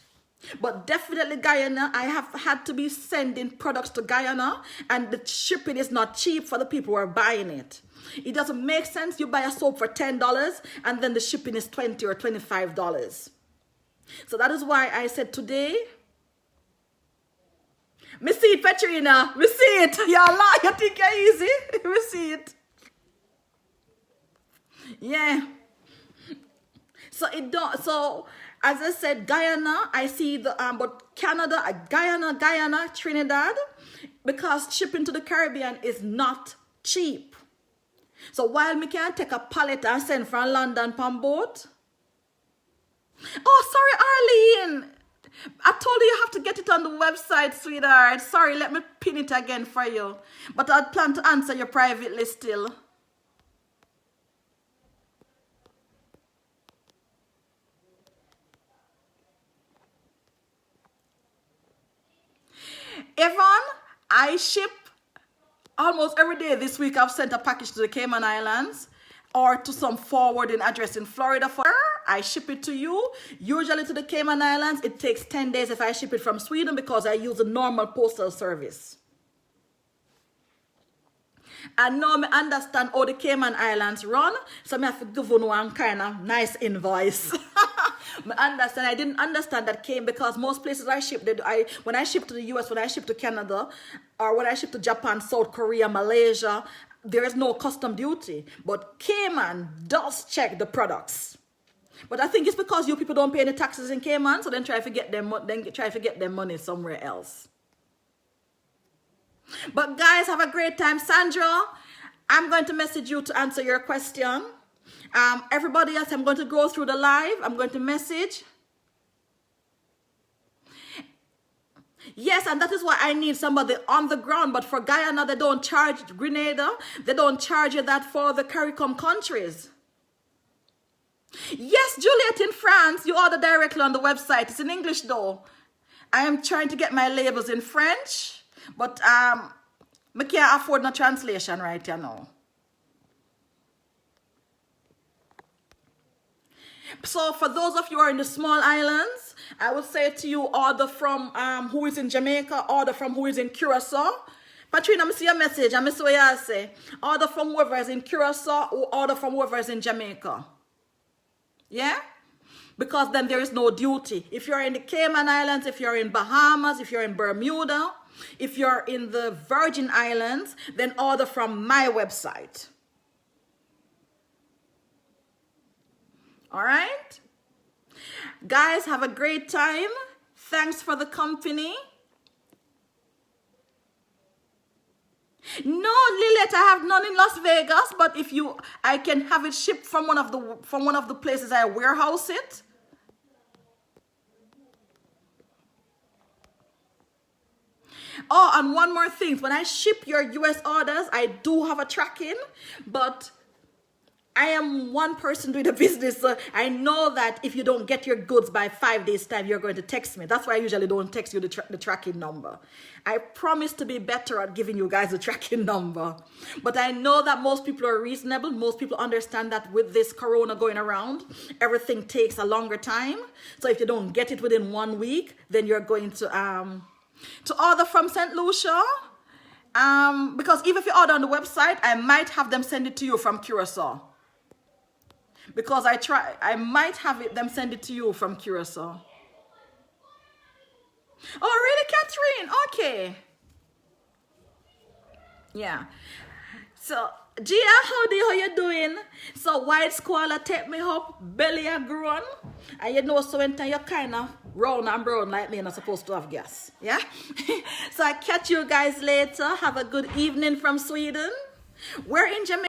But definitely Guyana, I have had to be sending products to Guyana and the shipping is not cheap for the people who are buying it. It doesn't make sense you buy a soap for $10 and then the shipping is $20 or $25. So that is why I said today, me see it, Petrina, me see it. You think you're easy? Me see it. Yeah. So it don't, so as I said, Guyana, I see the, but Canada, Guyana, Trinidad, because shipping to the Caribbean is not cheap. So while me can take a pallet and send from London on boat. Oh, sorry, Arlene. I told you have to get it on the website, sweetheart. Sorry, let me pin it again for you. But I plan to answer you privately still. Yvonne, I ship almost every day this week. I've sent a package to the Cayman Islands or to some forwarding address in Florida. For I ship it to you. Usually to the Cayman Islands, it takes 10 days if I ship it from Sweden because I use a normal postal service. I know me understand how the Cayman Islands run, so I have to give you one kind of nice invoice. Me understand. I didn't understand that because most places I ship, when I ship to the US, when I ship to Canada, or when I ship to Japan, South Korea, Malaysia, there is no custom duty. But Cayman does check the products. But I think it's because you people don't pay any taxes in Cayman, so then try to get them money somewhere else. But guys, have a great time. Sandra, I'm going to message you to answer your question. Everybody else, I'm going to go through the live. I'm going to message. Yes, and that is why I need somebody on the ground. But for Guyana, they don't charge Grenada. They don't charge you that for the CARICOM countries. Yes, Juliet in France, you order directly on the website. It's in English though. I am trying to get my labels in French. But I can't afford no translation right now. So for those of you who are in the small islands, I would say to you, order from who is in Jamaica, order from who is in Curacao. Patrina, I see your message. I see what you say. Order from whoever is in Curacao or order from whoever is in Jamaica. Yeah? Because then there is no duty. If you're in the Cayman Islands, if you're in Bahamas, if you're in Bermuda, if you're in the Virgin Islands, then order from my website. All right? Guys, have a great time. Thanks for the company. No, Lilith, I have none in Las Vegas, but I can have it shipped from one of the places I warehouse it. Oh, and one more thing. When I ship your US orders, I do have a tracking, but I am one person doing the business. So I know that if you don't get your goods by 5 days' time, you're going to text me. That's why I usually don't text you the tracking number. I promise to be better at giving you guys the tracking number. But I know that most people are reasonable. Most people understand that with this corona going around, everything takes a longer time. So if you don't get it within 1 week, then you're going to order from St. Lucia. Because even if you order on the website, I might have them send it to you from Curacao. Because I might have them send it to you from Curacao. Oh, really, Catherine? Okay. Yeah. So, Gia, how you doing? So, white squalor take me up, belly a grown. And you know, so when you're kind of round and brown like me, you're not supposed to have gas. Yeah? So, I catch you guys later. Have a good evening from Sweden. We're in Jamaica.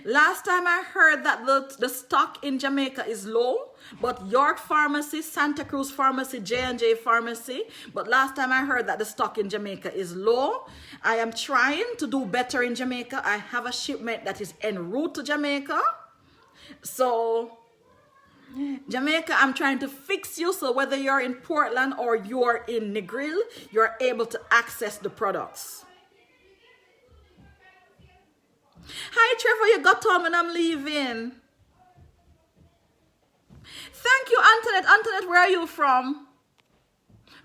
Last time I heard that the stock in Jamaica is low, but York Pharmacy, Santa Cruz Pharmacy, J&J Pharmacy, but last time I heard that the stock in Jamaica is low. I am trying to do better in Jamaica. I have a shipment that is en route to Jamaica. So, Jamaica, I'm trying to fix you so whether you're in Portland or you're in Negril, you're able to access the products. Hi, Trevor, you got on when I'm leaving. Thank you, Antoinette. Antoinette, where are you from?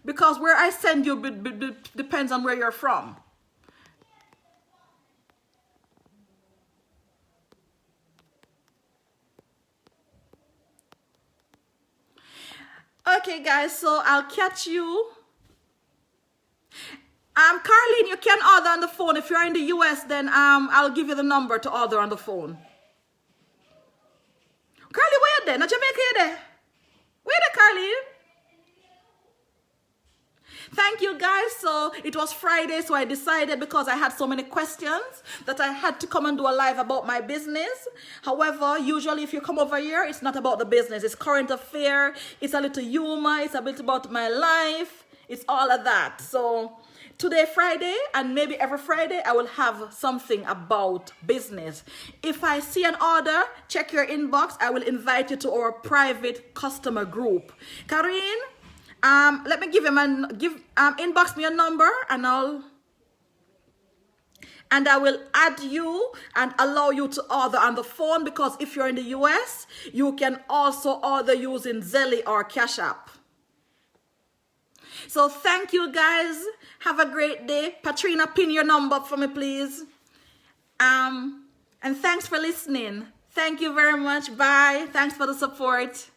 Because where I send you depends on where you're from. Okay, guys, so I'll catch you. Carlene, you can order on the phone. If you're in the US, then I'll give you the number to order on the phone. Carlene, where you there? Not Jamaica, you there? Where there, Carlene? thank you guys. So it was Friday, so I decided, because I had so many questions, that I had to come and do a live about my business. However, usually if you come over here, it's not about the business. It's current affair. It's a little humor. It's a bit about my life. It's all of that. So today, Friday, and maybe every Friday, I will have something about business. If I see an order, check your inbox. I will invite you to our private customer group. Karine, let me inbox me a number, and I will add you and allow you to order on the phone, because if you're in the US, you can also order using Zelle or Cash App. So thank you guys. Have a great day. Patrina, pin your number for me, please. And thanks for listening. Thank you very much. Bye. Thanks for the support.